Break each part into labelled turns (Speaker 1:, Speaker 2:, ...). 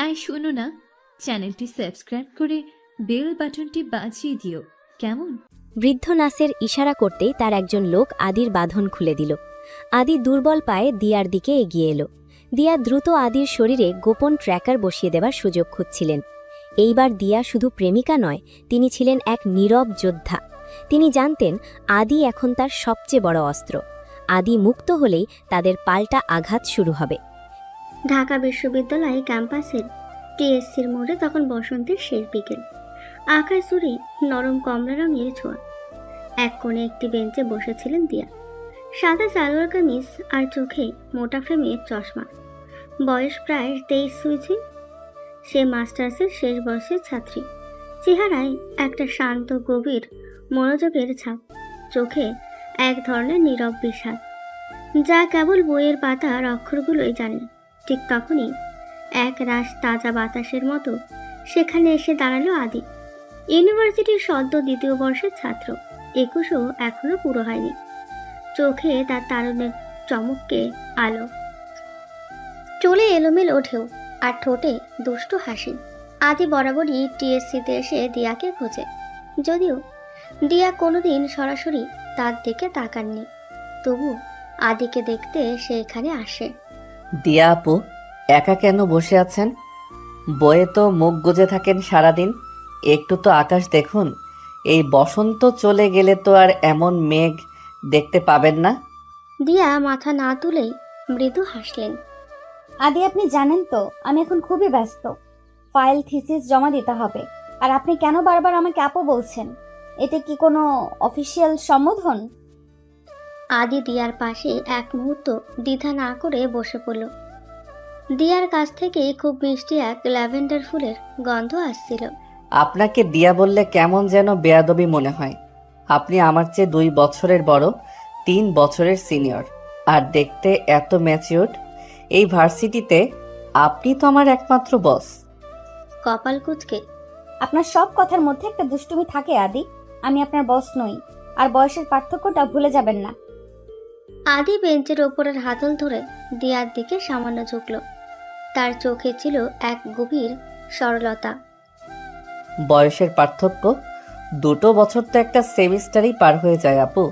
Speaker 1: আর শোনো না, চ্যানেলটি সাবস্ক্রাইব করে বেল বাটনটি বাজিয়ে দিও কেমন।
Speaker 2: বৃদ্ধ নাসের ইশারা করতেই তার একজন লোক আদির বাঁধন খুলে দিল। আদি দুর্বল পায়ে দিয়ার দিকে এগিয়ে এলো। দিয়া দ্রুত আদির শরীরে গোপন ট্র্যাকার বসিয়ে দেবার সুযোগ খুঁজছিলেন। এইবার দিয়া শুধু প্রেমিকা নয়, তিনি ছিলেন এক নীরব যোদ্ধা। তিনি জানতেন আদি এখন তার সবচেয়ে বড় অস্ত্র। আদি মুক্ত হলেই তাদের পাল্টা আঘাত শুরু হবে।
Speaker 3: ঢাকা বিশ্ববিদ্যালয় ক্যাম্পাসের টিএসসির মোড়ে তখন বসন্তের শেষ বিকেল। আকাশ জুড়ে নরম কমলা রঙের ছোঁয়া। এক কোণে একটি বেঞ্চে বসেছিলেন দিয়া। সাদা সালোয়ার কামিজ আর চোখে মোটা ফ্রেমের চশমা। বয়স প্রায় 23 ছুঁই। সে মাস্টার্সের শেষ বর্ষের ছাত্রী। চেহারায় একটা শান্ত গভীর মনোযোগের ছাপ, চোখে এক ধরনের নীরব বিষাদ, যা কেবল বইয়ের পাতার অক্ষরগুলোই জানে। ঠিক তখনই এক রাশ তাজা বাতাসের মতো সেখানে এসে দাঁড়ালো আদি। ইউনিভার্সিটির সদ্য 2য় বর্ষের ছাত্র, 21ও এখনো পুরো হয়নি। চোখে তার তারুণ্যের চমককে আলো, চলে এলোমেলো ওঠেও, আর ঠোঁটে দুষ্টু হাসি। আদি বরাবরই টিএসসিতে এসে দিয়াকে খোঁজে, যদিও দিয়া কোনোদিন সরাসরি তার দিকে তাকাননি। তবু আদিকে দেখতে সে এখানে আসে।
Speaker 4: দিয়া আপু, একা কেন বসে আছেন? বইয়ে তো মুখ গুজে থাকেন সারাদিন। একটু তো আকাশ দেখুন। এই বসন্ত চলে গেলে তো আর এমন মেঘ দেখতে পাবেন না।
Speaker 3: দিয়া মাথা না তুলেই মৃদু হাসলেন।
Speaker 5: আদি, আপনি জানেন তো আমি এখন খুবই ব্যস্ত। ফাইল থিসিস জমা দিতে হবে। আর আপনি কেন বারবার আমাকে আপু বলছেন? এটা কি কোনো অফিসিয়াল সম্বোধন?
Speaker 3: আদি দিয়ার পাশে এক মুহূর্ত দ্বিধা না করে বসে পড়ল। দিয়ার কাছ থেকে খুব মিষ্টি এক ল্যাভেন্ডার ফুলের গন্ধ আসছিল।
Speaker 4: আপনাকে দিয়া বললে কেমন যেন বেয়াদবি মনে হয়। আপনি আমার চেয়ে 2 বছরের বড়, 3 বছরের সিনিয়র, আর দেখতে এত ম্যাচিউরড। এই ভার্সিটিতে আপনি তো আমার একমাত্র বস।
Speaker 3: কপাল কুঁচকে,
Speaker 5: আপনার সব কথার মধ্যে একটা দুষ্টুমি থাকে আদি। আমি আপনার বস নই, আর বয়সের পার্থক্যটা ভুলে যাবেন না।
Speaker 3: আদি বেঞ্চের ওপরের হাতল ধরে দিয়ার দিকে সামান্য ঝুঁকল। তার চোখে ছিল এক গভীর সরলতা।
Speaker 4: বয়সের পার্থক্য? 2 বছর তো একটা সেমিস্টারই পার হয়ে যায় আপু।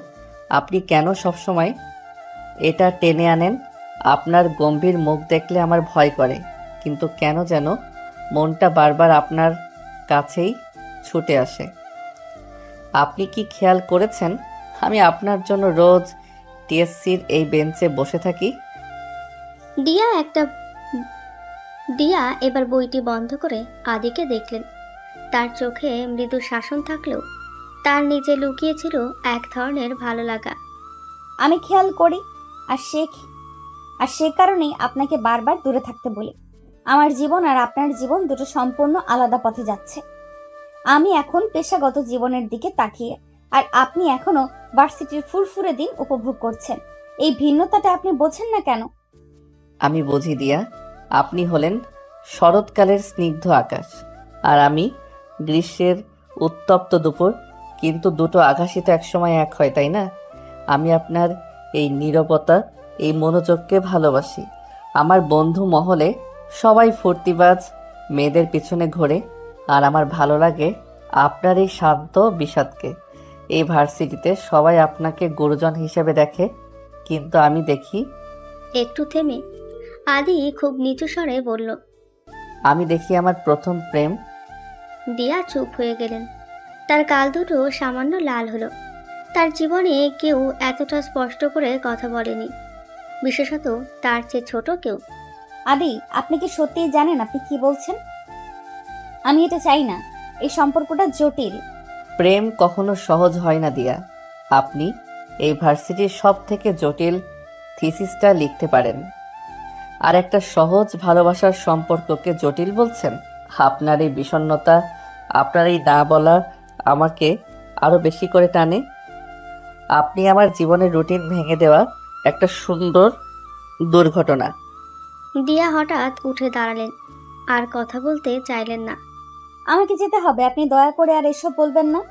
Speaker 4: আপনি কেন সবসময় এটা টেনে আনেন? আপনার গম্ভীর মুখ দেখলে আমার ভয় করে, কিন্তু কেন যেন মনটা বারবার আপনার কাছেই ছুটে আসে। আপনি কি খেয়াল করেছেন আমি আপনার জন্য রোজ টিএসসির এই বেঞ্চে বসে থাকি?
Speaker 3: দিয়া এবার বইটি বন্ধ করে আদিকে দেখলেন। তার চোখে মৃদু শাসন থাকলেও তার নিচে লুকিয়েছিল এক ধরনের ভালো লাগা।
Speaker 5: আমি খেয়াল করি, আর সে কারণেই আপনাকে বারবার দূরে থাকতে বলি। আমার জীবন আর আপনার জীবন দুটো সম্পূর্ণ আলাদা পথে যাচ্ছে। আমি এখন পেশাগত জীবনের দিকে তাকিয়ে, আর আপনি এখনো ভার্সিটির ফুরফুরে দিন উপভোগ করছেন। এই ভিন্নতাটা আপনি বোঝেন না কেন?
Speaker 4: আমি বুঝি দিয়া, আপনি হলেন শরৎকালের স্নিগ্ধ আকাশ, আর আমি গ্রীষ্মের উত্তপ্ত দুপুর। কিন্তু দুটো আকাশই তো একসময় এক হয়, তাই না? আমি আপনার এই নীরবতা, এই মনোযোগকে ভালোবাসি। আমার বন্ধু মহলে সবাই ফুর্তিবাজ মেয়েদের পিছনে ঘোরে, আর আমার ভালো লাগে আপনার এই শান্ত বিষাদকে। এই ভার্সিটিতে সবাই আপনাকে গুরুজন হিসেবে দেখে, কিন্তু আমি দেখি।
Speaker 3: একটু থেমে আদি খুব নিচু স্বরে বলল,
Speaker 4: আমি দেখি আমার প্রথম প্রেম।
Speaker 3: দিয়া চুপ হয়ে গেলেন। তার গাল দুটো সামান্য লাল হলো। তার জীবনে কেউ এতটা স্পষ্ট করে কথা বলেনি, বিশেষত তার চেয়ে ছোট কেউ।
Speaker 5: আদি, আপনি কি সত্যিই জানেন আপনি কি বলছেন? আমি এটা চাই না। এই সম্পর্কটা জটিল।
Speaker 4: প্রেম কখনো সহজ হয় না দিয়া। আপনি এই ভার্সিটির সব থেকে জটিল থিসিসটা লিখতে পারেন, আর একটা সহজ ভালোবাসার সম্পর্ককে জটিল বলছেন? আপনার এই বিষণ্ণতা, আপনার এই না বলা আমাকে আরো বেশি করে টানে। আপনি আমার জীবনের রুটিন ভেঙে দেওয়া একটা সুন্দর দুর্ঘটনা।
Speaker 3: দিয়া হঠাৎ উঠে দাঁড়ালেন, আর কথা বলতে চাইলেন না।
Speaker 5: আমাকে যেতে হবে, আপনি দয়া করে আর এসব বলবেন না।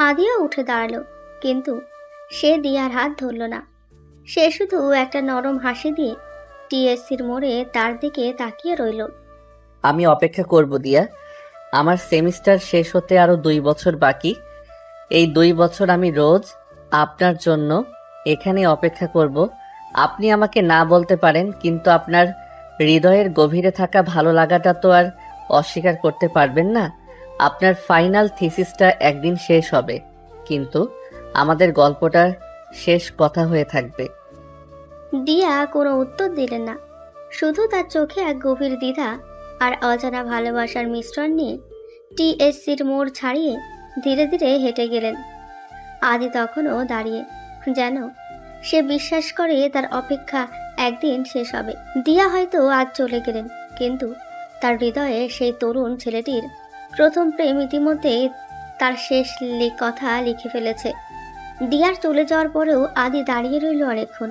Speaker 3: আদিও উঠে দাঁড়ালো, কিন্তু সে দিয়ার হাত ধরল না। সে শুধু একটা নরম হাসি দিয়ে টিএসসির মোড়ে তার দিকে তাকিয়ে রইল।
Speaker 4: আমি অপেক্ষা করব দিয়া। আমার সেমিস্টার শেষ হতে আরো 2 বছর বাকি। এই 2 বছর আমি রোজ আপনার জন্য এখানে অপেক্ষা করব। আপনি আমাকে না বলতে পারেন, কিন্তু আপনার হৃদয়ের গভীরে থাকা ভালো লাগাটা তো আর অস্বীকার করতে পারবেন না। আপনার ফাইনাল থিসিসটা একদিন শেষ হবে, কিন্তু আমাদের গল্পটার শেষ কথা হয়ে থাকবে।
Speaker 3: দিয়া কোনো উত্তর দিলেন না, শুধু তার চোখে এক গভীর দ্বিধা আর অজানা ভালোবাসার মিশ্রণ নিয়ে টিএসসির মোড় ছাড়িয়ে ধীরে ধীরে হেঁটে গেলেন। আদি তখনও দাঁড়িয়ে, যেন সে বিশ্বাস করে তার অপেক্ষা একদিন শেষ হবে। দিয়া হয়তো আজ চলে গেলেন, কিন্তু তার হৃদয়ে সেই তরুণ ছেলেটির প্রথম প্রেম ইতিমধ্যে তার শেষ কথা লিখে ফেলেছে। দিয়ার চলে যাওয়ার পরেও আদি দাঁড়িয়ে রইল অনেকক্ষণ।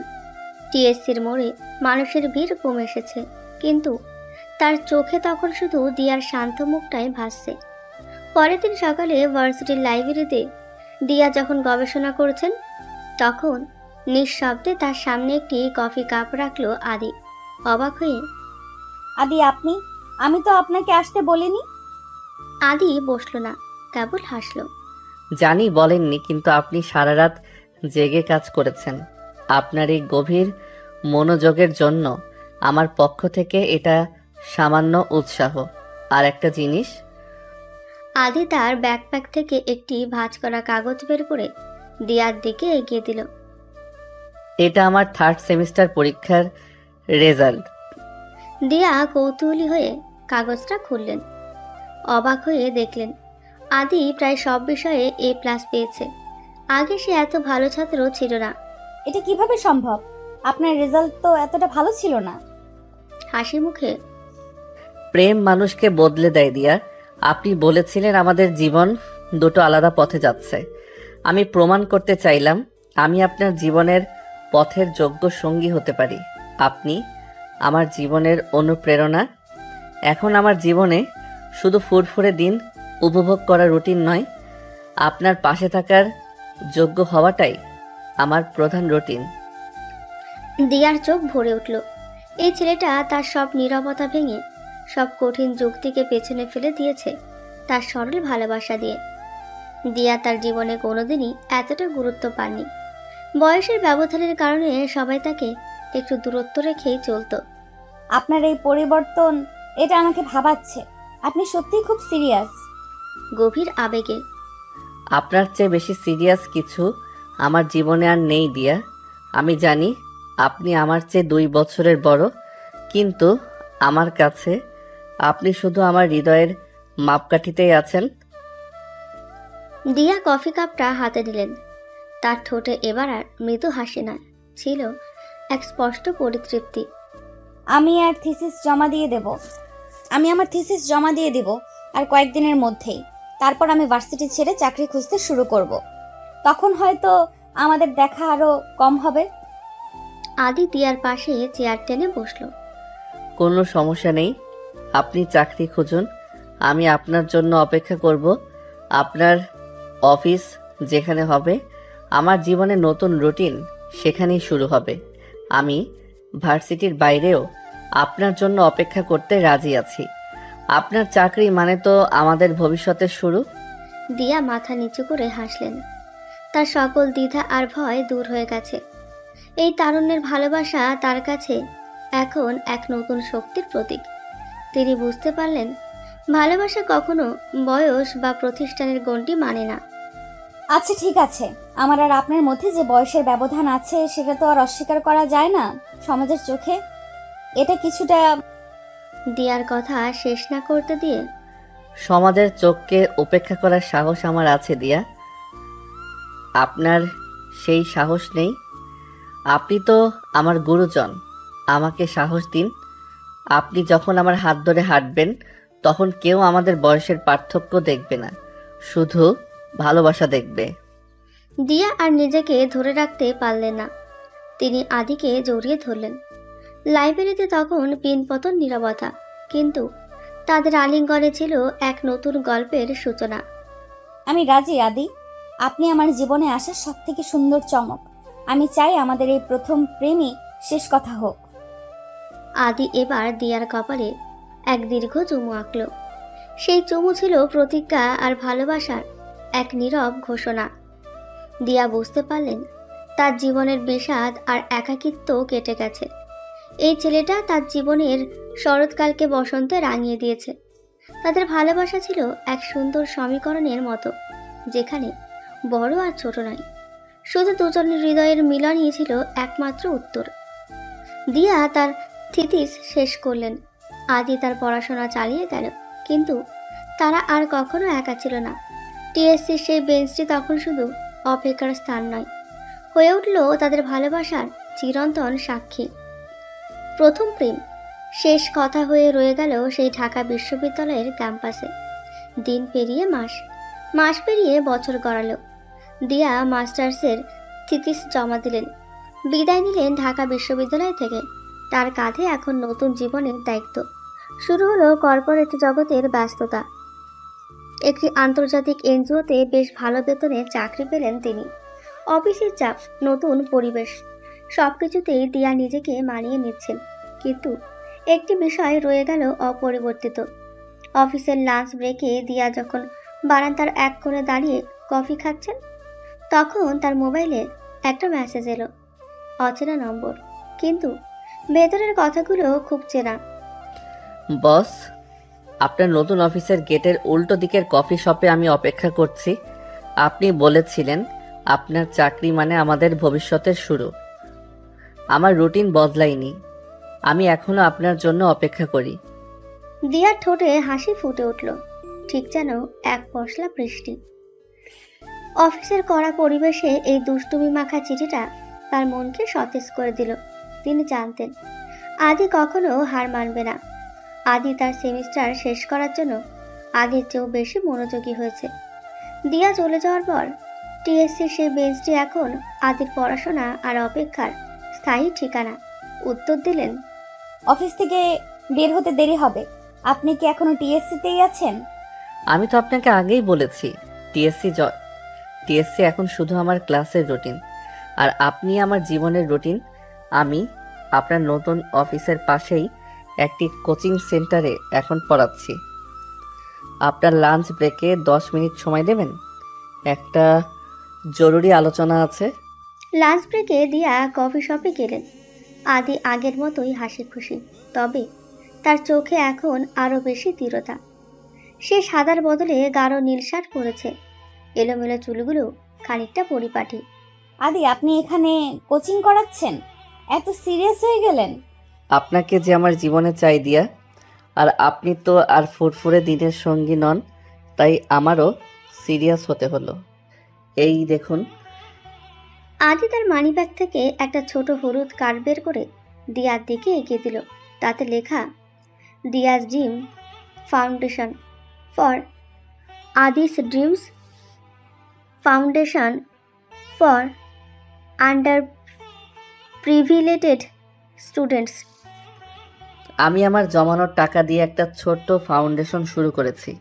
Speaker 3: টিএসসির মোড়ে মানুষের ভিড় কমে এসেছে, কিন্তু তার চোখে তখন শুধু দিয়ার শান্ত মুখটাই ভাসছে। পরের দিন সকালে ভার্সিটির লাইব্রেরিতে দিয়া যখন গবেষণা করছেন, তখন নিঃশব্দে তার সামনে একটি কফি কাপ রাখলো আদি। অবাক হয়ে,
Speaker 5: আদি আপনি? আমি তো আপনাকে আসতে বলিনি।
Speaker 3: আদি বসলো না, কেবল হাসলো।
Speaker 4: জানি বলেননি, কিন্তু আপনি সারা রাত জেগে কাজ করেছেন। আপনার এই গভীর মনোযোগের জন্য আমার পক্ষ থেকে এটা সামান্য উৎসাহ। আর একটা জিনিস,
Speaker 3: আদি তার ব্যাকপ্যাক থেকে একটি ভাঁজ করা কাগজ বের করে দিয়ার দিকে এগিয়ে দিল।
Speaker 4: এটা আমার 3rd সেমিস্টার পরীক্ষার রেজাল্ট।
Speaker 3: দিয়া কৌতূহলী হয়ে কাগজটা খুললেন। অবাক হয়ে দেখলেন আদি প্রায় সব বিষয়ে A+ পেয়েছে। আগে সে এত ভালো ছাত্র ছিল না।
Speaker 5: এটা কিভাবে সম্ভব? আপনার রেজাল্ট তো এতটা ভালো ছিল না।
Speaker 3: হাসি মুখে,
Speaker 4: প্রেম মানুষকে বদলে দেয় দিয়া। আপনি বলেছিলেন আমাদের জীবন দুটো আলাদা পথে যাচ্ছে। আমি প্রমাণ করতে চাইলাম আমি আপনার জীবনের পথের যোগ্য সঙ্গী হতে পারি। আপনি আমার জীবনের অনুপ্রেরণা। এখন আমার জীবনে শুধু ফুরফুরে দিন উপভোগ করা রুটিন নয়, আপনার পাশে থাকার যোগ্য হওয়াটাই আমার প্রধান রুটিন।
Speaker 3: দিয়ার চোখ ভরে উঠল। এই ছেলেটা তার সব নীরবতা ভেঙে সব কঠিন যুক্তিকে পেছনে ফেলে দিয়েছে তার সরল ভালোবাসা দিয়ে। দিয়া তার জীবনে কোনোদিনই এতটা গুরুত্ব পাননি। বয়সের ব্যবধানের কারণে সবাই তাকে একটু দূরত্ব রেখেই চলতো।
Speaker 5: আপনার এই পরিবর্তন, এটা আমাকে ভাবাচ্ছে। আপনি সত্যিই খুব সিরিয়াস।
Speaker 3: গভীর আবেগে,
Speaker 4: আপনার চেয়ে বেশি সিরিয়াস কিছু আমার জীবনে আর নেই দিয়া। আমি জানি আপনি আমার চেয়ে 2 বছরের বড়, কিন্তু আমার কাছে আপনি শুধু আমার হৃদয়ের মাপকাঠিতেই আছেন।
Speaker 3: দিয়া কফি কাপটা হাতে নিলেন। তার ঠোঁটে এবার আর মৃদু হাসি না, ছিল এক স্পষ্ট পরিতৃপ্তি।
Speaker 5: আমি আমার থিসিস জমা দিয়ে দেব আর কয়েকদিনের মধ্যেই। তারপর আমি ভার্সিটি ছেড়ে চাকরি খুঁজতে শুরু করব। তখন হয়তো আমাদের দেখা আরো কম হবে।
Speaker 3: আদি দিয়ার পাশে চেয়ার টেনে বসলো।
Speaker 4: কোনো সমস্যা নেই, আপনি চাকরি খুঁজুন, আমি আপনার জন্য অপেক্ষা করব। আপনার অফিস যেখানে হবে, আমার জীবনে নতুন রুটিন সেখানেই শুরু হবে। আমি ভার্সিটির বাইরেও আপনার জন্য অপেক্ষা করতে রাজি আছি। আপনার চাকরি মানে তো আমাদের ভবিষ্যতের শুরু।
Speaker 3: দিয়া মাথা নিচু করে হাসলেন। তার সকল দ্বিধা আর ভয় দূর হয়ে গেছে। এই তারুণ্যের ভালোবাসা তার কাছে এখন এক নতুন শক্তির প্রতীক। তিনি বুঝতে পারলেন ভালোবাসা কখনো বয়স বা প্রতিষ্ঠানের গণ্ডি মানে না।
Speaker 5: আচ্ছা ঠিক আছে, আমার আর আপনার মধ্যে যে বয়সের ব্যবধান আছে সেটা তো আর অস্বীকার করা যায় না সমাজের চোখে। এটা কিছুটা।
Speaker 3: দিয়ার কথা শেষ না করতে দিয়ে,
Speaker 4: সমাজের চোখকে উপেক্ষা করার সাহস আমার আছে দিয়া। আপনার সেই সাহস নেই। আপনি তো আমার গুরুজন, আমাকে সাহস দিন। আপনি যখন আমার হাত ধরে হাঁটবেন, তখন কেউ আমাদের বয়সের পার্থক্য দেখবে না, শুধু ভালোবাসা দেখবে।
Speaker 3: দিয়া আর নিজেকে ধরে রাখতে পারলেন না। তিনি আদিকে জড়িয়ে ধরলেন। লাইব্রেরিতে তখন পিনপতন নীরবতা, কিন্তু তাদের আলিঙ্গনে ছিল এক নতুন গল্পের সূচনা।
Speaker 5: আমি রাজি আদি, আপনি আমার জীবনে আসার সব থেকে সুন্দর চমক। আমি চাই আমাদের এই প্রথম প্রেমই শেষ কথা হোক।
Speaker 3: আদি এবার দিয়ার কপালে এক দীর্ঘ চুমু আঁকল। সেই চুমু ছিল প্রতিজ্ঞা আর ভালোবাসার এক নীরব ঘোষণা। দিয়া বুঝতে পারলেন তার জীবনের বিষাদ আর একাকিত্ব কেটে গেছে। এই ছেলেটা তার জীবনের শরৎকালকে বসন্তে রাঙিয়ে দিয়েছে। তাদের ভালোবাসা ছিল এক সুন্দর সমীকরণের মতো, যেখানে বড় আর ছোট নয়, শুধু দুজনের হৃদয়ের মিলনই ছিল একমাত্র উত্তর। দিয়া তার থিসিস শেষ করলেন, আদি তার পড়াশোনা চালিয়ে গেল, কিন্তু তারা আর কখনো একা ছিল না। টিএসসির সেই বেঞ্চটি তখন শুধু অপেক্ষার স্থান নয়, হয়ে উঠল তাদের ভালোবাসার চিরন্তন সাক্ষী। প্রথম প্রেম শেষ কথা হয়ে রয়ে গেল সেই ঢাকা বিশ্ববিদ্যালয়ের ক্যাম্পাসে। দিন পেরিয়ে মাস, মাস পেরিয়ে বছর গড়ালো। দিয়া মাস্টার্সের থিসিস জমা দিলেন, বিদায় নিলেন ঢাকা বিশ্ববিদ্যালয় থেকে। তার কাঁধে এখন নতুন জীবনের দায়িত্ব। শুরু হলো কর্পোরেট জগতের ব্যস্ততা। একটি আন্তর্জাতিক এনজিওতে বেশ ভালো বেতনে চাকরি পেলেন তিনি। অফিসের চাপ, নতুন পরিবেশ, সব কিছুতেই দিয়া নিজেকে মানিয়ে নিচ্ছেন, কিন্তু একটি বিষয় রয়ে গেল অপরিবর্তিত। অফিসের লাঞ্চ ব্রেকে দিয়া যখন বারান্দার এক কোণে দাঁড়িয়ে কফি খাচ্ছেন, তখন তার মোবাইলে একটা মেসেজ এলো। অচেনা নম্বর, কিন্তু ভেতরের কথাগুলো খুব চেনা।
Speaker 4: বস, আপনার নতুন অফিসের গেটের উল্টো দিকের কফি শপে আমি অপেক্ষা করছি। আপনি বলেছিলেন আপনার চাকরি মানে আমাদের ভবিষ্যতের শুরু। আমার রুটিন বদলায়নি, আমি এখনো আপনার জন্য অপেক্ষা করি।
Speaker 3: দিয়ার ঠোঁটে হাসি ফুটে উঠল, ঠিক যেন এক পশলা বৃষ্টি। অফিসের কড়া পরিবেশে এই দুষ্টুমি মাখা চিঠিটা তার মনকে সতেজ করে দিল। তিনি জানতেন আদি কখনো হার মানবে না। আদি তার সেমিস্টার শেষ করার জন্য আগের চেয়েও বেশি মনোযোগী হয়েছে। দিয়া চলে যাওয়ার পর টিএসসির সেই বেঞ্চটি এখন আদির পড়াশোনা আর অপেক্ষার স্থায়ী ঠিকানা। উত্তর দিলেন,
Speaker 5: অফিস থেকে বের হতে দেরি হবে। আপনি কি এখনো টিএসসিতেই আছেন?
Speaker 4: আমি তো আপনাকে আগেই বলেছি, টিএসসি এখন শুধু আমার ক্লাসের রুটিন, আর আপনি আমার জীবনের রুটিন। আমি আপনার নতুন অফিসের পাশেই একটি কোচিং সেন্টারে এখন পড়াচ্ছি। আপনার লাঞ্চ ব্রেকে 10 মিনিট সময় দেবেন? একটা জরুরি আলোচনা আছে।
Speaker 3: লাঞ্চ ব্রেকে দিয়া কফি শপে গেলেন। আদি আগের মতোই হাসি খুশি, তবে তার চোখে এখন আরও বেশি দৃঢ়তা। সে সাদার বদলে গাঢ় নীল শার্ট পরেছে, এলোমেলো চুলগুলো খানিকটা পরিপাটি।
Speaker 5: আদি, আপনি এখানে কোচিং করাচ্ছেন? এত সিরিয়াস হয়ে গেলেন?
Speaker 4: আপনাকে যে আমার জীবনে চাই দিয়া, আর আপনি তো আর ফুরফুরে দিনের সঙ্গী নন, তাই আমারও সিরিয়াস হতে হলো। এই দেখুন।
Speaker 3: আদি তার মানিব্যাগ থেকে একটা ছোট হলুদ কার্ড বের করে দিয়ার দিকে এগিয়ে দিল। তাতে লেখা, Diya's dream foundation for Adi's dreams foundation for underprivileged students.
Speaker 4: আমি আমার জমানোর টাকা দিয়ে একটা ছোট্ট ফাউন্ডেশন শুরু করেছি।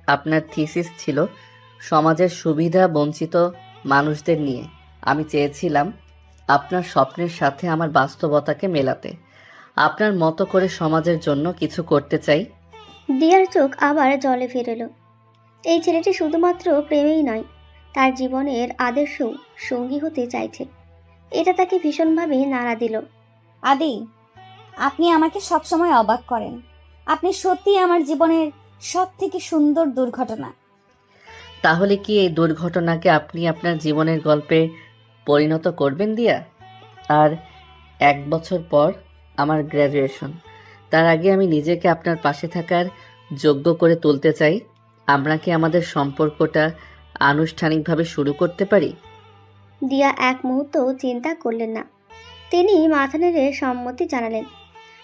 Speaker 4: আপনার থিসিস ছিল সমাজের সুবিধা বঞ্চিত মানুষদের নিয়ে। আমি চেয়েছিলাম আপনার স্বপ্নের সাথে আমার বাস্তবতাকে মেলাতে। আপনার মতো করে সমাজের জন্য কিছু করতে চাই।
Speaker 3: দিয়ার চোখ আবার জলে ফিরল। এই ছেলেটি শুধুমাত্র প্রেমেই নয়, তার জীবনের আদর্শ সঙ্গী হতে চাইছে। এটা তাকে ভীষণভাবে নাড়া দিল।
Speaker 5: আদি, আপনি আমাকে সবসময় অবাক করেন। আপনি সত্যিই আমার জীবনের সব থেকে সুন্দর দুর্ঘটনা।
Speaker 4: তাহলে কি এই দুর্ঘটনাকে আপনি আপনার জীবনের গল্পে পরিণত করবেন দিয়া? আর 1 বছর পর আমার গ্র্যাজুয়েশন, তার আগে আমি নিজেকে আপনার পাশে থাকার যোগ্য করে তুলতে চাই। আমরা কি আমাদের সম্পর্কটা আনুষ্ঠানিকভাবে শুরু করতে পারি?
Speaker 3: দিয়া এক মুহূর্ত চিন্তা করলেন না, তিনি মাথা নেড়ে সম্মতি জানালেন।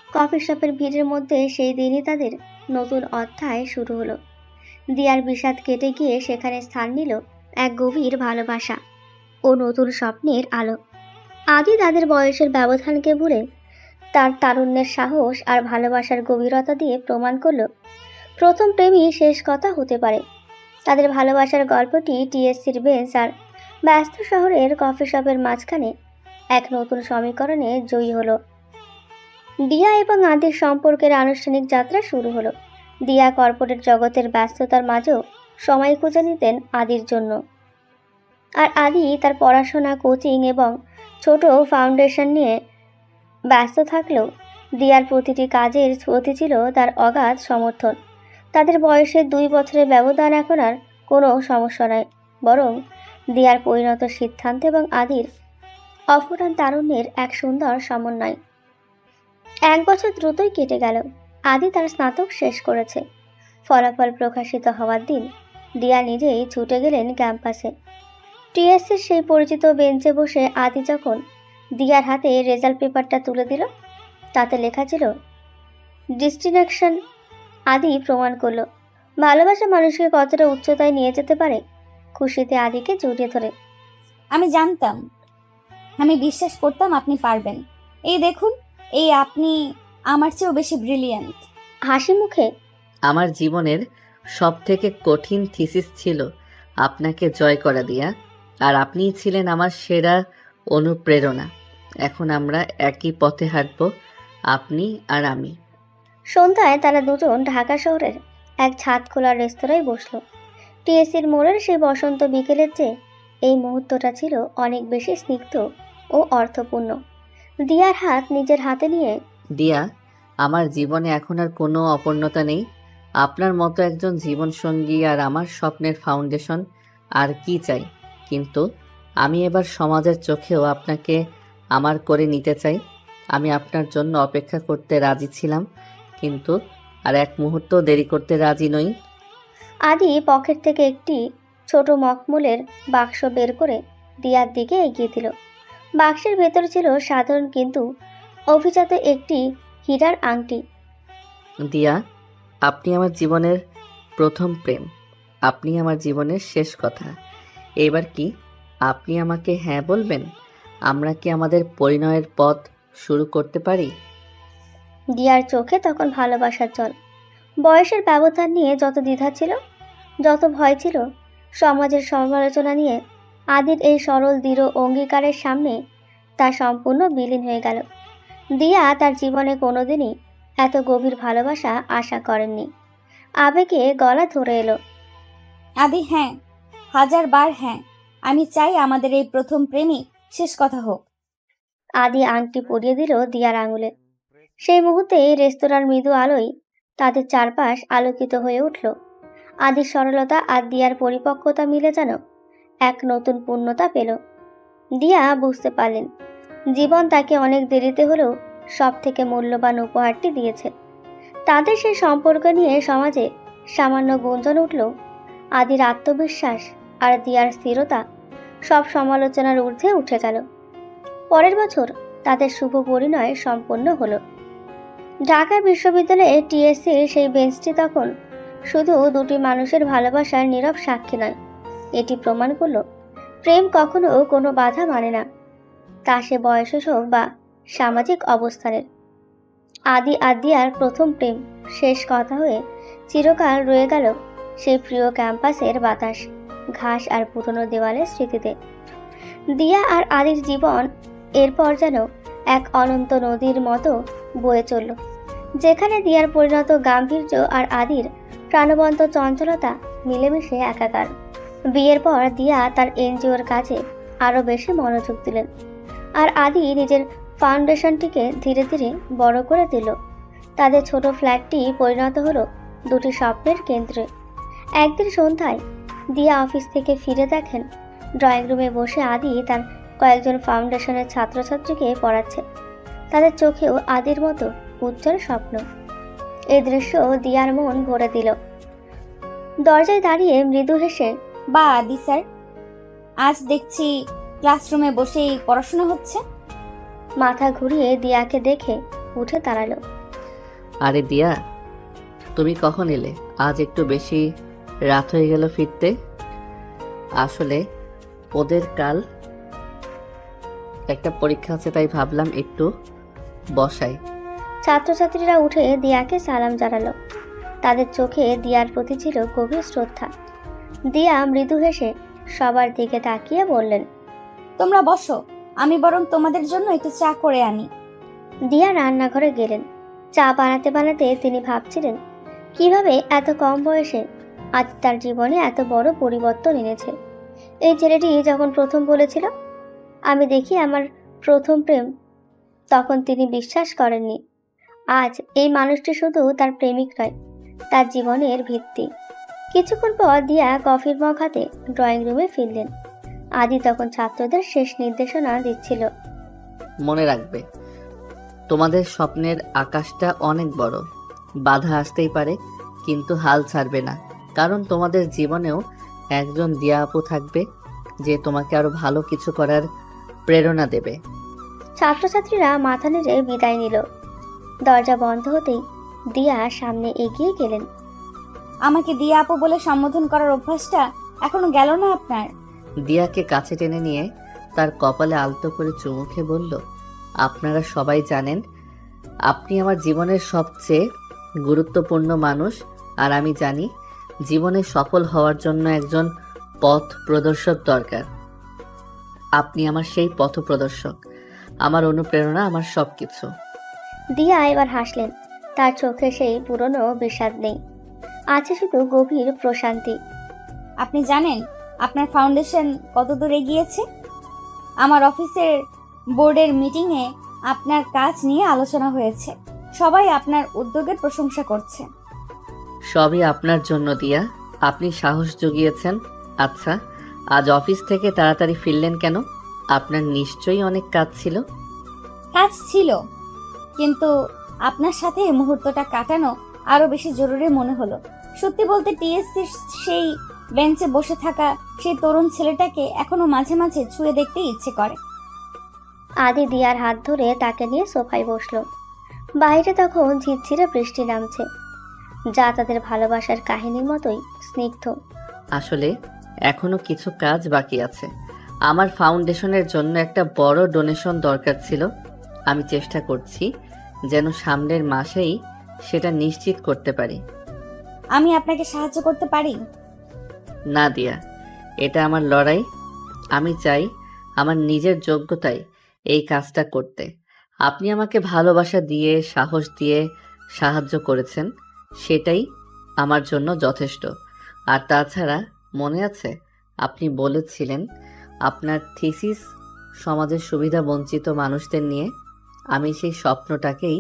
Speaker 3: কফি শপের ভিড়ের মধ্যে সেই দিনই তাদের নতুন অধ্যায় শুরু হলো। দিয়ার বিষাদ কেটে গিয়ে সেখানে স্থান নিল এক গভীর ভালোবাসা ও নতুন স্বপ্নের আলো। আদি তাদের বয়সের ব্যবধানকে ভুলে তার তারুণ্যের সাহস আর ভালোবাসার গভীরতা দিয়ে প্রমাণ করল প্রথম প্রেমই শেষ কথা হতে পারে। তাদের ভালোবাসার গল্পটি টিএসসির বেঞ্চ আর ব্যস্ত শহরের কফি শপের মাঝখানে এক নতুন সমীকরণে জয়ী হলো। দিয়া এবং আদির সম্পর্কের আনুষ্ঠানিক যাত্রা শুরু হলো। দিয়া কর্পোরেট জগতের ব্যস্ততার মাঝেও সময় খুঁজে নিতেন আদির জন্য। আর আদি তার পড়াশোনা, কোচিং এবং ছোট ফাউন্ডেশন নিয়ে ব্যস্ত থাকলেও দিয়ার প্রতিটি কাজের প্রতি ছিল তার অগাধ সমর্থন। তাদের বয়সের 2 বছরের ব্যবধান এখন আর কোনো সমস্যা নয়, বরং দিয়ার পরিণত সিদ্ধান্ত এবং আদির অফুরান তারুণ্যের এক সুন্দর সমন্বয়। 1 বছর দ্রুতই কেটে গেল। আদি তার স্নাতক শেষ করেছে। ফলাফল প্রকাশিত হওয়ার দিন দিয়া নিজেই ছুটে গেলেন ক্যাম্পাসে। টিএসসির সেই পরিচিত বেঞ্চে বসে আদি যখন দিয়ার হাতে রেজাল্ট পেপারটা তুলে দিল, তাতে লেখা ছিল ডিস্টিংকশন। আদি প্রমাণ করলো ভালোবাসা মানুষকে কতটা উচ্চতায় নিয়ে যেতে পারে। খুশিতে আদিকে জড়িয়ে ধরে।
Speaker 5: আমি জানতাম, আমি বিশ্বাস করতাম আপনি পারবেন। এই দেখুন, এই আপনি আমার চেয়েও বেশি ব্রিলিয়ান্ট।
Speaker 3: হাসি মুখে
Speaker 4: আমার জীবনের সবথেকে কঠিন থিসিস ছিল আপনাকে জয় করা দিয়া, আর আপনিই ছিলেন আমার সেরা অনুপ্রেরণা। এখন আমরা একই পথে হাঁটব, আপনি আর আমি।
Speaker 3: সন্ধ্যায় তারা দুজন ঢাকা শহরের এক ছাদখোলা রেস্তোরাঁয় বসলো। টিএসসির মোড়ের সেই বসন্ত বিকেলের চেয়ে এই মুহূর্তটা ছিল অনেক বেশি স্নিগ্ধ ও অর্থপূর্ণ। দিয়ার হাত নিজের হাতে নিয়ে
Speaker 4: দিয়া, আমার জীবনে এখন আর কোনো অপূর্ণতা নেই। আপনার মতো একজন জীবনসঙ্গী আর আমার স্বপ্নের ফাউন্ডেশন, আর কি চাই। কিন্তু আমি এবার সমাজের চোখেও আপনাকে আমার করে নিতে চাই। আমি আপনার জন্য অপেক্ষা করতে রাজি ছিলাম, কিন্তু আর এক মুহূর্ত দেরি করতে রাজি নই।
Speaker 3: আদি পকেট থেকে একটি ছোট মখমলের বাক্স বের করে দিয়ার দিকে এগিয়ে দিল। বাক্সের ভেতর ছিল সাধারণ কিন্তু অভিজাত একটি হীরার আংটি।
Speaker 4: দিয়া, আপনি আমার জীবনের প্রথম প্রেম, আপনি আমার জীবনের শেষ কথা। এবার কি আপনি আমাকে হ্যাঁ বলবেন? আমরা কি আমাদের পরিণয়ের পথ শুরু করতে পারি?
Speaker 3: দিয়ার চোখে তখন ভালোবাসার জল। বয়সের ব্যবধান নিয়ে যত দ্বিধা ছিল, যত ভয় ছিল, সমাজের সমালোচনা নিয়ে আদির এই সরল দৃঢ় অঙ্গীকারের সামনে তা সম্পূর্ণ বিলীন হয়ে গেল। দিয়া তার জীবনে কোনোদিনই এত গভীর ভালোবাসা আশা করেননি। আবেগে গলা ধরে এলো।
Speaker 5: আদি, হ্যাঁ, 1000 বার হ্যাঁ। আমি চাই আমাদের এই প্রথম প্রেমই শেষ কথা হোক।
Speaker 3: আদি আংটি পরিয়ে দিল দিয়ার আঙুলে। সেই মুহূর্তে রেস্তোরাঁর মৃদু আলোয় তাদের চারপাশ আলোকিত হয়ে উঠল। আদির সরলতা আর দিয়ার পরিপক্কতা মিলে যেন এক নতুন পূর্ণতা পেল। দিয়া বুঝতে পারলেন জীবন তাকে অনেক দেরিতে হলেও সব থেকে মূল্যবান উপহারটি দিয়েছে। তাদের সেই সম্পর্ক নিয়ে সমাজে সামান্য গুঞ্জন উঠল। আদির আত্মবিশ্বাস আর দিয়ার স্থিরতা সব সমালোচনার ঊর্ধ্বে উঠে গেল। পরের বছর তাদের শুভ পরিণয় সম্পন্ন হলো। ঢাকা বিশ্ববিদ্যালয়ে টিএসসির সেই বেঞ্চটি তখন শুধু দুটি মানুষের ভালোবাসার নীরব সাক্ষী নয়, এটি প্রমাণ করল প্রেম কখনো কোনো বাধা মানে না, তা সে বয়সের হোক বা সামাজিক অবস্থানের। আদি আর দিয়ার প্রথম প্রেম শেষ কথা হয়ে চিরকাল রয়ে গেল সেই প্রিয় ক্যাম্পাসের বাতাস, ঘাস আর পুরনো দেওয়ালের স্মৃতিতে। দিয়া আর আদির জীবন এরপর যেন এক অনন্ত নদীর মতো বয়ে চলল, যেখানে দিয়ার পরিণত গাম্ভীর্য আর আদির প্রাণবন্ত চঞ্চলতা মিলেমিশে একাকার। বিয়ের পর দিয়া তার এনজিওর কাজে আরও বেশি মনোযোগ দিলেন, আর আদি নিজের ফাউন্ডেশনটিকে ধীরে ধীরে বড় করে দিল। তাদের ছোট ফ্ল্যাটটি পরিণত হলো দুটি স্বপ্নের কেন্দ্রে। একদিন সন্ধ্যায় দিয়া অফিস থেকে ফিরে দেখেন ড্রয়িং রুমে বসে আদি তার কয়েকজন ফাউন্ডেশনের ছাত্রছাত্রীকে পড়াচ্ছে। তাদের চোখেও আদির মতো উজ্জ্বল স্বপ্ন। এই দৃশ্য দিয়ার মন ভরে দিল। দরজায় দাঁড়িয়ে মৃদু হেসে,
Speaker 5: বা আদি স্যার, আজ দেখছি ক্লাসরুমে বসেই পড়াশোনা হচ্ছে।
Speaker 3: মাথা ঘুরিয়ে দিয়াকে দেখে উঠে দাঁড়ালো।
Speaker 4: আরে দিয়া, তুমি কখন এলে? আজ একটু বেশি রাত হয়ে গেল ফিরতে। আসলে ওদের কাল একটা পরীক্ষা আছে, তাই ভাবলাম একটু বসাই।
Speaker 3: ছাত্রছাত্রীরা উঠে দিয়াকে সালাম জানালো। তাদের চোখে দিয়ার প্রতি ছিল গভীর শ্রদ্ধা। দিয়া মৃদু হেসে সবার দিকে তাকিয়ে বললেন,
Speaker 5: তোমরা বসো, আমি বরং তোমাদের জন্য একটু চা করে আনি।
Speaker 3: দিয়া রান্নাঘরে গেলেন। চা বানাতে বানাতে তিনি ভাবছিলেন কিভাবে এত কম বয়সে আজ তার জীবনে এত বড় পরিবর্তন এনেছে। এই ছেলেটি যখন প্রথম বলেছিল আমি দেখি আমার প্রথম প্রেম, তখন তিনি বিশ্বাস করেননি। আজ এই মানুষটি শুধু তার প্রেমিক নয়, তার জীবনের ভিত্তি। কিছুক্ষণ পর দিয়া কফির মগ হাতে ড্রয়িং রুমে ফিরলেন। আদি তখন ছাত্রদের শেষ নির্দেশনা দিচ্ছিল।
Speaker 4: মনে রাখবে, তোমাদের স্বপ্নের আকাশটা অনেক বড়। বাধা আসতেই পারে, কিন্তু হাল ছাড়বে না, কারণ তোমাদের জীবনেও একজন দিয়া আপু থাকবে যে তোমাকে আরো ভালো কিছু করার প্রেরণা দেবে।
Speaker 3: ছাত্রছাত্রীরা মাথা নেড়ে বিদায় নিল। দরজা বন্ধ হতেই দিয়া সামনে এগিয়ে গেলেন।
Speaker 5: আমাকে দিয়া আপু বলে সম্বোধন করার অভ্যাসটা এখনো গেল না আপনার?
Speaker 4: দিয়াকে কাছে টেনে নিয়ে তার কপালে আলতো করে চুমু খেয়ে বলল, আপনারা সবাই জানেন আপনি আমার জীবনের সবচেয়ে গুরুত্বপূর্ণ মানুষ, আর আমি জানি জীবনে সফল হওয়ার জন্য একজন পথ প্রদর্শক দরকার। আপনি আমার সেই পথ প্রদর্শক, আমার অনুপ্রেরণা, আমার সবকিছু।
Speaker 3: দিয়া এবার হাসলেন। তার চোখে সেই পুরনো বিষাদ নেই, আছে শুধু গভীর প্রশান্তি।
Speaker 5: আপনি জানেন আপনার ফাউন্ডেশন কতদূর এগিয়েছে? আমার অফিসের বোর্ডের মিটিংয়ে আপনার কাজ নিয়ে আলোচনা হয়েছে। সবাই আপনার উদ্যোগের প্রশংসা করছে।
Speaker 4: সবই আপনার জন্য দিয়া, আপনি সাহস জুগিয়েছেন। আচ্ছা, আজ অফিস থেকে তাড়াতাড়ি ফিরলেন কেন? আপনার নিশ্চয়ই অনেক কাজ ছিল।
Speaker 5: কাজ ছিল, কিন্তু আপনার সাথে এই মুহূর্তটা কাটানো আরো বেশি জরুরি মনে হলো। সত্যি বলতে টিএসসির সেই বেঞ্চে বসে থাকা সেই তরুণ ছেলেটাকে এখনো মাঝে মাঝে ছুঁয়ে দেখতে ইচ্ছে করে।
Speaker 3: আদি দিয়ার হাত ধরে তাকে নিয়ে সোফায় বসলো। বাইরে তখন ঝিরঝিরে বৃষ্টি নামছে, যা তাদের ভালোবাসার কাহিনীর মতোই স্নিগ্ধ।
Speaker 4: আসলে এখনো কিছু কাজ বাকি আছে। আমার ফাউন্ডেশনের জন্য একটা বড় ডোনেশন দরকার ছিল। আমি চেষ্টা করছি যেন সামনের মাসেই সেটা নিশ্চিত করতে পারি।
Speaker 5: আমি আপনাকে সাহায্য করতে পারি?
Speaker 4: না দিয়া, এটা আমার লড়াই। আমি চাই আমার নিজের যোগ্যতায় এই কাজটা করতে। আপনি আমাকে ভালোবাসা দিয়ে, সাহস দিয়ে সাহায্য করেছেন, সেটাই আমার জন্য যথেষ্ট। আর তাছাড়া মনে আছে আপনি বলেছিলেন আপনার থিসিস সমাজের সুবিধা বঞ্চিত মানুষদের নিয়ে। আমি সেই স্বপ্নটাকেই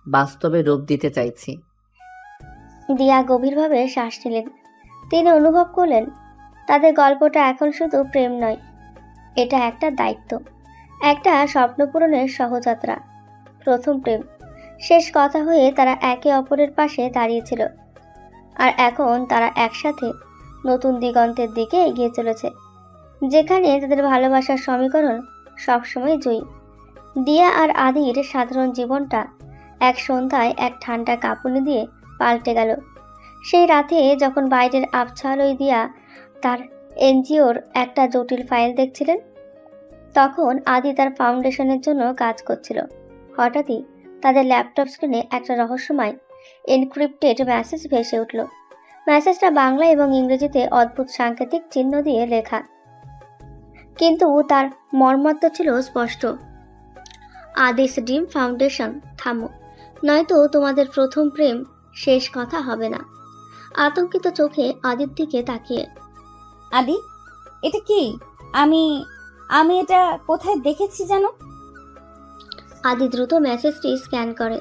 Speaker 4: বাস্তবে রূপ দিতে চাইছি।
Speaker 3: দিয়া গভীরভাবে শ্বাস নিলেন। তিনি অনুভব করলেন তাদের গল্পটা এখন শুধু প্রেম নয়, এটা একটা দায়িত্ব, একটা স্বপ্ন পূরণের সহযাত্রা। প্রথম প্রেম, শেষ কথা হয়ে তারা একে অপরের পাশে দাঁড়িয়েছিল, আর এখন তারা একসাথে নতুন দিগন্তের দিকে এগিয়ে চলেছে, যেখানে তাদের ভালোবাসার সমীকরণ সবসময় জয়ী। দিয়া আর আদির সাধারণ জীবনটা এক সন্ধ্যায় এক ঠান্ডা কাঁপুনি দিয়ে পাল্টে গেল। সেই রাতে যখন বাইরের আবছা আলোয় দিয়া তার এনজিওর একটা জটিল ফাইল দেখছিলেন, তখন আদি তার ফাউন্ডেশনের জন্য কাজ করছিল। হঠাৎই তাদের ল্যাপটপ স্ক্রিনে একটা রহস্যময় এনক্রিপ্টেড মেসেজ ভেসে উঠল। মেসেজটা বাংলা এবং ইংরেজিতে অদ্ভুত সাংকেতিক চিহ্ন দিয়ে লেখা, কিন্তু তার মর্মার্থ ছিল স্পষ্ট। আদিস ড্রিম ফাউন্ডেশন, থামো, নয়তো তোমাদের প্রথম প্রেম শেষ কথা হবে না। আতঙ্কিত চোখে আদির দিকে তাকিয়ে,
Speaker 5: আদি, এটা কি? আমি আমি এটা কোথায় দেখেছি যেন?
Speaker 3: আদি দ্রুত মেসেজটি স্ক্যান করে।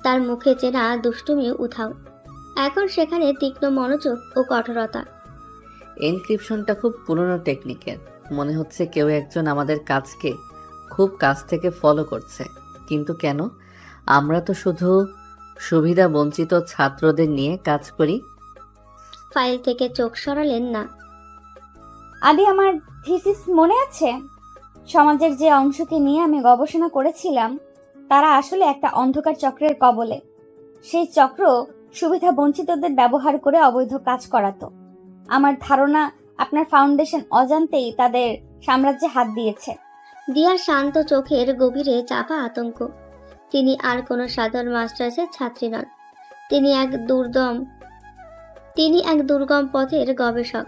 Speaker 3: তার মুখে চেনা দুষ্টুমি উধাও, এখন সেখানে তীক্ষ্ণ মনোযোগ ও কঠোরতা।
Speaker 4: এনক্রিপশনটা খুব পুরনো টেকনিকের। মনে হচ্ছে কেউ একজন আমাদের কাজকে খুব কাছ থেকে ফলো করছে। কিন্তু কেন? আমরা তো শুধু সুবিধা বঞ্চিত ছাত্রদের নিয়ে কাজ করি।
Speaker 3: ফাইল থেকে চোখ সরালেন না।
Speaker 5: আদি, আমার থিসিস মনে আছে? সমাজের যে অংশকে নিয়ে আমি গবেষণা করেছিলাম, তারা আসলে একটা অন্ধকার চক্রের কবলে। সেই চক্র সুবিধা বঞ্চিতদের ব্যবহার করে অবৈধ কাজ করাতো। আমার ধারণা আপনার ফাউন্ডেশন অজান্তেই তাদের সাম্রাজ্যে হাত দিয়েছে।
Speaker 3: দিয়ার শান্ত চোখের গভীরে চাপা আতঙ্ক। তিনি আর কোনো সাধারণ মাস্টার্সের ছাত্রী নন, তিনি এক দুর্গম পথের গবেষক।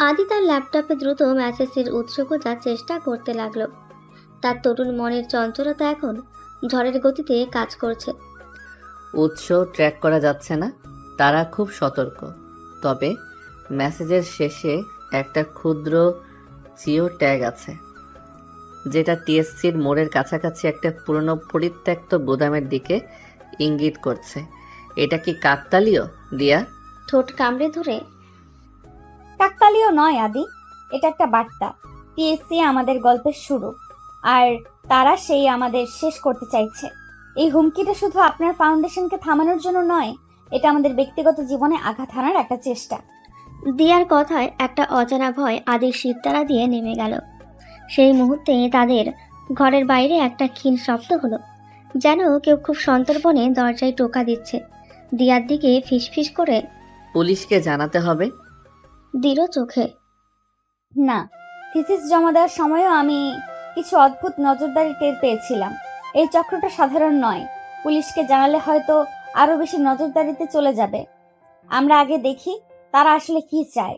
Speaker 3: আদি তার ল্যাপটপে দ্রুত মেসেজের উৎস খোঁজার চেষ্টা করতে লাগলো। তার তরুণ মনের চঞ্চলতা এখন ঝড়ের গতিতে কাজ করছে।
Speaker 4: উৎস ট্র্যাক করা যাচ্ছে না, তারা খুব সতর্ক। তবে মেসেজের শেষে একটা ক্ষুদ্র জিও ট্যাগ আছে, যেটা টিএসসির মোড়ের কাছাকাছি একটা পুরনো পরিত্যক্ত গুদামের দিকে ইঙ্গিত করছে। এটা কি কাকতালীয়, দিয়া?
Speaker 3: ঠোঁট কামড়ে ধরে
Speaker 5: কাকতালীয় নয় আদি, এটা একটা বার্তা। টিএসসি আমাদের গল্পের শুরু, আর তারা সেই আমাদের শেষ করতে চাইছে। এই হুমকিটা শুধু আপনার ফাউন্ডেশনকে থামানোর জন্য নয়, এটা আমাদের ব্যক্তিগত জীবনে আঘাত হানার একটা চেষ্টা।
Speaker 3: দিয়ার কথায় একটা অজানা ভয় আদির শীততারা দিয়ে নেমে গেল। সেই মুহূর্তে তাদের ঘরের বাইরে একটা ক্ষীণ শব্দ হলো, যেন কেউ খুব সন্তর্পণে দরজায় টোকা দিচ্ছে। দিয়ার দিকে ফিসফিস করে
Speaker 4: পুলিশকে জানাতে হবে।
Speaker 3: দৃঢ় চোখে
Speaker 5: না, থিসিস জমা দেওয়ার সময়ও আমি কিছু অদ্ভুত নজরদারি টের পেয়েছিলাম। এই চক্রটা সাধারণ নয়। পুলিশকে জানালে হয়তো আরো বেশি নজরদারিতে চলে যাবে। আমরা আগে দেখি তারা আসলে কি চায়।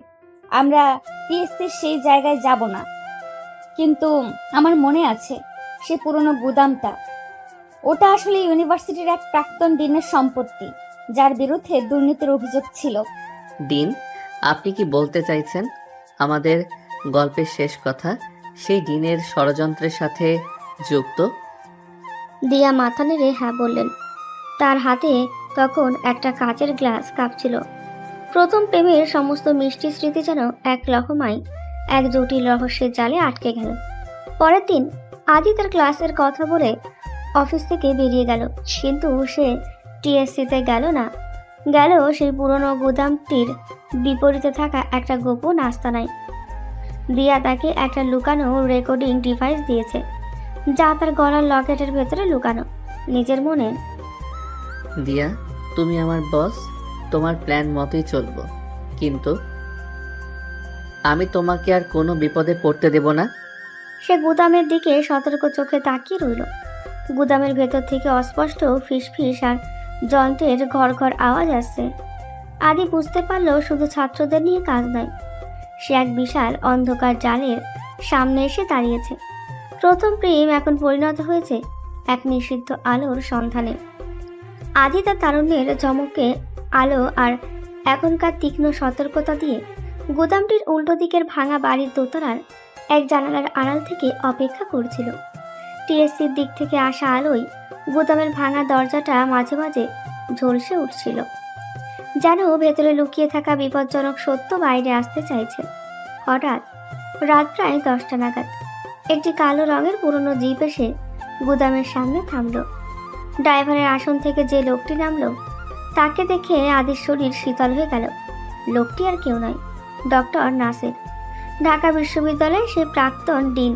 Speaker 5: আমরা টিএসসির সেই জায়গায় যাব না। কিন্তু আমার মনে আছে সে পুরনো গুদামটা, ওটা আসলে ইউনিভার্সিটির এক প্রাক্তন ডিনের সম্পত্তি, যার বিরুদ্ধে দুর্নীতির অভিযোগ ছিল।
Speaker 4: ডিন, আপনি কি বলতে চাইছেন আমাদের গল্পের শেষ কথা সেই ডিনের ষড়যন্ত্রের সাথে যুক্ত?
Speaker 3: দিয়া মাথা নেড়ে হ্যাঁ বললেন। তার হাতে তখন একটা কাচের গ্লাস কাঁপছিল। প্রথম প্রেমের সমস্ত মিষ্টি স্মৃতি যেন এক লহমায় এক জটিল রহস্যের জালে আটকে গেল। পরের দিন আদি তার ক্লাসের কথা বলে অফিস থেকে বেরিয়ে গেল, কিন্তু সে টিএসসিতে গেল না, গেল সেই পুরনো গুদামটির বিপরীতে থাকা একটা গোপন আস্তানায়। দিয়া তাকে একটা লুকানো রেকর্ডিং ডিভাইস দিয়েছে, যা তার গলার লকেটের ভেতরে লুকানো। নিজের মনে,
Speaker 4: দিয়া, তুমি আমার বস, তোমার প্ল্যান মতোই চলবো, কিন্তু আমি তোমাকে আর কোনো বিপদে পড়তে দেব না।
Speaker 3: সে গুদামের দিকে সতর্ক চোখে তাকিয়ে রইল। গুদামের ভেতর থেকে অস্পষ্ট ফিসফিস আর যন্ত্রের ঘর ঘর আওয়াজ আসছে। আদি বুঝতে পারল শুধু ছাত্রদের নিয়ে কাজ নয়, সে এক বিশাল অন্ধকার জালের সামনে এসে দাঁড়িয়েছে। প্রথম প্রেম এখন পরিণত হয়েছে এক নিষিদ্ধ আলোর সন্ধানে। আদি তার তারুণ্যের চমকে আলো আর এখনকার তীক্ষ্ণ সতর্কতা দিয়ে গুদামটির উল্টো দিকের ভাঙা বাড়ির দোতলার এক জানালার আড়াল থেকে অপেক্ষা করছিল। টিএসসির দিক থেকে আসা আলোয় গুদামের ভাঙা দরজাটা মাঝে মাঝে ঝলসে উঠছিল, যেন ভেতরে লুকিয়ে থাকা বিপজ্জনক সত্য বাইরে আসতে চাইছে। হঠাৎ রাত প্রায় 10টা নাগাদ একটি কালো রঙের পুরনো জিপ এসে গুদামের সামনে থামল। ড্রাইভারের আসন থেকে যে লোকটি নামল, তাকে দেখে আদির শরীর শীতল হয়ে গেল। লোকটি আর কেউ নয়, ডক্টর নাসের, ঢাকা বিশ্ববিদ্যালয়ের সে প্রাক্তন ডিন,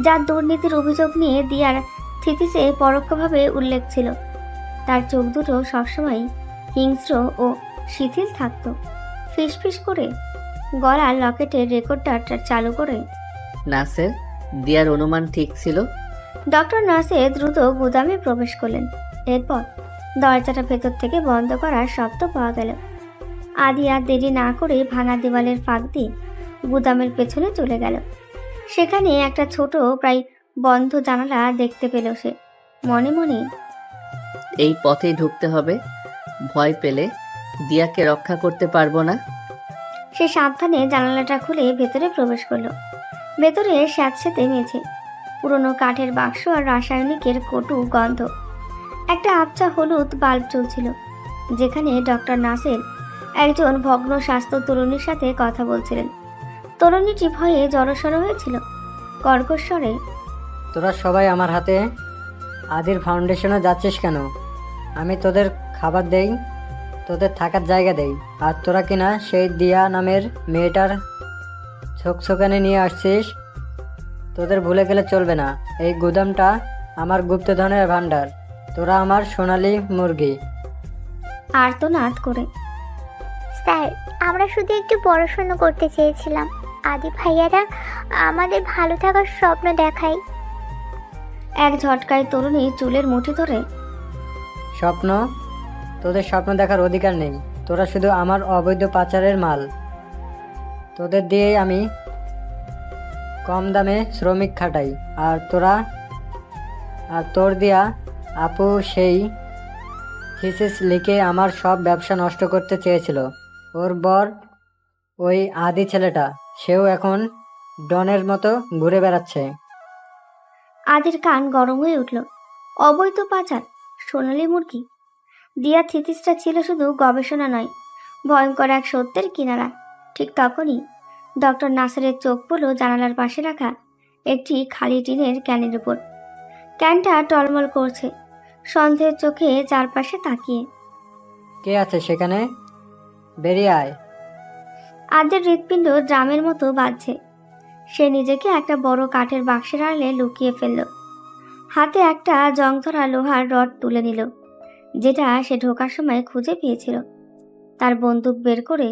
Speaker 3: যার দুর্নীতির অভিযোগ নিয়ে দিয়ার থিতিসে পরোক্ষভাবে উল্লেখ ছিল। তার চোখ দুটো সবসময় হিংস্র ও শিথিল থাকত। ফিসফিস করে গলার লকেটের রেকর্ডারটা চালু করে,
Speaker 4: নাসের, দিয়ার অনুমান ঠিক ছিল।
Speaker 3: ডক্টর নাসের দ্রুত গুদামে প্রবেশ করলেন। এরপর দরজাটা ভেতর থেকে বন্ধ করার শব্দ পাওয়া গেল। আদি আর দেরি না করে ভাঙা দেওয়ালের ফাঁক দিয়ে গুদামের পেছনে চলে গেল। সেখানে একটা ছোট প্রায় বন্ধ জানালা দেখতে পেল সে। মনে মনে,
Speaker 4: এই পথেই ঢুকতে হবে, ভয় পেলে দিয়াকে রক্ষা করতে পারবো না।
Speaker 3: সে সাবধানে জানালাটা খুলে ভেতরে প্রবেশ করলো। ভেতরে স্যাঁতসেঁতে মেঝে, পুরনো কাঠের বাক্স আর রাসায়নিকের কটু গন্ধ। একটা আবছা হলুদ বাল্ব চলছিল, যেখানে ডক্টর নাসের একজন ভগ্ন স্বাস্থ্য তরুণীর সাথে কথা বলছিলেন। তরুণীটি ভয়ে জড়সড় হয়েছিল। কর্কশ্বরে,
Speaker 6: তোরা সবাই আমার হাতে আদির ফাউন্ডেশনে যাচ্ছিস কেন? আমি তোদের খাবার দেই, তোদের থাকার জায়গা দেই, আর তোরা কিনা সেই দিয়া নামের মেয়েটার ছোকছোকানি নিয়ে আসছিস। তোদের ভুলে গেলে চলবে না, এই গুদামটা আমার গুপ্তধনের ভাণ্ডার। তোরা আমার সোনালী মুরগি।
Speaker 3: আর্তনাদ করে,
Speaker 7: স্যার, আমরা শুধু একটু পড়াশোনা করতে চেয়েছিলাম। আদি ভাইয়ারা আমাদের ভালো থাকার স্বপ্ন দেখায়।
Speaker 3: এক ঝটকায় তরুণী চুলের মুঠি ধরে,
Speaker 6: স্বপ্ন? তোদের স্বপ্ন দেখার অধিকার নেই। তোরা শুধু আমার অবৈধ পাচারের মাল। তোদের দিয়েই আমি কম দামে শ্রমিক খাটাই, আর তোরা আর তোর দিয়া আপু সেই থিসিস লিখে আমার সব ব্যবসা নষ্ট করতে চেয়েছিল। ওর বর ওই আদি ছেলেটা, সেও এখন ডনের মতো ঘুরে বেড়াচ্ছে।
Speaker 3: আদির কান গরম হয়ে উঠল। অবৈধ পাচার, সোনালি মুরগি। দিয়া থিতিসটা ছিল শুধু গবেষণা নয়, ভয়ঙ্কর এক সত্যের কিনারা। ঠিক তখনই ডক্টর নাসেরের চোখ পড়ল জানালার পাশে রাখা একটি খালি টিনের ক্যানের উপর। ক্যানটা টলমল করছে, সন্দেহের চোখে চারপাশে তাকিয়ে।
Speaker 6: কে আছে সেখানে? বেরিয়ে আয়।
Speaker 3: আদের হৃৎপিণ্ড ড্রামের মতো বাজছে। সে নিজেকে একটা বড় কাঠের বাক্সের আড়ালে লুকিয়ে ফেলল। হাতে একটা জংধরা লোহার রড তুলে নিল, যেটা সে ঢোকার সময় খুঁজে পেয়েছিল। তার বন্দুক বের করে,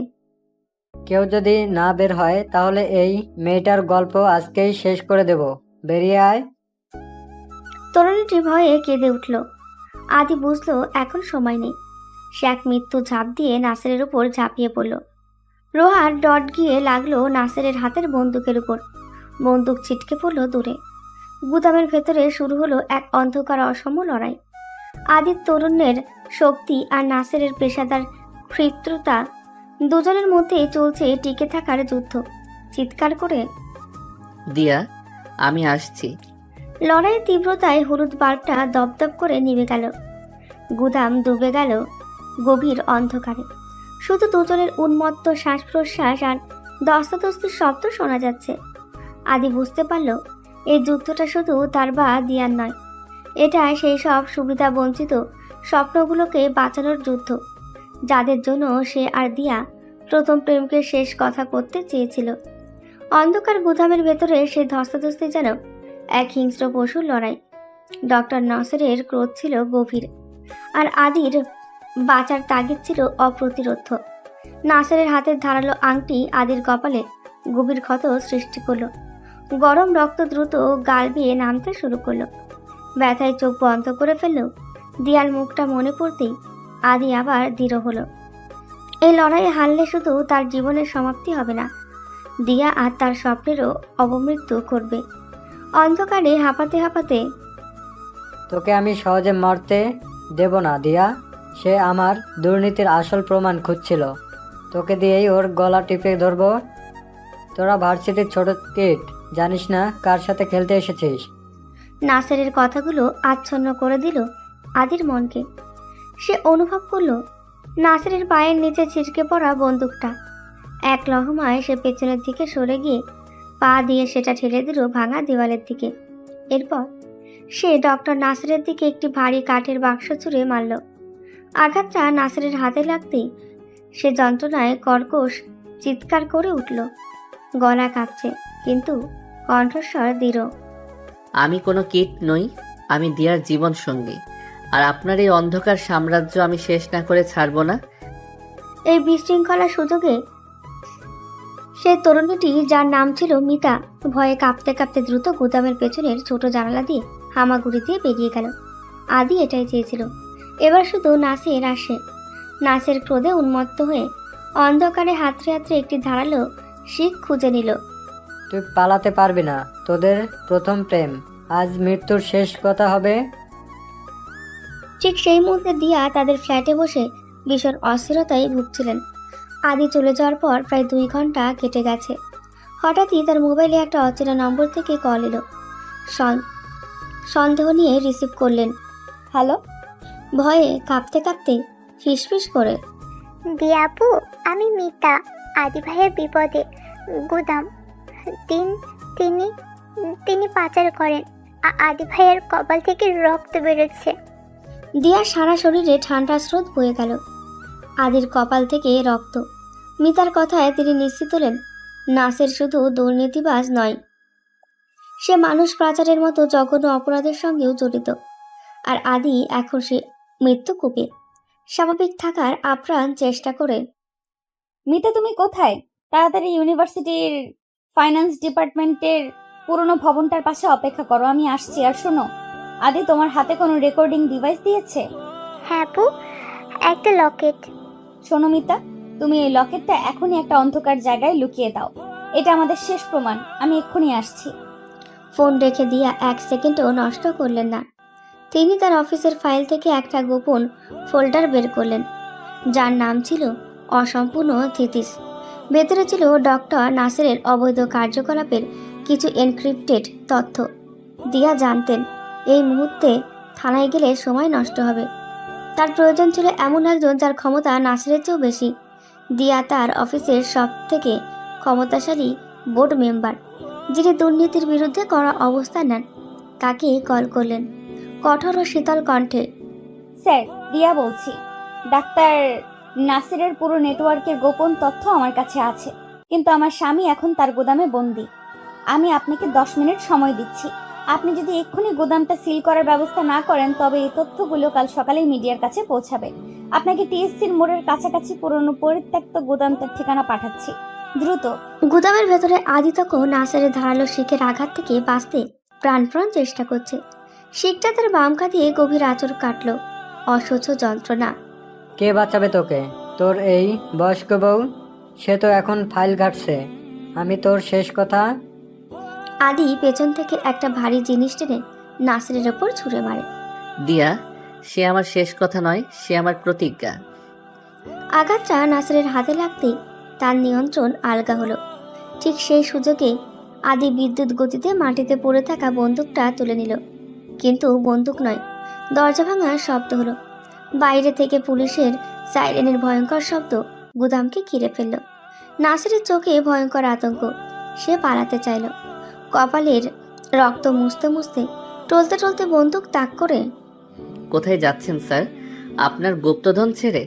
Speaker 6: কেউ যদি না বের হয় তাহলে এই মেয়েটার গল্প আজকেই শেষ করে দেব। বেরিয়ে আয়।
Speaker 3: তরুণীটি ভয়ে কেঁদে উঠল। আদি বুঝলো এখন সময় নেই। সে এক মৃত্যু ঝাঁপ দিয়ে নাসেরের উপর ঝাঁপিয়ে পড়ল। রোহার ডট গিয়ে লাগলো নাসেরের হাতের বন্দুকের উপর। বন্দুক ছিটকে পড়ল দূরে। গুদামের ভেতরে শুরু হলো এক অন্ধকার অসম লড়াই। আদির তরুণের শক্তি আর নাসেরের পেশাদার ক্ষিপ্রতা, দুজনের মধ্যে চলছে টিকে থাকার যুদ্ধ। চিৎকার করে,
Speaker 4: দিয়া, আমি আসছি।
Speaker 3: লড়াইয়ের তীব্রতায় হলুদ বাল্বটা দপদপ করে নিভে গেল। গুদাম ডুবে গেল গভীর অন্ধকারে। শুধু দুজনের উন্মত্ত শ্বাস প্রশ্বাস আর দস্তাদস্তির শব্দ শোনা যাচ্ছে। আদি বুঝতে পারল এই যুদ্ধটা শুধু তার বা দিয়ার নয়, এটা সেই সব সুবিধা বঞ্চিত স্বপ্নগুলোকে বাঁচানোর যুদ্ধ, যাদের জন্য সে আর দিয়া প্রথম প্রেমকে শেষ কথা করতে চেয়েছিল। অন্ধকার গুদামের ভেতরে সেই ধস্তাধস্তি যেন এক হিংস্র পশুর লড়াই। ডক্টর নাসেরের ক্রোধ ছিল গভীর, আর আদির বাঁচার তাগিদ ছিল অপ্রতিরোধ্য। নাসেরের হাতের ধারালো আংটি আদির কপালে গভীর ক্ষত সৃষ্টি করলো। গরম রক্ত দ্রুত গাল বেয়ে নামতে শুরু করলো। ব্যথায় চোখ বন্ধ করে ফেলল। দিয়ার মুখটা মনে পড়তেই আদি আবার দৃঢ় হলো। এই লড়াইয়ে হারলে শুধু তার জীবনের সমাপ্তি হবে না, দিয়া আর তার স্বপ্নেরও অবমৃত্যু করবে। অন্ধকারে হাঁপাতে হাঁপাতে,
Speaker 6: তোকে আমি সহজে মরতে দেব না দিয়া। সে আমার দুর্নীতির আসল প্রমাণ খুঁজছিল। তোকে দিয়েই ওর গলা টিপে ধরবো। তোরা ভার্সিটির ছোট কিড, জানিস না কার সাথে খেলতে এসেছিস।
Speaker 3: নাসেরের কথাগুলো আচ্ছন্ন করে দিল আদির মনকে। সে অনুভব করল নাসেরের পায়ের নিচে ছিটকে পড়া বন্দুকটা। এক লহমায় সে পেছনের দিকে সরে গিয়ে পা দিয়ে সেটা ঠেলে দিল ভাঙা দেওয়ালের দিকে। এরপর সে ডক্টর নাসেরের দিকে একটি ভারী কাঠের বাক্স ছুঁড়ে মারল। আঘাতটা নাসেরের হাতে লাগতেই সে যন্ত্রণায় কর্কশ চিৎকার করে উঠল। গলা কাঁপছে, কিন্তু কণ্ঠস্বর দৃঢ়।
Speaker 4: আমি কোনো কিট নই, আমি দিয়ার জীবন সঙ্গী। আর আপনার এই অন্ধকার সাম্রাজ্য আমি শেষ না করে ছাড়বো না।
Speaker 3: এই বিশৃঙ্খলার সুযোগে সে তরুণীটি, যার নাম ছিল মিতা, ভয়ে কাঁপতে কাঁপতে দ্রুত গুদামের পেছনের ছোট জানালা দিয়ে হামাগুড়ি দিয়ে বেরিয়ে গেল। আদি এটাই চেয়েছিল। এবার শুধু নাসের আসে। নাসের ক্রোধে উন্মত্ত হয়ে অন্ধকারে হাতড়ে হাতড়ে একটি ধারালো শিক খুঁজে নিল।
Speaker 6: তুই পালাতে পারবি না। তোদের প্রথম প্রেম আজ মৃত্যুর শেষ কথা হবে।
Speaker 3: ঠিক সেই মুহূর্তে দিয়া তাদের ফ্ল্যাটে বসে ভীষণ অস্থিরতায় ভুগছিলেন। আদি চলে যাওয়ার পর প্রায় 2 ঘন্টা কেটে গেছে। হঠাৎই তার মোবাইলে একটা অচেনা নম্বর থেকে কল এলো। সন্দেহ নিয়ে রিসিভ করলেন।
Speaker 5: হ্যালো।
Speaker 3: ভয়ে কাঁপতে কাঁপতে ফিসফিস করে,
Speaker 7: দিয়া আপু, আমি মিতা। আদি ভাইয়ের বিপদে। গুদাম তিনি পাচার করেন। আদি ভাইয়ের কপাল থেকে রক্ত বেরোচ্ছে।
Speaker 3: দিয়ার সারা শরীরে ঠান্ডা স্রোত বয়ে গেল। আদির কপাল থেকে রক্ত। মিতার কথায় তিনি নিশ্চিত হলেন নাসের শুধু দুর্নীতিবাজ নয়, সে মানুষ পাচারের মতো জঘন্য অপরাধের সঙ্গেও জড়িত। আর আদি এখন সে মৃত্যুকূপে স্বাভাবিক থাকার আপ্রাণ চেষ্টা করে।
Speaker 5: মিতা, তুমি কোথায়? তাড়াতাড়ি ইউনিভার্সিটির ফাইন্যান্স ডিপার্টমেন্টের পুরনো ভবনটার পাশে অপেক্ষা করো, আমি আসছি। আর শোনো, আদি তোমার হাতে কোনো রেকর্ডিং ডিভাইস দিয়েছে?
Speaker 7: হ্যাঁ আপু, একটা লকেট।
Speaker 5: শোনো মিতা, তুমি এই লকেটটা এখনই একটা অন্ধকার জায়গায় লুকিয়ে দাও। এটা আমাদের শেষ প্রমাণ। আমি এক্ষুনি আসছি।
Speaker 3: ফোন রেখে দিয়া 1 সেকেন্ডও নষ্ট করলেন না। তিনি তার অফিসের ফাইল থেকে একটা গোপন ফোল্ডার বের করলেন, যার নাম ছিল অসম্পূর্ণ থিসিস। ভেতরে ছিল ডক্টর নাসিরের অবৈধ কার্যকলাপের কিছু এনক্রিপ্টেড তথ্য। দিয়া জানতেন এই মুহূর্তে থানায় গেলে সময় নষ্ট হবে। তার প্রয়োজন ছিল এমন একজন যার ক্ষমতা নাসিরের চেয়েও বেশি। দিয়া তার অফিসের সব থেকে ক্ষমতাশালী বোর্ড মেম্বার, যিনি দুর্নীতির বিরুদ্ধে কড়া অবস্থান নেন। তাকে কল করলেন কঠোর ও শীতল কণ্ঠে।
Speaker 5: স্যার, দিয়া বলছি। ডাক্তার নাসিরের পুরো নেটওয়ার্কের গোপন তথ্য আমার কাছে আছে, কিন্তু আমার স্বামী এখন তার গোদামে বন্দি। আমি আপনাকে 10 মিনিট সময় দিচ্ছি। আপনি যদি এক্ষুনি গোদামটা সিল করার ব্যবস্থা না করেন, তবে এই তথ্যগুলো কাল সকালেই মিডিয়ার কাছে পৌঁছাবে। আপনাকে টিএসসির মোড়ের কাছাকাছি পুরনো পরিত্যক্ত গোদামটার ঠিকানা পাঠাচ্ছি, দ্রুত।
Speaker 3: গুদামের ভেতরে আদি তখন নাসিরের ধারালো শিখের আঘাত থেকে বাঁচতে প্রাণপণ চেষ্টা করছে। শিখটা তার বামকা দিয়ে গভীর আঁচড় কাটল, অসহ্য যন্ত্রণা।
Speaker 6: কে বাঁচাবে তোকে? তোর এই বয়স্ক বউ? সে তো এখন ফাইল ঘাটছে। আমি তোর শেষ কথা।
Speaker 3: আদি পেছন থেকে একটা ভারী জিনিস টেনে নাসিরের ওপর ছুঁড়ে মারে।
Speaker 4: দিয়া, সে আমার শেষ কথা নয়, সে আমার প্রতিজ্ঞা।
Speaker 3: আঘাতটা নাসিরের হাতে লাগতেই তার নিয়ন্ত্রণ আলগা হলো। ঠিক সেই সুযোগে আদি বিদ্যুৎ গতিতে মাটিতে পড়ে থাকা বন্দুকটা তুলে নিল। কিন্তু বন্দুক নয়, দরজা ভাঙার শব্দ হলো। বাইরে থেকে পুলিশের সাইরেনের ভয়ঙ্কর শব্দ গুদামকে ঘিরে ফেলল। নাসিরের চোখে ভয়ঙ্কর আতঙ্ক। সে পালাতে চাইল, কপালের রক্ত মুছতে মুছতে টলতে টলতে বন্দুক তাক করে।
Speaker 4: কোথায় যাচ্ছেন স্যার? আপনার গুপ্তধন ছেড়ে?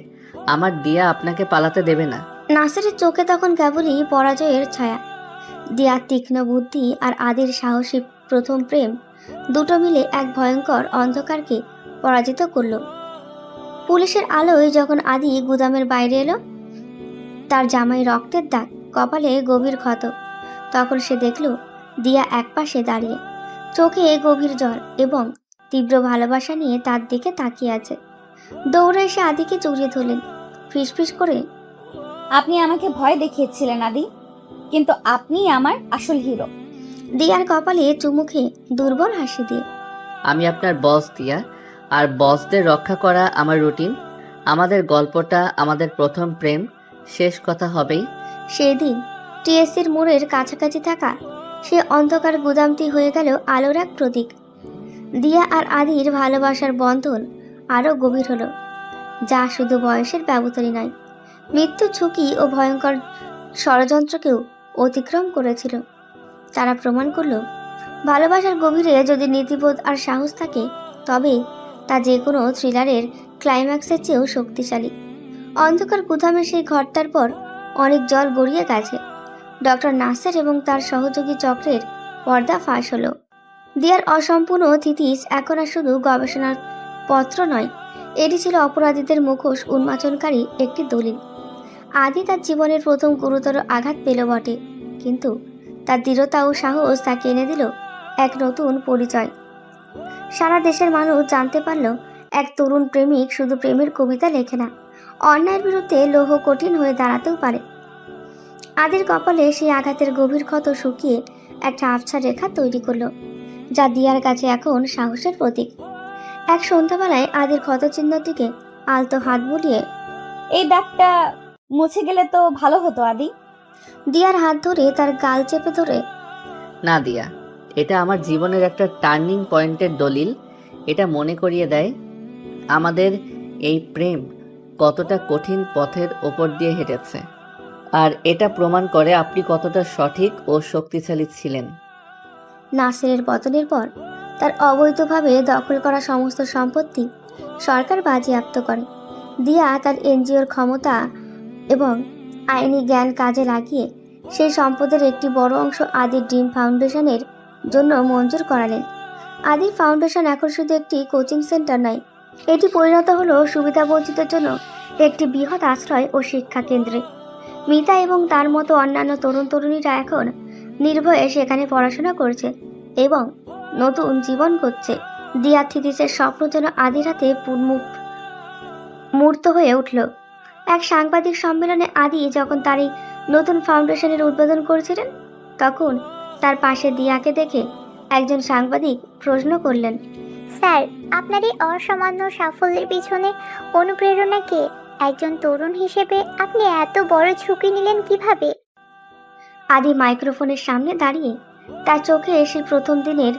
Speaker 4: আমার দিয়া আপনাকে পালাতে দেবে না।
Speaker 3: নাসিরের চোখে তখন কেবলই পরাজয়ের ছায়া। দিয়ার তীক্ষ্ণ বুদ্ধি আর আদির সাহসী প্রথম প্রেম দুটো মিলে এক ভয়ঙ্কর অন্ধকারকে পরাজিত করল। পুলিশের আলোয় যখন আদি গুদামের বাইরে এলো, তার জামায় রক্তের দাগ, কপালে গভীর ক্ষত, তখন সে দেখল দিয়া একপাশে দাঁড়িয়ে, চোখে গভীর জল এবং তীব্র ভালোবাসা নিয়ে তার দিকে তাকিয়ে আছে। দৌড়ে এসে আদিকে জড়িয়ে ধরলেন, ফিসফিস করে।
Speaker 5: আপনি আমাকে ভয় দেখিয়েছিলেন আদি, কিন্তু আপনিই আমার আসল হিরো।
Speaker 3: দিয়ার কপালে চুমুখে দুর্বল হাসি দিয়ে।
Speaker 4: আমি আপনার বস দিয়া, আর বসদের রক্ষা করা আমার রুটিন। আমাদের গল্পটা আমাদের প্রথম প্রেম, শেষ কথা হবেই।
Speaker 3: সেই দিন টিএসসির মোড়ের কাছাকাছি থাকা সে অন্ধকার গুদামটি হয়ে গেল আলোর এক প্রতীক। দিয়া আর আদির ভালোবাসার বন্ধন আরও গভীর হলো, যা শুধু বয়সের ব্যবধানই নয়, মৃত্যু ঝুঁকি ও ভয়ঙ্কর ষড়যন্ত্রকেও অতিক্রম করেছিল। তারা প্রমাণ করল, ভালোবাসার গভীরে যদি নীতিবোধ আর সাহস থাকে, তবে তা যে কোনো থ্রিলারের ক্লাইম্যাক্সের চেয়েও শক্তিশালী। অন্ধকার গুদামের সেই ঘরটার পর অনেক জল গড়িয়ে গেছে। ডক্টর নাসির এবং তার সহযোগী চক্রের পর্দা ফাঁস হলো। দিয়ার অসম্পূর্ণ থিসিস এখন আর শুধু গবেষণার পত্র নয়, এটি ছিল অপরাধীদের মুখোশ উন্মোচনকারী একটি দলিল। আদি তার জীবনের প্রথম গুরুতর আঘাত পেল বটে, কিন্তু তার দৃঢ়তা ও সাহস তাকে এনে দিল এক নতুন পরিচয়। সারা দেশের মানুষ জানতে পারল, এক তরুণ প্রেমিক শুধু প্রেমের কবিতা লেখে না, অন্যায়ের বিরুদ্ধে লৌহ কঠিন হয়ে দাঁড়াতেও পারে। আদির কপালে সেই আঘাতের গভীর ক্ষত শুকিয়ে একটা আবছা রেখা তৈরি করলো, যা দিয়ার কাছে এখন সাহসের প্রতীক। এক সন্ধ্যাবেলায় আদির ক্ষতচিহ্নের দিকে আলতো হাত বুলিয়ে,
Speaker 5: এই দাগটা মুছে গেলে তো ভালো হতো আদি।
Speaker 3: দিয়ার হাত ধরে তার গাল চেপে ধরে।
Speaker 4: না দিয়া, এটা আমার জীবনের একটা টার্নিং পয়েন্টের দলিল। এটা মনে করিয়ে দেয় আমাদের এই প্রেম কতটা কঠিন পথের ওপর দিয়ে হেঁটেছে, আর এটা প্রমাণ করে আপনি কতটা সঠিক ও শক্তিশালী ছিলেন।
Speaker 3: নাসিরের পতনের পর তার অবৈধভাবে দখল করা সমস্ত সম্পত্তি সরকার বাজেয়াপ্ত করে। দিয়া তার এনজিওর ক্ষমতা এবং আইনি জ্ঞান কাজে লাগিয়ে সেই সম্পদের একটি বড় অংশ আদির ড্রিম ফাউন্ডেশনের জন্য মঞ্জুর করালেন। আদি ফাউন্ডেশন এখন শুধু একটি কোচিং সেন্টার নয়, এটি পরিণত হলো সুবিধাবঞ্চিতের জন্য একটি বৃহৎ আশ্রয় ও শিক্ষা কেন্দ্রে। মিতা এবং তার মতো অন্যান্য তরুণ তরুণীরা এখন নির্ভয়ে সেখানে পড়াশোনা করছে এবং নতুন জীবন করছে। দিয়া থিসিসের স্বপ্ন যেন আদির হাতে মূর্ত হয়ে উঠল। এক সাংবাদিক সম্মেলনে আদি যখন তার এই নতুন ফাউন্ডেশনের উদ্বোধন করছিলেন, তখন তার পাশে দিয়াকে দেখে একজন সাংবাদিক প্রশ্ন করলেন,
Speaker 7: স্যার, আপনার এই অসামান্য সাফল্যের পিছনে অনুপ্রেরণা কে? একজন তরুণ হিসেবে আপনি এত বড় ঝুঁকি নিলেন কিভাবে?
Speaker 3: আদি মাইক্রোফোনের সামনে দাঁড়িয়ে তার চোখে এসে প্রথম দিনের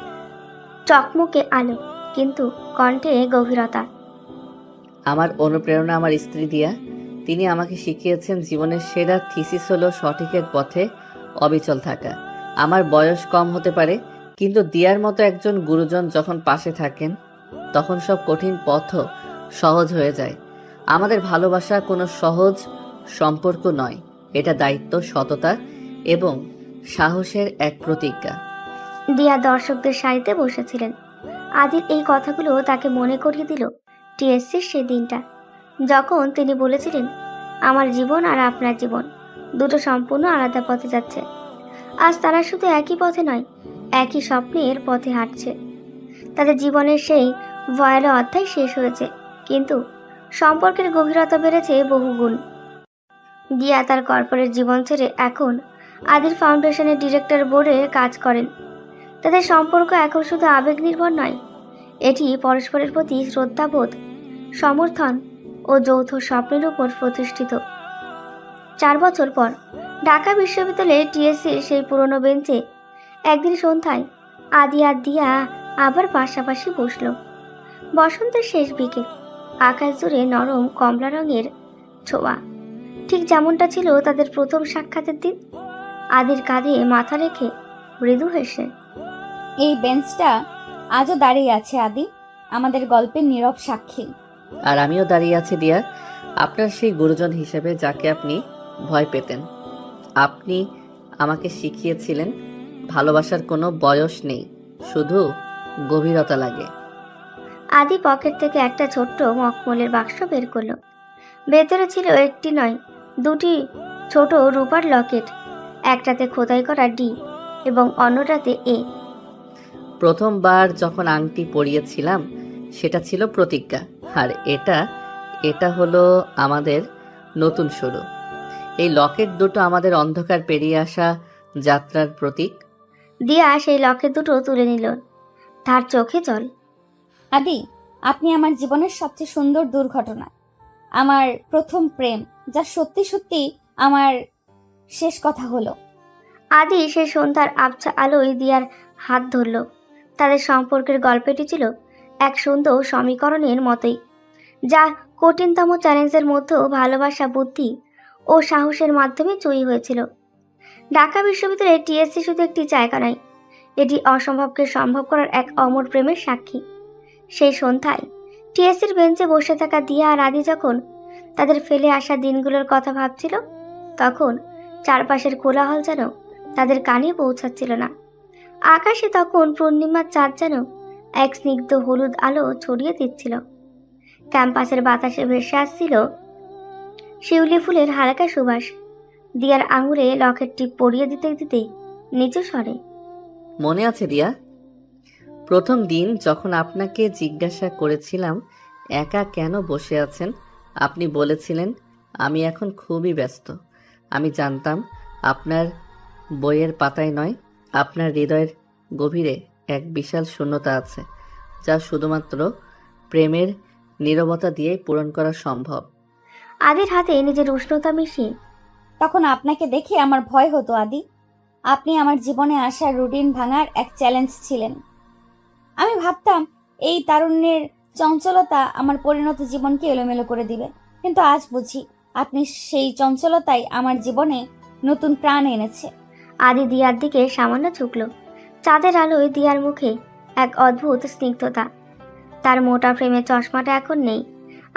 Speaker 3: চকমকে আলো, কিন্তু কণ্ঠে গভীরতা।
Speaker 4: আমার অনুপ্রেরণা আমার স্ত্রী দিয়া। তিনি আমাকে শিখিয়েছেন জীবনের সেরা থিসিস হলো সঠিকের পথে অবিচল থাকা। আমার বয়স কম হতে পারে, কিন্তু দিয়ার মতো একজন গুরুজন যখন পাশে থাকেন তখন সব কঠিন পথও সহজ হয়ে যায়। আমাদের ভালোবাসা কোনো সহজ সম্পর্ক নয়, এটা দায়িত্ব, সততা এবং সাহসের এক প্রতিজ্ঞা।
Speaker 3: দিয়া দর্শকদের সারিতে বসেছিলেন। আদির এই কথাগুলো তাকে মনে করিয়ে দিল টিএসসির সেই দিনটা, যখন তিনি বলেছিলেন, আমার জীবন আর আপনার জীবন দুটো সম্পূর্ণ আলাদা পথে যাচ্ছে। আজ তারা শুধু একই পথে নয়, একই স্বপ্নের পথে হাঁটছে। তাদের জীবনের সেই ভয়াল অধ্যায় শেষ হয়েছে, কিন্তু সম্পর্কের গভীরতা বেড়েছে বহুগুণ। দিয়া তার কর্পোরেট জীবন ছেড়ে এখন আদির ফাউন্ডেশনের ডিরেক্টর বোর্ডে কাজ করেন। তাদের সম্পর্ক এখন শুধু আবেগ নির্ভর নয়, এটি পরস্পরের প্রতি শ্রদ্ধাবোধ, সমর্থন ও যৌথ স্বপ্নের উপর প্রতিষ্ঠিত। 4 বছর পর ঢাকা বিশ্ববিদ্যালয়ে টিএসসির সেই পুরনো বেঞ্চে একদিন সন্ধ্যায় আদি আর দিয়া আবার পাশাপাশি বসল। বসন্তের শেষ বিকেল, আকাশ জুড়ে নরম কমলা রঙের ছোঁয়া, ঠিক যেমনটা ছিল তাদের প্রথম সাক্ষাতের দিন। আদির কাঁধে মাথা রেখে মৃদু হেসে,
Speaker 5: এই বেঞ্চটা আজও দাঁড়িয়ে আছে আদি, আমাদের গল্পের নীরব সাক্ষী।
Speaker 4: আর আমিও দাঁড়িয়ে আছি দিয়া, আপনার সেই গুরুজন হিসেবে যাকে আপনি ভয় পেতেন। আপনি আমাকে শিখিয়েছিলেন ভালোবাসার কোনো বয়স নেই, শুধু গভীরতা লাগে।
Speaker 3: আদি পকেট থেকে একটা ছোট্ট মখমলের বাক্স বের করলো। ভেতরে ছিল একটি নয়, দুটি ছোট রূপার লকেট, একটাতে খোদাই করা ডি এবং অন্যটাতে এ।
Speaker 4: প্রথমবার যখন আংটি পরিয়েছিলাম সেটা ছিল প্রতিজ্ঞা, আর এটা হলো আমাদের নতুন শুরু। এই লকেট দুটো আমাদের অন্ধকার পেরিয়ে আসা যাত্রার প্রতীক।
Speaker 3: দিয়া সেই লকেট দুটো তুলে নিল, তার চোখে জল।
Speaker 5: আদি, আপনি আমার জীবনের সবচেয়ে সুন্দর দুর্ঘটনা, আমার প্রথম প্রেম, যা সত্যি সত্যি আমার শেষ কথা হলো।
Speaker 3: আদি সেই সন্ধ্যার আবছা আলোয় দিয়ার হাত ধরল। তাদের সম্পর্কের গল্পটি ছিল এক সুন্দর সমীকরণের মতোই, যা কঠিনতম চ্যালেঞ্জের মধ্যেও ভালোবাসা, বুদ্ধি ও সাহসের মাধ্যমে জয়ী হয়েছিল। ঢাকা বিশ্ববিদ্যালয়ে টিএসসি শুধু একটি জায়গা নয়, এটি অসম্ভবকে সম্ভব করার এক অমর প্রেমের সাক্ষী। সেই সন্ধ্যায় টিএসসির বেঞ্চে বসে থাকা দিয়া আর আদি যখন তাদের ফেলে আসা দিনগুলোর কথা ভাবছিল, তখন চারপাশের কোলাহল যেন তাদের কানে পৌঁছাচ্ছিল না। আকাশে তখন পূর্ণিমার চাঁদ যেন এক স্নিগ্ধ হলুদ আলো ছড়িয়ে দিচ্ছিল। ক্যাম্পাসের বাতাসে ভেসে আসছিল শিউলি ফুলের হালকা সুবাস। দিয়ার আঙুলে লকেটটি পরিয়ে দিতে দিতে নিচু স্বরে,
Speaker 4: মনে আছে দিয়া, প্রথম দিন যখন আপনাকে জিজ্ঞাসা করেছিলাম একা কেন বসে আছেন, আপনি বলেছিলেন আমি এখন খুবই ব্যস্ত। আমি জানতাম আপনার বইয়ের পাতায় নয়, আপনার হৃদয়ের গভীরে এক বিশাল শূন্যতা আছে, যা শুধুমাত্র প্রেমের নীরবতা দিয়েই পূরণ করা সম্ভব।
Speaker 3: আদির হাতে নিজের উষ্ণতা মিশিয়ে,
Speaker 5: তখন আপনাকে দেখে আমার ভয় হতো আদি। আপনি আমার জীবনে আসা রুটিন ভাঙার এক চ্যালেঞ্জ ছিলেন। আমি ভাবতাম এই তারুণ্যের চঞ্চলতা আমার পরিণত জীবনকে এলোমেলো করে দিবে, কিন্তু আজ বুঝি আপনি সেই চঞ্চলতাই আমার জীবনে নতুন প্রাণ এনেছে।
Speaker 3: আদি দিয়ার দিকে সামান্য ঝুঁকল। চাঁদের আলোয় দিয়ার মুখে এক অদ্ভুত স্নিগ্ধতা। তার মোটা প্রেমের চশমাটা এখন নেই,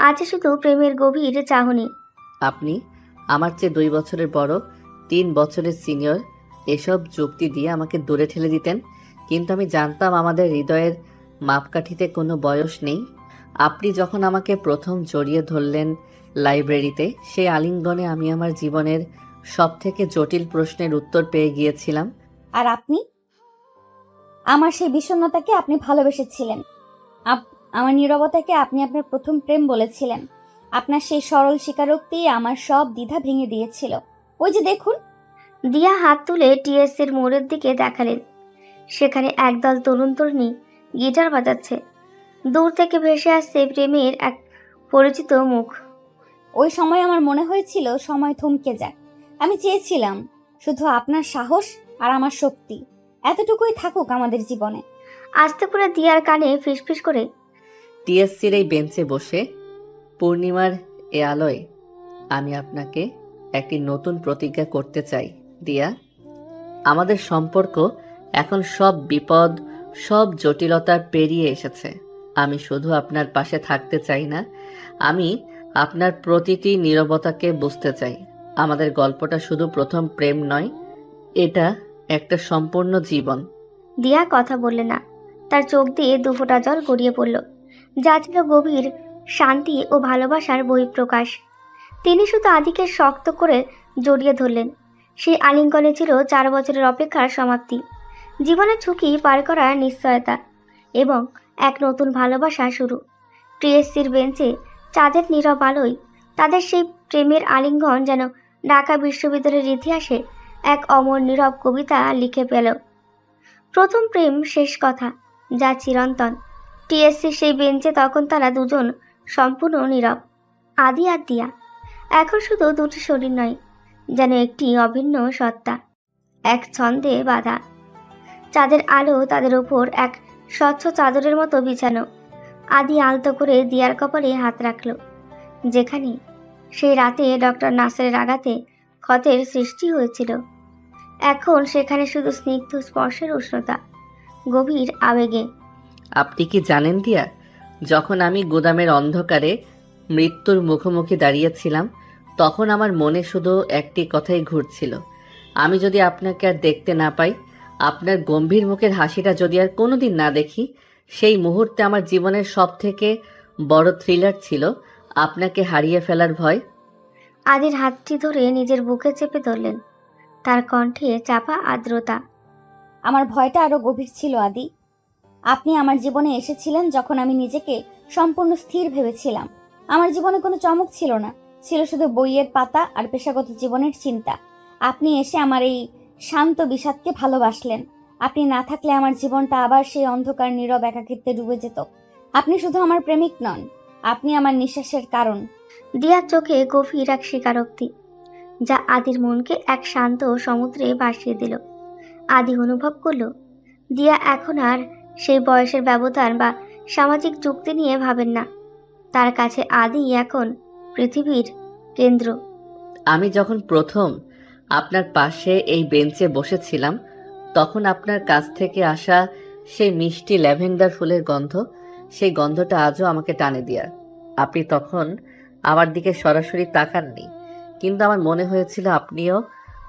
Speaker 3: আছে শুধু প্রেমের গভীর চাহনি।
Speaker 4: আপনি আমার চেয়ে 2 বছরের বড়, 3 বছরের সিনিয়র, এসব যুক্তি দিয়ে আমাকে দূরে ঠেলে দিতেন, কিন্তু আমি জানতাম আমাদের হৃদয়ের মাপকাঠিতে কোনো বয়স নেই। আপনি যখন আমাকে প্রথম জড়িয়ে ধরলেন লাইব্রেরিতে, সেই আলিঙ্গনে আমি আমার জীবনের সবথেকে জটিল প্রশ্নের উত্তর পেয়ে গিয়েছিলাম।
Speaker 5: আর আপনি আমার সেই বিষণ্ণতাকে আপনি ভালোবেসেছিলেন, আমার নীরবতাকে আপনি আপনার প্রথম প্রেম বলেছিলেন। আপনার সেই সরল স্বীকারোক্তি আমার সব দ্বিধা ভেঙে দিয়েছিল। ওই যে দেখুন।
Speaker 3: দিয়া হাত তুলে টিএসসির মোড়ের দিকে দেখালেন। সেখানে একদল তরুণ তরুণী গিটার বাজাচ্ছে। দূর থেকে ভেসে আসছে প্রেমের এক পরিচিত মুখ।
Speaker 5: ওই সময় আমার মনে হয়েছিল সময় থমকে যায়। আমি চেয়েছিলাম শুধু আপনার সাহস আর আমার শক্তি এতটুকুই থাকুক আমাদের জীবনে।
Speaker 3: আস্তে করে দিয়ার কানে ফিসফিস করে,
Speaker 4: টিএসসির এই বেঞ্চে বসে পূর্ণিমার এ আলোয় আমি আপনাকে একটি নতুন প্রতিজ্ঞা করতে চাই দিয়া। আমাদের সম্পর্ক এখন সব বিপদ, সব জটিলতা পেরিয়ে এসেছে। আমি শুধু আপনার পাশে থাকতে চাই না, আমি আপনার প্রতিটি নীরবতাকে বুঝতে চাই। আমাদের গল্পটা শুধু প্রথম প্রেম নয়, এটা একটা সম্পূর্ণ জীবন।
Speaker 3: দিয়া কথা বললে না। তার চোখ দিয়ে দুফোঁটা জল গড়িয়ে পড়ল, যা ছিল গভীর শান্তি ও ভালোবাসার বহিঃপ্রকাশ। তিনি শুধু আদিকে শক্ত করে জড়িয়ে ধরলেন। সেই আলিঙ্গনে ছিল 4 বছরের অপেক্ষার সমাপ্তি, জীবনের ঝুঁকি পার করার নিশ্চয়তা এবং এক নতুন ভালোবাসা শুরু। টিএসসির বেঞ্চে চাঁদের নীরব আলোয় তাদের সেই প্রেমের আলিঙ্গন যেন ঢাকা বিশ্ববিদ্যালয়ের ইতিহাসে এক অমর নীরব কবিতা লিখে পেল। প্রথম প্রেম, শেষ কথা, যা চিরন্তন। টিএসসি সেই বেঞ্চে তখন তারা দুজন সম্পূর্ণ নীরব, আদি আর দিয়া। এখন শুধু দুটি শরীর নয়, যেন একটি অভিন্ন সত্তা, এক ছন্দে বাঁধা। চাঁদের আলো তাদের উপর এক স্বচ্ছ চাদরের মতো বিছানো। আদি আলতো করে দিয়ার কপালে হাত রাখল, যেখানে সেই রাতে ডক্টর নাসেরের আঘাতে ক্ষতের সৃষ্টি হয়েছিল। এখন সেখানে শুধু স্নিগ্ধ স্পর্শের উষ্ণতা, গভীর আবেগে।
Speaker 4: আপনি কি জানেন দিয়া, যখন আমি গুদামের অন্ধকারে মৃত্যুর মুখোমুখি দাঁড়িয়েছিলাম, তখন আমার মনে শুধু একটি কথাই ঘুরছিল, আমি যদি আপনাকে আর দেখতে না পাই, আপনার গম্ভীর মুখের হাসিটা যদি আর কোনোদিন না দেখি। সেই মুহূর্তে আমার জীবনের সব থেকে বড় থ্রিলার ছিল আপনাকে হারিয়ে ফেলার ভয়।
Speaker 3: আদির হাতটি ধরে নিজের বুকে চেপে ধরলেন, তার কণ্ঠে চাপা আর্দ্রতা।
Speaker 5: আমার ভয়টা আরো গভীর ছিল আদি। আপনি আমার জীবনে এসেছিলেন যখন আমি নিজেকে সম্পূর্ণ স্থির ভেবেছিলাম। আমার জীবনে কোনো চমক ছিল না, ছিল শুধু বইয়ের পাতা আর পেশাগত জীবনের চিন্তা। আপনি এসে আমার এই শান্ত বিষাদকে ভালোবাসলেন। আপনি না থাকলে আমার জীবনটা আবার সেই অন্ধকার নীরব একাকিত্বে ডুবে যেত। আপনি শুধু আমার প্রেমিক নন, আপনি আমার নিঃশ্বাসের কারণ।
Speaker 3: দিয়ার চোখে গভীর এক স্বীকারোক্তি, যা আদির মনকে এক শান্ত সমুদ্রে ভাসিয়ে দিল। আদি অনুভব করল, দিয়া এখন আর সেই বয়সের ব্যবধান বা সামাজিক যুক্তি নিয়ে ভাবেন না। তার কাছে আদি এখন পৃথিবীর কেন্দ্র।
Speaker 4: আমি যখন প্রথম আপনার পাশে এই বেঞ্চে বসেছিলাম, তখন আপনার কাছ থেকে আসা সেই মিষ্টি ল্যাভেন্ডার ফুলের গন্ধ, সেই গন্ধটা আজও আমাকে টানে দিয়া। আপনি তখন আমার দিকে সরাসরি তাকাননি, কিন্তু আমার মনে হয়েছিল আপনিও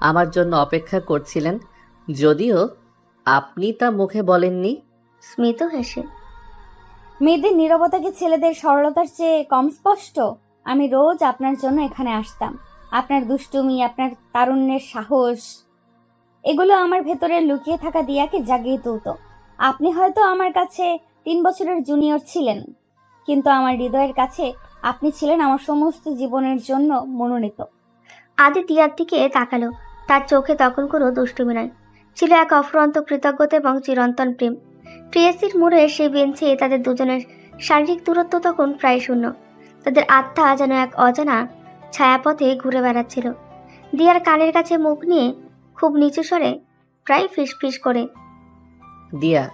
Speaker 4: আমার জন্য অপেক্ষা করছিলেন, যদিও আপনি তা মুখে বলেননি।
Speaker 3: স্মিত হেসে,
Speaker 5: মেয়েদের নীরবতা কি ছেলেদের সরলতার চেয়ে কম স্পষ্ট? আমি রোজ আপনার জন্য এখানে আসতাম। আপনার দুষ্টুমি, আপনার তারুণ্যের সাহস, এগুলো আমার ভেতরে লুকিয়ে থাকা দিয়াকে জাগিয়ে তুলত। আপনি হয়তো আমার কাছে 3 বছরের জুনিয়র ছিলেন, কিন্তু আমার হৃদয়ের কাছে আপনি ছিলেন আমার সমস্ত জীবনের জন্য মনোনীত।
Speaker 3: আদি দিয়ার দিকে তাকালো। তার চোখে তখন কোনো দুষ্টুমি নয়, ছিল এক অফুরন্ত কৃতজ্ঞতা এবং চিরন্তন প্রেম। টিএসসির মোড়ে সেই বেঞ্চে তাদের দুজনের শারীরিক দূরত্ব তখন প্রায় শূন্য। তাদের আত্মা যেন এক অজানা ছায়াপথে ঘুরে বেড়াচ্ছিল। দিয়ার কানের কাছে মুখ নিয়ে খুব নিচু স্বরে, প্রায় ফিসফিস করে,
Speaker 4: দিয়া,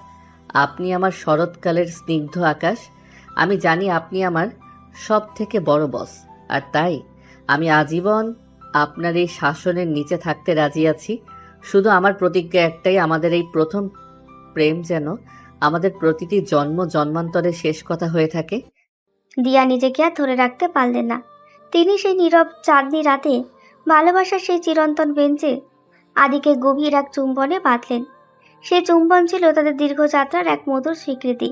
Speaker 4: আপনি আমার শরৎকালের স্নিগ্ধ আকাশ। আমি জানি আপনি আমার সব থেকে বড় বস, আর তাই আমি আজীবন আপনার এই শাসনের নিচে থাকতে রাজি আছি। শুধু আমার প্রতিজ্ঞা একটাই, আমাদের এই প্রথম প্রেম যেন আমাদের প্রতিটি জন্ম জন্মান্তরের শেষ কথা হয়ে থাকে।
Speaker 3: দিয়া নিজেকে আর ধরে রাখতে পারলেন না। তিনি সেই নীরব চাঁদনি রাতে ভালোবাসার সেই চিরন্তন বেঞ্চে আদিকে গভীর এক চুম্বনে বাঁধলেন। সেই চুম্বন ছিল তাদের দীর্ঘ যাত্রার এক মধুর স্বীকৃতি,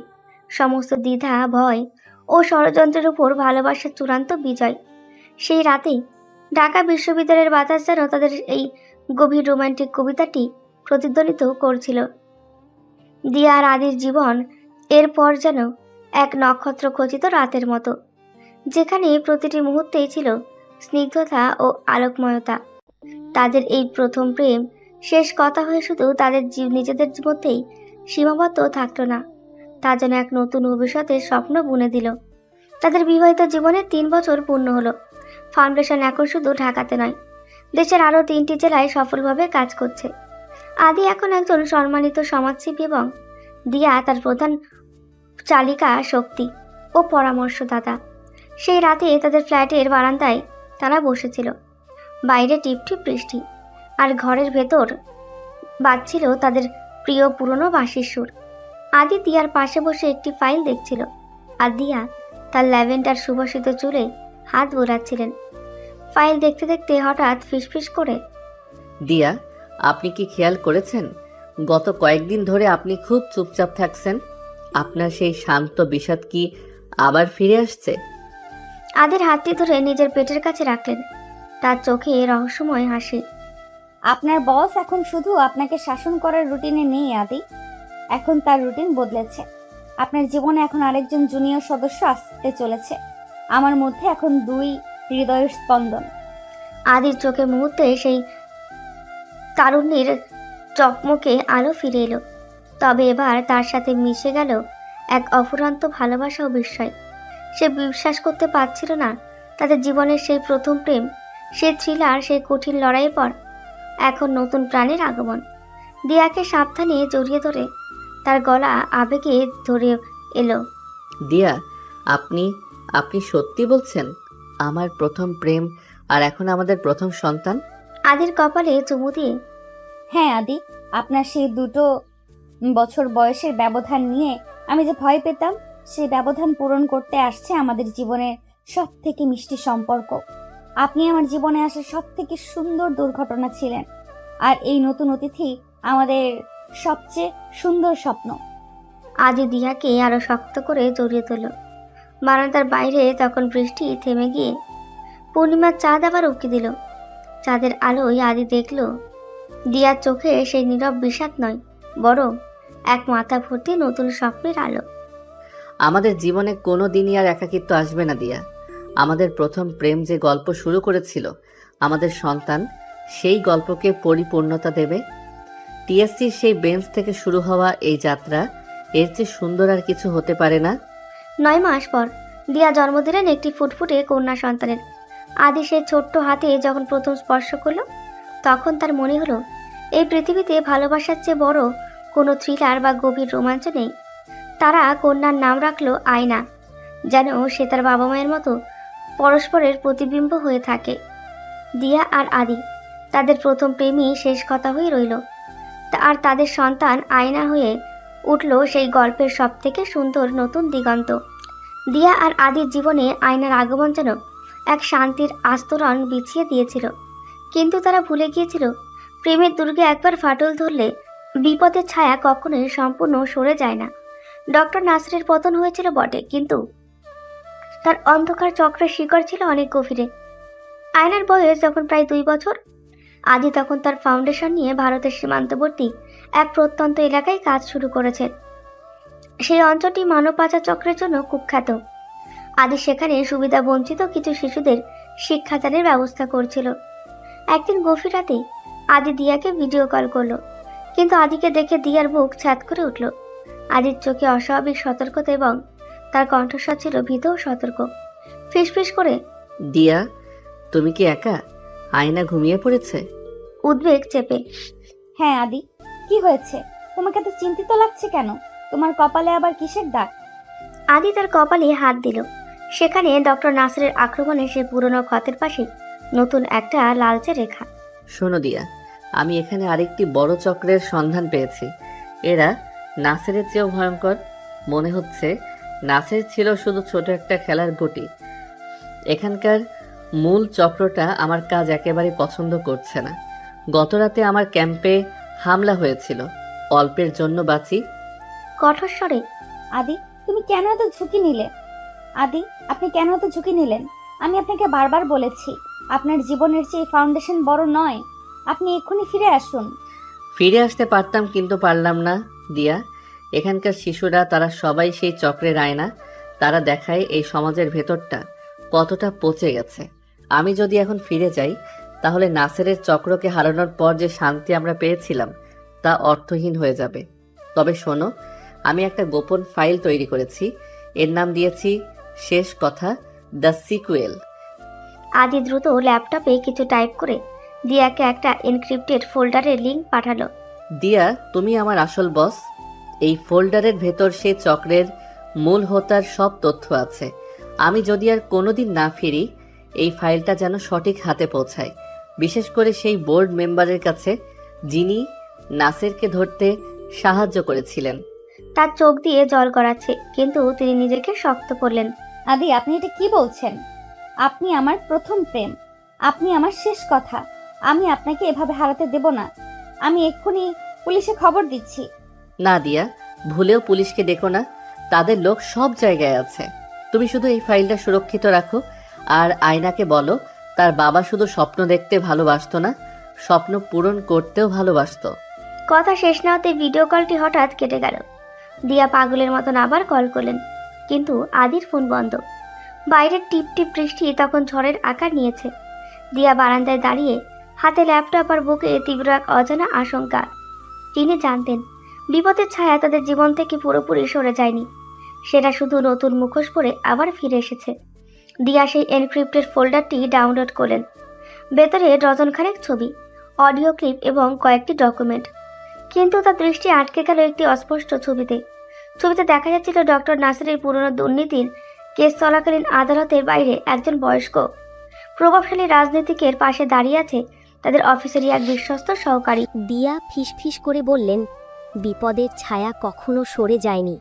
Speaker 3: সমস্ত দ্বিধা, ভয় ও ষড়যন্ত্রের উপর ভালোবাসার চূড়ান্ত বিজয়। সেই রাতেই ঢাকা বিশ্ববিদ্যালয়ের বাতাস যেন তাদের এই গভীর রোমান্টিক কবিতাটি প্রতিধ্বনিত করছিল। দিয়া আর আদির জীবন এরপর যেন এক নক্ষত্র খচিত রাতের মতো, যেখানে প্রতিটি মুহূর্তেই ছিল স্নিগ্ধতা ও আলোকময়তা। তাদের এই প্রথম প্রেম শেষ কথা হয়ে শুধু তাদের নিজেদের মধ্যেই সীমাবদ্ধ থাকতো না, তা যেন এক নতুন ভবিষ্যতের স্বপ্ন বুনে দিল। তাদের বিবাহিত জীবনে 3 বছর পূর্ণ হলো। ফাউন্ডেশন এখন শুধু ঢাকাতে নয়, দেশের আরও 3টি জেলায় সফলভাবে কাজ করছে। আদি এখন একজন সম্মানিত সমাজসেবী এবং দিয়া তার প্রধান চালিকা শক্তি ও পরামর্শদাতা। সেই রাতে তাদের ফ্ল্যাটের বারান্দায় তারা বসেছিল। বাইরে টিপটিপ বৃষ্টি, আর ঘরের ভেতর বাজছিল তাদের প্রিয় পুরনো বাঁশির সুর। আদি দিয়ার পাশে বসে একটি ফাইল দেখছিল, আর দিয়া তার ল্যাভেন্ডার সুবাসিত চুলে হাত বোলাচ্ছিলেন। ফাইল দেখতে দেখতে হঠাৎ ফিসফিস করে,
Speaker 4: দিয়া, আপনি কি খেয়াল করেছেন গত কয়েকদিন ধরে আপনি খুব চুপচাপ থাকছেন? আপনার সেই শান্ত বিষাদ কি আবার ফিরে আসছে?
Speaker 3: আদির হাতটি ধরে নিজের পেটের কাছে রাখলেন, তার চোখে রহস্যময় হাসি।
Speaker 5: আপনার বস এখন শুধু আপনাকে শাসন করার রুটিনে নেই আদি, এখন তার রুটিন বদলেছে। আপনার জীবনে এখন আরেকজন জুনিয়র সদস্য আসতে চলেছে। আমার মধ্যে এখন 2 হৃদয়ের স্পন্দন।
Speaker 3: আদির চোখে মুহূর্তে সেই তারুণ্যের চকমকে আলো ফিরে এলো, তবে এবার তার সাথে মিশে গেল এক অফুরন্ত ভালোবাসা ও বিস্ময়। সে বিশ্বাস করতে পারছিল না তাদের জীবনের সেই প্রথম প্রেম, সেই থ্রিলার, সেই কঠিন লড়াইয়ের পর এখন নতুন প্রাণের আগমন। দিয়াকে সাবধানে জড়িয়ে ধরে তার গলা আবেগে ধরে এলো।
Speaker 4: দিয়া, আপনি আপনি সত্যি বলছেন? আমার প্রথম প্রেম আর এখন আমাদের প্রথম সন্তান?
Speaker 3: আদির কপালে চুমু দিয়ে,
Speaker 5: হ্যাঁ আদি, আপনার সেই 2 বছর বয়সের ব্যবধান নিয়ে আমি যে ভয় পেতাম, সেই ব্যবধান পূরণ করতে আসছে আমাদের জীবনের সব থেকে মিষ্টি সম্পর্ক। আপনি আমার জীবনে আসা সব থেকে সুন্দর দুর্ঘটনা ছিলেন, আর এই নতুন অতিথি আমাদের সবচেয়ে সুন্দর স্বপ্ন।
Speaker 3: আদি দিয়াকে আরো শক্ত করে জড়িয়ে তুলল। বারান্দার বাইরে তখন বৃষ্টি থেমে গিয়ে পূর্ণিমার চাঁদ আবার উঁকি দিল। চাঁদের আলোয় আদি দেখল দিয়ার চোখে সেই নীরব বিষাদ নয়, বরং এক মাথা ভর্তি নতুন স্বপ্নের আলো।
Speaker 4: আমাদের জীবনে কোনো দিনই আর একাকিত্ব আসবে না দিয়া। আমাদের প্রথম প্রেম যে গল্প শুরু করেছিল আমাদের সন্তান, সেই গল্পকে পরিপূর্ণতা দেবে। টিএসসির সেই বেঞ্চ থেকে শুরু হওয়া এই যাত্রা, এর চেয়ে সুন্দর আর কিছু হতে পারে না।
Speaker 3: 9 মাস পর দিয়া জন্ম দিলেন একটি ফুটফুটে কন্যা সন্তানের। আদি সেই ছোট্ট হাতে যখন প্রথম স্পর্শ করলো, তখন তার মনে হলো এই পৃথিবীতে ভালোবাসার চেয়ে বড় কোনো থ্রিলার বা গভীর রোমাঞ্চ নেই। তারা কন্যার নাম রাখলো আয়না, যেন সে তার বাবা মায়ের মতো পরস্পরের প্রতিবিম্ব হয়ে থাকে। দিয়া আর আদি তাদের প্রথম প্রেমই শেষ কথা হয়ে রইল, আর তাদের সন্তান আয়না হয়ে উঠল সেই গল্পের সব থেকে সুন্দর নতুন দিগন্ত। দিয়া আর আদির জীবনে আয়নার আগমন যেন এক শান্তির আস্তরণ বিছিয়ে দিয়েছিল, কিন্তু তারা ভুলে গিয়েছিল প্রেমের দুর্গে একবার ফাটল ধরলে বিপদের ছায়া কখনোই সম্পূর্ণ সরে যায় না। ডক্টর নাসরের পতন হয়েছিল বটে, কিন্তু তার অন্ধকার চক্রের শিকড় ছিল অনেক গভীরে। আয়নার বয়স যখন প্রায় 2 বছর, আদি তখন তার ফাউন্ডেশন নিয়ে ভারতের সীমান্তবর্তী এক প্রত্যন্ত এলাকায় কাজ শুরু করেছেন। সেই অঞ্চলটি মানব পাচার চক্রের জন্য কুখ্যাত। আদি সেখানে সুবিধা বঞ্চিত কিছু শিশুদের শিক্ষাদানের ব্যবস্থা করছিল। একদিন গভীর রাতে আদি দিয়াকে ভিডিও কল করলো, কিন্তু আদিকে দেখে দিয়ার বুক ছ্যাদ করে উঠল। আদির চোখে অস্বাভাবিক সতর্কতা এবং তার কণ্ঠস্বর ছিল ভীত ও সতর্ক। ফিসফিস করে,
Speaker 4: দিয়া, তুমি কি একা? আয়না ঘুমিয়ে পড়েছে?
Speaker 3: উদ্বেগ চেপে,
Speaker 5: হ্যাঁ আদি, কি হয়েছে? তোমাকে এত চিন্তিত লাগছে কেন? তোমার কপালে আবার কিসের দাগ?
Speaker 3: আদি তার কপালে হাত দিল। সেখানে ডক্টর নাসরের আক্রমণে সে পুরনো ক্ষতের পাশে নতুন একটা লালচে রেখা।
Speaker 4: শোনো দিয়া, আমি এখানে আরেকটি বড় চক্রের সন্ধান পেয়েছি। এরা নাসেরের চেয়েও ভয়ঙ্কর। মনে হচ্ছে নাসের ছিল শুধু ছোট একটা খেলার গুটি। এখানকার মূল চক্রটা আমার কাজ একেবারে পছন্দ করছে না। গতরাতে আমার ক্যাম্পে হামলা হয়েছিল, অল্পের জন্য বাঁচি।
Speaker 3: কঠোর স্বরে,
Speaker 5: আদি, তুমি কেন এত ঝুঁকি নিলে? আদি, আপনি কেন এত ঝুঁকি নিলেন? আমি আপনাকে বারবার বলেছি, আপনার জীবনের চেয়ে ফাউন্ডেশন বড় নয়। আপনি এক্ষুনি ফিরে আসুন।
Speaker 4: ফিরে আসতে পারতাম, কিন্তু পারলাম না দিয়া। এখানকার শিশুরা, তারা সবাই সেই চক্রের আয়না। তারা দেখায় এই সমাজের ভেতরটা কতটা পচে গেছে। আমি যদি এখন ফিরে যাই, তাহলে নাসেরের চক্রকে হারানোর পর যে শান্তি আমরা পেয়েছিলাম তা অর্থহীন হয়ে যাবে। তবে শোনো, আমি একটা গোপন ফাইল তৈরি করেছি। এর নাম দিয়েছি শেষ কথা, দ্য সিকুয়েল।
Speaker 3: আদি দ্রুত ল্যাপটপে কিছু টাইপ করে দিয়াকে একটা এনক্রিপ্টেড ফোল্ডারের লিংক পাঠালো।
Speaker 4: দিয়া, তুমি আমার আসল বস। এই ফোল্ডারের ভেতর সেই চক্রের মূল হোতার সব তথ্য আছে। আমি যদি আর কোনোদিন না ফিরি, এই ফাইলটা যেন সঠিক হাতে পৌঁছায়, বিশেষ করে সেই বোর্ড মেম্বারের কাছে যিনি নাসেরকে ধরতে সাহায্য করেছিলেন।
Speaker 3: তার চোখ দিয়ে জল গড়াচ্ছে, কিন্তু তিনি নিজেকে শক্ত করলেন।
Speaker 5: আদি, আপনি এটা কি বলছেন? আপনি আমার প্রথম প্রেম, আপনি আমার শেষ কথা। আমি আপনাকে এভাবে হারাতে দেব না। আমি এক্ষুনি পুলিশে খবর দিচ্ছি।
Speaker 4: না দিয়া, ভুলেও পুলিশকে ডেকো না। তাদের লোক সব জায়গায় আছে। তুমি শুধু এই ফাইলটা সুরক্ষিত রাখো। আর আয়নাকে বলো, তার বাবা শুধু স্বপ্ন দেখতে ভালোবাসতো না, স্বপ্ন পূরণ করতেও ভালোবাসতো।
Speaker 3: কথা শেষ না হতে ভিডিও কলটি হঠাৎ কেটে গেল। দিয়া পাগলের মতন আবার কল করলেন, কিন্তু আদির ফোন বন্ধ। বাইরের টিপ টিপ বৃষ্টি তখন ঝড়ের আকার নিয়েছে। দিয়া বারান্দায় দাঁড়িয়ে, হাতে ল্যাপটপ আর বুকে তীব্র এক অজানা আশঙ্কা। তিনি জানতেন বিপদের ছায়া তাদের জীবন থেকে পুরোপুরি সরে যায়নি, সেটা শুধু নতুন মুখোশ পরে আবার ফিরে এসেছে। দিয়া সেই এনক্রিপ্টেড ফোল্ডারটি ডাউনলোড করলেন। ভেতরে ডজনখানেক ছবি, অডিও ক্লিপ এবং কয়েকটি ডকুমেন্ট। কিন্তু তার দৃষ্টি আটকে গেল একটি অস্পষ্ট ছবিতে। ছবিতে দেখা যাচ্ছিল ডক্টর নাসিরের পুরনো দুর্নীতির কেস চলাকালীন আদালতের বাইরে একজন বয়স্ক প্রভাবশালী রাজনীতিকের পাশে দাঁড়িয়ে আছে তাদের অফিসেরই এক বিশ্বস্ত সহকারী।
Speaker 2: দিয়া ফিসফিস করে বললেন, বিপদের ছায়া কখনো সরে যায়নি,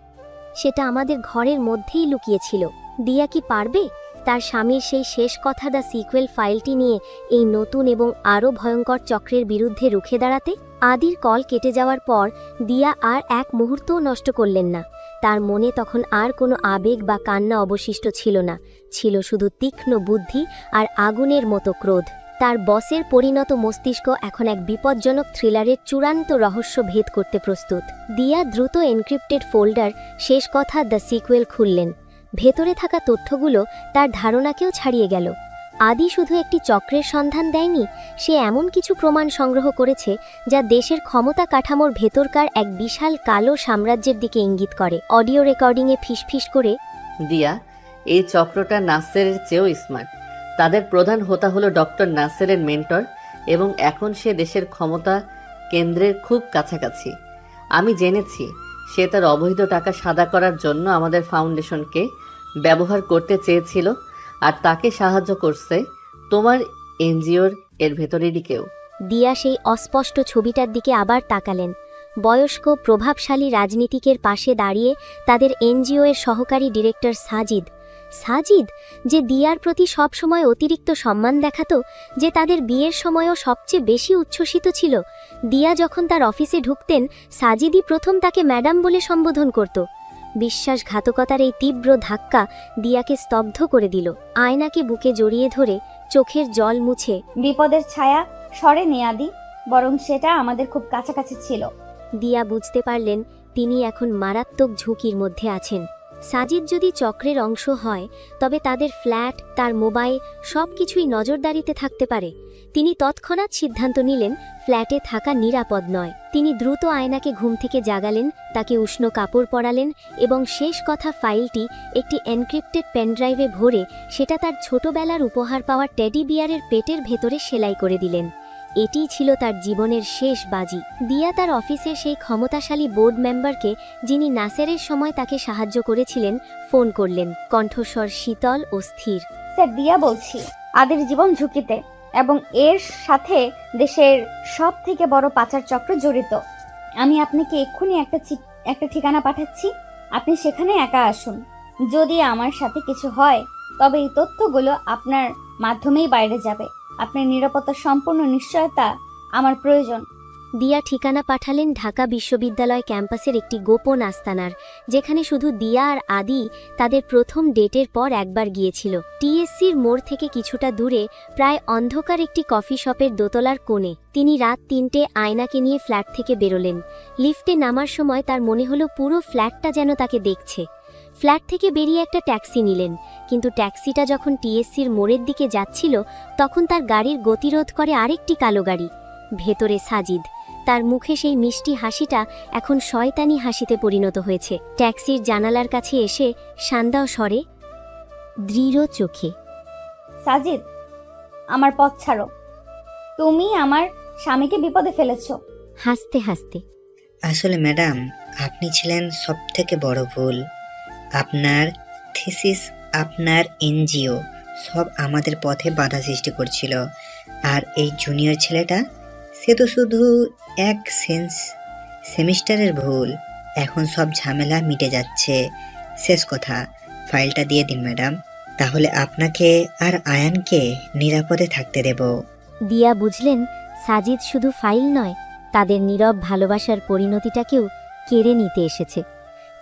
Speaker 2: সেটা আমাদের ঘরের মধ্যেই লুকিয়েছিল। দিয়া কি পারবে তার স্বামীর সেই শেষ কথা দ্য সিকুয়েল ফাইলটি নিয়ে এই নতুন এবং আরও ভয়ঙ্কর চক্রের বিরুদ্ধে রুখে দাঁড়াতে? আদির কল কেটে যাওয়ার পর দিয়া আর এক মুহূর্তও নষ্ট করলেন না। তার মনে তখন আর কোনো আবেগ বা কান্না অবশিষ্ট ছিল না, ছিল শুধু তীক্ষ্ণ বুদ্ধি আর আগুনের মতো ক্রোধ। তার বসের পরিণত মস্তিষ্ক এখন এক বিপজ্জনক থ্রিলারের চূড়ান্ত রহস্য ভেদ করতে প্রস্তুত। দিয়া দ্রুত এনক্রিপ্টেড ফোল্ডার শেষ কথা দ্য সিকুয়েল খুললেন। ভেতরে থাকা তথ্যগুলো তার ধারণাকেও ছাড়িয়ে গেল। আদি শুধু একটি চক্রের সন্ধান দেয়নি, সে এমন কিছু প্রমাণ সংগ্রহ করেছে যা দেশের ক্ষমতা কাঠামোর ভেতরকার এক বিশাল কালো সাম্রাজ্যের দিকে ইঙ্গিত করে। অডিও রেকর্ডিংয়ে ফিসফিস করে,
Speaker 4: দিয়া, এই চক্রটা নাসেরের চেয়েও স্মার্ট। তাদের প্রধান হোতা হলো ডক্টর নাসেরের মেন্টর, এবং এখন সে দেশের ক্ষমতা কেন্দ্রের খুব কাছাকাছি। আমি জেনেছি সে তার অবৈধ টাকা সাদা করার জন্য আমাদের ফাউন্ডেশনকে ব্যবহার করতে চেয়েছিল, আর তাকে সাহায্য করছে তোমার এনজিওর এর ভেতরেরই কেউ।
Speaker 2: দিয়া সেই অস্পষ্ট ছবিটার দিকে আবার তাকালেন। বয়স্ক প্রভাবশালী রাজনীতিকের পাশে দাঁড়িয়ে তাদের এনজিও এর সহকারী ডিরেক্টর সাজিদ। সাজিদ, যে দিয়ার প্রতি সবসময় অতিরিক্ত সম্মান দেখাতো, যে তাদের বিয়ের সময়ও সবচেয়ে বেশি উচ্ছ্বসিত ছিল। দিয়া যখন তার অফিসে ঢুকতেন, সাজিদই প্রথম তাকে ম্যাডাম বলে সম্বোধন করত। বিশ্বাসঘাতকতার এই তীব্র ধাক্কা দিয়াকে স্তব্ধ করে দিল। আয়নাকে বুকে জড়িয়ে ধরে চোখের জল মুছে,
Speaker 5: বিপদের ছায়া সরেনি আদি, বরং সেটা আমাদের খুব কাছাকাছি ছিল।
Speaker 2: দিয়া বুঝতে পারলেন তিনি এখন মারাত্মক ঝুঁকির মধ্যে আছেন। সাজিদ যদি চক্রের অংশ হয়, তবে তাদের ফ্ল্যাট, তার মোবাইল সবকিছুই নজরদারিতে থাকতে পারে। তিনি তৎক্ষণাৎ সিদ্ধান্ত নিলেন ফ্ল্যাটে থাকা নিরাপদ নয়। তিনি দ্রুত আয়নাকে ঘুম থেকে জাগালেন, তাকে উষ্ণ কাপড় পরালেন এবং শেষ কথা ফাইলটি একটি এনক্রিপ্টেড পেনড্রাইভে ভরে সেটা তার ছোটবেলার উপহার পাওয়া টেডি বিয়ারের পেটের ভেতরে সেলাই করে দিলেন। এটিই ছিল তার জীবনের শেষ বাজি। দিয়া তার অফিসের সেই ক্ষমতাশালী বোর্ড মেম্বারকে, যিনি নাসেরের সময় তাকে সাহায্য করেছিলেন, ফোন করলেন, কণ্ঠস্বর শীতল ও স্থির।
Speaker 5: স্যার, দিয়া বলছি, আদির জীবন ঝুঁকিতে, এবং এর সাথে দেশের সব থেকে বড় পাচার চক্র জড়িত। আমি আপনাকে এক্ষুনি একটা ঠিকানা পাঠাচ্ছি, আপনি সেখানে একা আসুন। যদি আমার সাথে কিছু হয়, তবে এই তথ্যগুলো আপনার মাধ্যমেই বাইরে যাবে। আপনার নিরাপত্তার সম্পূর্ণ নিশ্চয়তা আমার প্রয়োজন।
Speaker 2: দিয়া ঠিকানা পাঠালেন ঢাকা বিশ্ববিদ্যালয় ক্যাম্পাসের একটি গোপন আস্তানার, যেখানে শুধু দিয়া আর আদি তাদের প্রথম ডেটের পর একবার গিয়েছিল। টিএসসির মোড় থেকে কিছুটা দূরে প্রায় অন্ধকার একটি কফি শপের দোতলার কোণে তিনি রাত ৩টে আয়নাকে নিয়ে ফ্ল্যাট থেকে বেরোলেন। লিফটে নামার সময় তার মনে হলো পুরো ফ্ল্যাটটা যেন তাকে দেখছে। ফ্ল্যাট থেকে বেরিয়ে একটা ট্যাক্সি নিলেন, কিন্তু ট্যাক্সিটা যখন টিএসসির মোড়ের দিকে যাচ্ছিল, তখন তার গাড়ির গতিরোধ করে আরেকটি কালো গাড়ি। ভেতরে সাজিদ, তার মুখে সেই মিষ্টি হাসিটা এখন শয়তানি হাসিতে পরিণত হয়েছে। ট্যাক্সির জানালার কাছে এসে শান্দাও স্বরে, দৃঢ় চোখে,
Speaker 5: সাজিদ, আমার পথ ছাড়ো। তুমি আমার স্বামীকে বিপদে ফেলেছো।
Speaker 2: হাসতে হাসতে,
Speaker 8: আসলে ম্যাডাম, আপনি ছিলেন সবথেকে বড় ভুল। আপনার থিসিস, আপনার এনজিও সব আমাদের পথে বাধা সৃষ্টি করছিল। আর এই জুনিয়র ছেলেটা, সে তো শুধু এক সেমিস্টারের ভুল। এখন সব ঝামেলা মিটে যাচ্ছে। শেষ কথা, ফাইলটা দিয়ে দিন ম্যাডাম, তাহলে আপনাকে আর আয়ানকে নিরাপদে থাকতে দেব।
Speaker 2: দিয়া বুঝলেন সাজিদ শুধু ফাইল নয়, তাদের নীরব ভালোবাসার পরিণতিটাকেও কেড়ে নিতে এসেছে।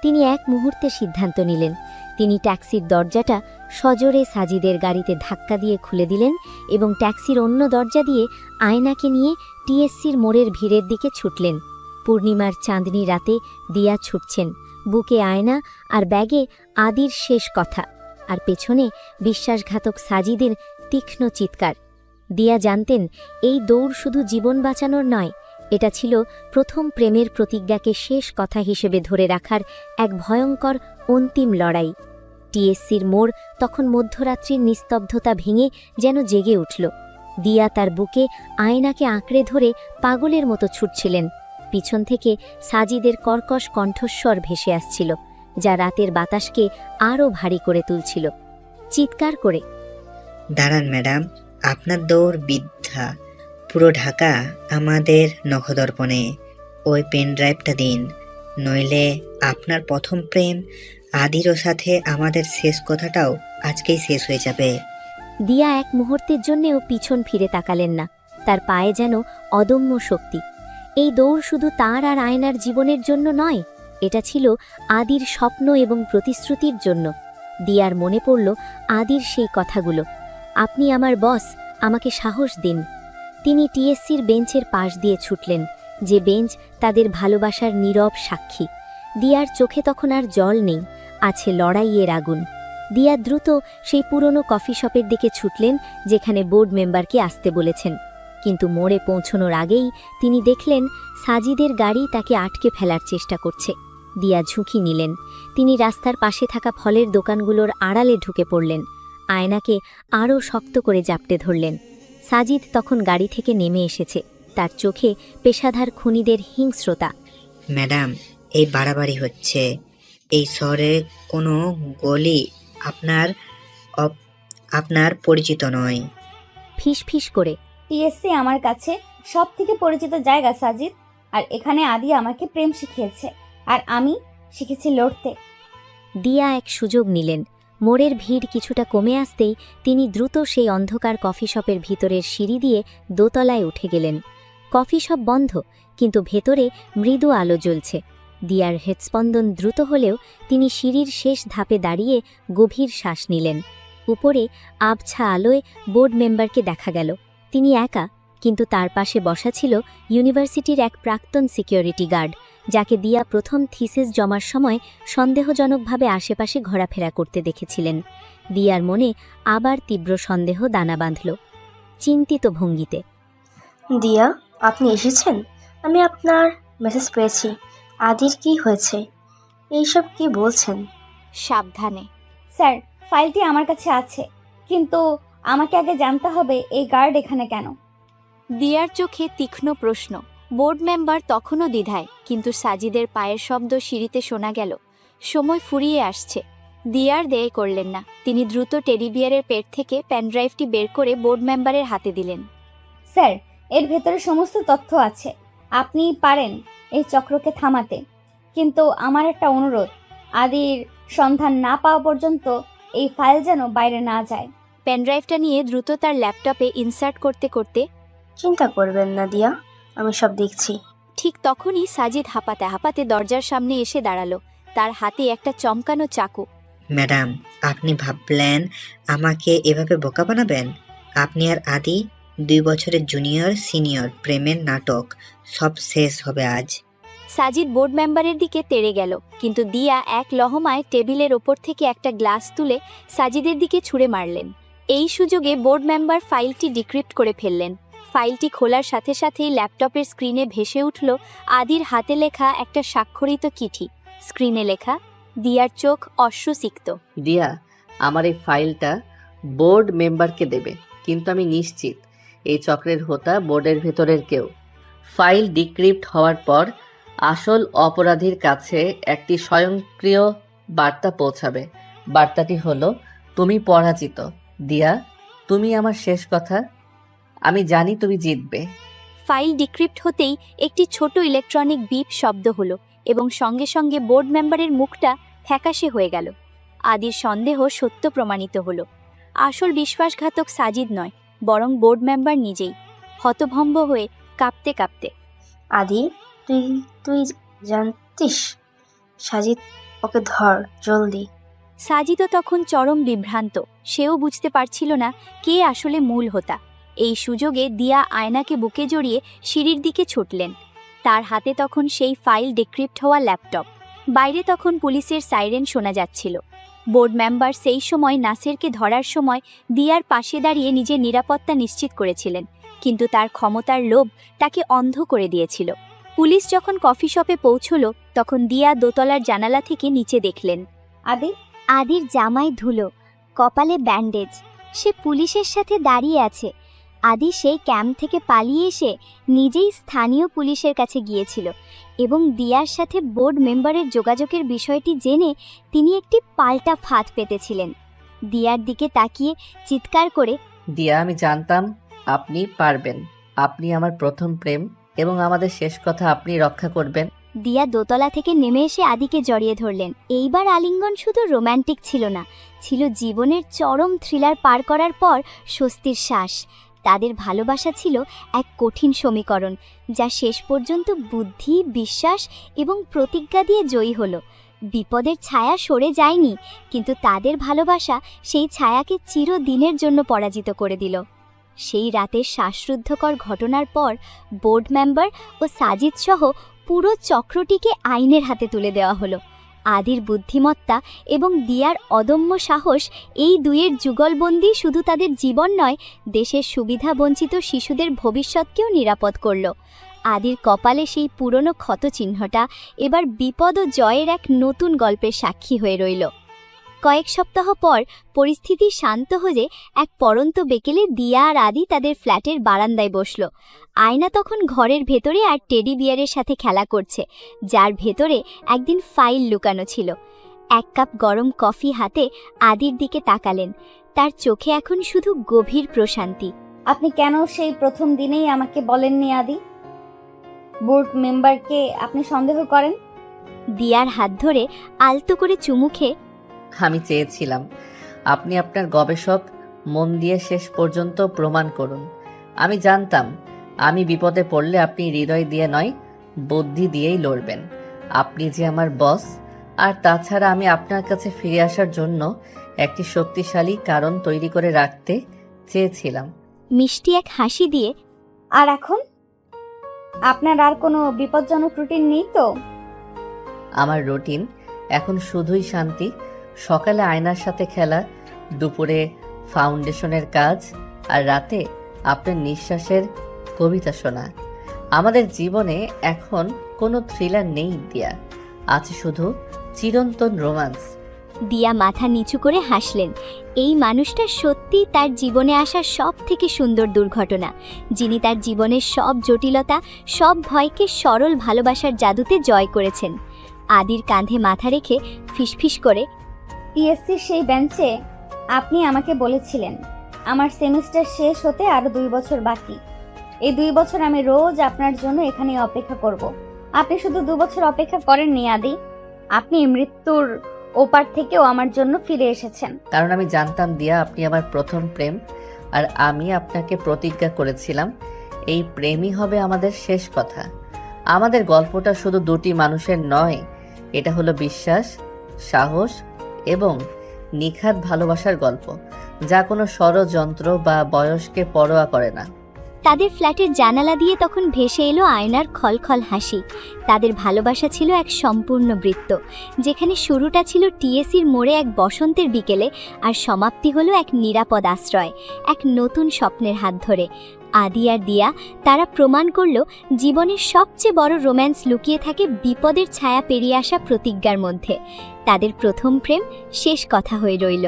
Speaker 2: তিনি এক মুহূর্তে সিদ্ধান্ত নিলেন। তিনি ট্যাক্সির দরজাটা সজোরে সাজিদের গাড়িতে ধাক্কা দিয়ে খুলে দিলেন এবং ট্যাক্সির অন্য দরজা দিয়ে আয়নাকে নিয়ে টিএসসির মোড়ের ভিড়ের দিকে ছুটলেন। পূর্ণিমার চাঁদনি রাতে দিয়া ছুটছেন, বুকে আয়না আর ব্যাগে আদির শেষ কথা, আর পেছনে বিশ্বাসঘাতক সাজিদের তীক্ষ্ণ চিৎকার। দিয়া জানতেন এই দৌড় শুধু জীবন বাঁচানোর নয়, এটা ছিল প্রথম প্রেমের প্রতিজ্ঞাকে শেষ কথা হিসেবে ধরে রাখার এক ভয়ঙ্কর অন্তিম লড়াই। টিএসসির মোড় তখন মধ্যরাত্রির নিস্তব্ধতা ভেঙে যেন জেগে উঠল। দিয়া তার বুকে আয়নাকে আঁকড়ে ধরে পাগলের মতো ছুটছিলেন। পিছন থেকে সাজিদের কর্কশ কণ্ঠস্বর ভেসে আসছিল, যা রাতের বাতাসকে আরও ভারী করে তুলছিল। চিৎকার করে,
Speaker 8: দাঁড়ান ম্যাডাম, আপনার দৌড় বৃদ্ধা। পুরো ঢাকা আমাদের নখদর্পণে। ওই পেন ড্রাইভটা দিন, নইলে আপনার প্রথম প্রেম আদিরও সাথে আমাদের শেষ কথাটাও আজকেই শেষ হয়ে যাবে।
Speaker 2: দিয়া এক মুহূর্তের জন্যেও পিছন ফিরে তাকালেন না। তার পায়ে যেন অদম্য শক্তি। এই দৌড় শুধু তার আর আয়নার জীবনের জন্য নয়, এটা ছিল আদির স্বপ্ন এবং প্রতিশ্রুতির জন্য। দিয়ার মনে পড়ল আদির সেই কথাগুলো, আপনি আমার বস, আমাকে সাহস দিন। তিনি টিএসসির বেঞ্চের পাশ দিয়ে ছুটলেন, যে বেঞ্চ তাদের ভালোবাসার নীরব সাক্ষী। দিয়ার চোখে তখন আর জল নেই, আছে লড়াইয়ের আগুন। দিয়া দ্রুত সেই পুরনো কফি শপের দিকে ছুটলেন যেখানে বোর্ড মেম্বারকে আসতে বলেছেন। কিন্তু মোড়ে পৌঁছনোর আগেই তিনি দেখলেন সাজিদের গাড়ি তাকে আটকে ফেলার চেষ্টা করছে। দিয়া ঝুঁকি নিলেন। তিনি রাস্তার পাশে থাকা ফলের দোকানগুলোর আড়ালে ঢুকে পড়লেন, আয়নাকে আরও শক্ত করে জাপটে ধরলেন। সাজিদ তখন গাড়ি থেকে নেমে এসেছে, তার চোখে পেশাদার খুনিদের হিংস্রতা।
Speaker 8: ম্যাডাম, এই বাড়াবাড়ি হচ্ছে। এই শহরে কোনো গলি আপনার পরিচিত নয়।
Speaker 2: ফিসফিস করে,
Speaker 5: টিএসসি আমার কাছে সব থেকে পরিচিত জায়গা সাজিদ, আর এখানে আদি আমাকে প্রেম শিখিয়েছে, আর আমি শিখেছি লড়তে।
Speaker 2: দিয়া এক সুযোগ নিলেন। মোড়ের ভিড় কিছুটা কমে আসতেই তিনি দ্রুত সেই অন্ধকার কফি শপের ভিতরের সিঁড়ি দিয়ে দোতলায় উঠে গেলেন। কফি শপ বন্ধ, কিন্তু ভেতরে মৃদু আলো জ্বলছে। দিয়ার হৃৎস্পন্দন দ্রুত হলেও তিনি সিঁড়ির শেষ ধাপে দাঁড়িয়ে গভীর শ্বাস নিলেন। উপরে আবছা আলোয় বোর্ড মেম্বারকে দেখা গেল। তিনি একা, কিন্তু তার পাশে বসা ছিল ইউনিভার্সিটির এক প্রাক্তন সিকিউরিটি গার্ড, যাকে দিয়া প্রথম থিসিস জমার সময় সন্দেহজনকভাবে আশেপাশে ঘোরাফেরা করতে দেখেছিলেন। দিয়ার মনে আবার তীব্র সন্দেহ দানা বাঁধল। চিন্তিত ভঙ্গিতে,
Speaker 9: দিয়া, আপনি এসেছেন? আমি আপনার মেসেজ পেয়েছি। আদির কি হয়েছে? এইসব কি বলছেন?
Speaker 5: সাবধানে। স্যার, ফাইলটি আমার কাছে আছে, কিন্তু আমাকে আগে জানতে হবে এই গার্ড এখানে কেন।
Speaker 10: দিয়ার চোখে তীক্ষ্ণ প্রশ্ন। বোর্ড মেম্বার তখনও দ্বিধায়, কিন্তু সাজিদের পায়ের শব্দ সিঁড়িতে শোনা গেল। সময় ফুরিয়ে আসছে। দিয়ার দেয় করলেন না। তিনি দ্রুত টেডি বিয়ারের পেট থেকে পেনড্রাইভটি বের করে বোর্ড মেম্বারের হাতে দিলেন।
Speaker 5: স্যার, এর ভেতরে সমস্ত তথ্য আছে। আপনি পারেন এই চক্রকে থামাতে, কিন্তু আমার একটা অনুরোধ, আদির সন্ধান না পাওয়া পর্যন্ত এই ফাইল যেন বাইরে না যায়।
Speaker 10: পেনড্রাইভটা নিয়ে দ্রুত তার ল্যাপটপে ইনসার্ট করতে করতে,
Speaker 9: চিন্তা করবেন না দিয়া, আমি সব দেখছি।
Speaker 10: ঠিক তখনই সাজিদ হাঁপাতে হাঁপাতে দরজার সামনে এসে দাঁড়ালো, তার হাতে একটা চমকানো চাকু।
Speaker 8: ম্যাডাম, আপনি ভাবলেন আমাকে এভাবে বোকা বানাবেন? আপনি আর আদি 2 বছরের জুনিয়র সিনিয়র প্রেমের নাটক সব শেষ হবে আজ।
Speaker 10: সাজিদ বোর্ড মেম্বারের দিকে তেড়ে গেল, কিন্তু দিয়া এক লহমায় টেবিলের ওপর থেকে একটা গ্লাস তুলে সাজিদের দিকে ছুঁড়ে মারলেন। এই সুযোগে বোর্ড মেম্বার ফাইলটি ডিক্রিপ্ট করে ফেললেন। ফাইলটি খোলার সাথে সাথেই ল্যাপটপের স্ক্রিনে ভেসে উঠল আদির হাতে লেখা একটা স্বাক্ষরিত চিঠি। স্ক্রিনে লেখা, দিয়ার চোখ অশ্রুসিক্ত।
Speaker 4: দিয়া, আমার এই ফাইলটা বোর্ড মেম্বারকে দেবে, কিন্তু আমি নিশ্চিত এই চক্রের হোতা বোর্ডের ভেতরের কেউ। ফাইল ডিক্রিপ্ট হওয়ার পর আসল অপরাধীর কাছে একটি স্বয়ংক্রিয় বার্তা পৌঁছাবে। বার্তাটি হলো, তুমি পরাজিত। দিয়া, তুমি আমার শেষ কথা। আমি জানি তুমি জিতবে।
Speaker 10: ফাইল ডিক্রিপ্ট হতেই একটি ছোট ইলেকট্রনিক বিপ শব্দ হলো এবং সঙ্গে সঙ্গে বোর্ড মেম্বারের মুখটা ফ্যাকাশে হয়ে গেল। আদির সন্দেহ সত্য প্রমাণিত হলো। আসল বিশ্বাসঘাতক সাজিদ নয়, বরং বোর্ড মেম্বার নিজেই, হতভম্ব হয়ে কাঁপতে কাঁপতে।
Speaker 9: আদি, তুই তুই জানতিস? সাজিদ, ওকে ধর জলদি।
Speaker 10: সাজিদও তখন চরম বিভ্রান্ত। সেও বুঝতে পারছিল না কে আসলে মূল হোতা। এই সুযোগে দিয়া আয়নাকে বুকে জড়িয়ে সিঁড়ির দিকে ছুটলেন। তার হাতে তখন সেই ফাইল ডিক্রিপ্ট হওয়া ল্যাপটপ। বাইরে তখন পুলিশের সাইরেন শোনা যাচ্ছিল। বোর্ড মেম্বার সেই সময় নাসেরকে ধরার সময় দিয়ার পাশে দাঁড়িয়ে নিজের নিরাপত্তা নিশ্চিত করেছিলেন, কিন্তু তার ক্ষমতার লোভ তাকে অন্ধ করে দিয়েছিল। পুলিশ যখন কফি শপে পৌঁছল, তখন দিয়া দোতলার জানালা থেকে নিচে দেখলেন
Speaker 5: আদি,
Speaker 2: আদির জামায় ধুলো, কপালে ব্যান্ডেজ। সে পুলিশের সাথে দাঁড়িয়ে আছে। আদি সেই ক্যাম্প থেকে পালিয়ে এসে নিজেই স্থানীয় পুলিশের কাছে গিয়েছিল এবং দিয়ার সাথে বোর্ড মেম্বারের যোগাযোগের বিষয়টি জেনে তিনি একটি পাল্টা ফাঁদ পেতেছিলেন। দিয়ার দিকে তাকিয়ে চিৎকার করে,
Speaker 4: দিয়া, আমি জানতাম আপনি পারবেন। আপনি আমার প্রথম প্রেম এবং আমাদের শেষ কথা আপনি রক্ষা করবেন।
Speaker 2: দিয়া দোতলা থেকে নেমে এসে আদিকে জড়িয়ে ধরলেন। এইবার আলিঙ্গন শুধু রোম্যান্টিক ছিল না, ছিল জীবনের চরম থ্রিলার পার করার পর স্বস্তির শ্বাস। তাদের ভালোবাসা ছিল এক কঠিন সমীকরণ, যা শেষ পর্যন্ত বুদ্ধি, বিশ্বাস এবং প্রতিজ্ঞা দিয়ে জয়ী হলো। বিপদের ছায়া সরে যায়নি, কিন্তু তাদের ভালোবাসা সেই ছায়াকে চিরদিনের জন্য পরাজিত করে দিল। সেই রাতের শ্বাসরুদ্ধকর ঘটনার পর বোর্ড মেম্বার ও সাজিদ সহ পুরো চক্রটিকে আইনের হাতে তুলে দেওয়া হলো। আদির বুদ্ধিমত্তা এবং দিয়ার অদম্য সাহস এই দুইয়ের যুগলবন্দি শুধু তাদের জীবন নয়, দেশের সুবিধাবঞ্চিত শিশুদের ভবিষ্যৎকেও নিরাপদ করল। আদির কপালে সেই পুরনো ক্ষতচিহ্নটা এবার বিপদ ও জয়ের এক নতুন গল্পের সাক্ষী হয়ে রইল। কয়েক সপ্তাহ পর পরিস্থিতি শান্ত হয়ে এক পরন্ত বিকেলে দিয়া আর আদি তাদের ফ্ল্যাটের বারান্দায় বসল। আয়না তখন ঘরের ভেতরে আর টেডি বিয়ারের সাথে খেলা করছে, যার ভেতরে একদিন ফাইল লুকানো ছিল। এক কাপ গরম কফি হাতে আদির দিকে তাকালেন। তার চোখে এখন শুধু গভীর প্রশান্তি।
Speaker 5: আপনি কেন সেই প্রথম দিনেই আমাকে বলেননি আদি? বোর্ড মেম্বারকে আপনি সন্দেহ করেন?
Speaker 2: দিয়ার হাত ধরে আলতো করে চুমু খেয়ে,
Speaker 4: আমি চেয়েছিলাম আপনি আপনার গবেষক মন দিয়ে শেষ পর্যন্ত প্রমাণ করুন। আমি জানতাম আমি বিপদে পড়লে আপনি হৃদয় দিয়ে নয়, বুদ্ধি দিয়েই লড়বেন। আপনি যে আমার বস। আর তাছাড়া আমি আপনার কাছে ফিরে আসার জন্য একটি শক্তিশালী কারণ তৈরি করে রাখতে চেয়েছিলাম।
Speaker 2: মিষ্টি এক হাসি দিয়ে,
Speaker 5: আর এখন আপনার আর কোনো বিপজ্জনক রুটিন নেই তো?
Speaker 4: আমার রুটিন এখন শুধুই শান্তি। সকালে আয়নার সাথে খেলা, দুপুরে ফাউন্ডেশনের কাজ, আর রাতে আপনার নিঃশ্বাসের কবিতা শোনা। আমাদের জীবনে এখন কোনো থ্রিলার নেই দিয়া, আছে শুধু চিরন্তন রোম্যান্স।
Speaker 2: দিয়া মাথা নিচু করে হাসলেন। এই মানুষটা সত্যি তার জীবনে আসা সব থেকে সুন্দর দুর্ঘটনা, যিনি তার জীবনের সব জটিলতা, সব ভয়কে সরল ভালোবাসার জাদুতে জয় করেছেন। আদির কাঁধে মাথা রেখে ফিসফিস করে,
Speaker 5: টিএসসির সেই বেঞ্চে আপনি আমাকে বলেছিলেন আমার সেমিস্টার শেষ হতে আরো 2 বছর বাকি। এই 2 বছর আমি রোজ আপনার জন্য এখানে অপেক্ষা করব। আপনি শুধু 2 বছর অপেক্ষা করেননি আদি, আপনি মৃত্যুর ওপার থেকেও আমার জন্য ফিরে এসেছেন।
Speaker 4: কারণ আমি জানতাম দিয়া আপনি আমার প্রথম প্রেম, আর আমি আপনাকে প্রতিজ্ঞা করেছিলাম এই প্রেমই হবে আমাদের শেষ কথা। আমাদের গল্পটা শুধু দুটি মানুষের নয়, এটা হলো বিশ্বাস, সাহস এবং নিখাত ভালোবাসার গল্প, যা কোনো ষড়যন্ত্র বা বয়সকে পরোয়া করে না।
Speaker 2: তাদের ফ্ল্যাটের জানালা দিয়ে তখন ভেসে এলো আয়নার খলখল হাসি। তাদের ভালোবাসা ছিল এক সম্পূর্ণ বৃত্ত, যেখানে শুরুটা ছিল টিএসসির মোড়ে এক বসন্তের বিকেলে, আর সমাপ্তি হলো এক নিরাপদ আশ্রয়, এক নতুন স্বপ্নের হাত ধরে। আদি আর দিয়া তারা প্রমাণ করল জীবনের সবচেয়ে বড় রোম্যান্স লুকিয়ে থাকে বিপদের ছায়া পেরিয়ে আসা প্রতিজ্ঞার মধ্যে। তাদের প্রথম প্রেম শেষ কথা হয়ে রইল।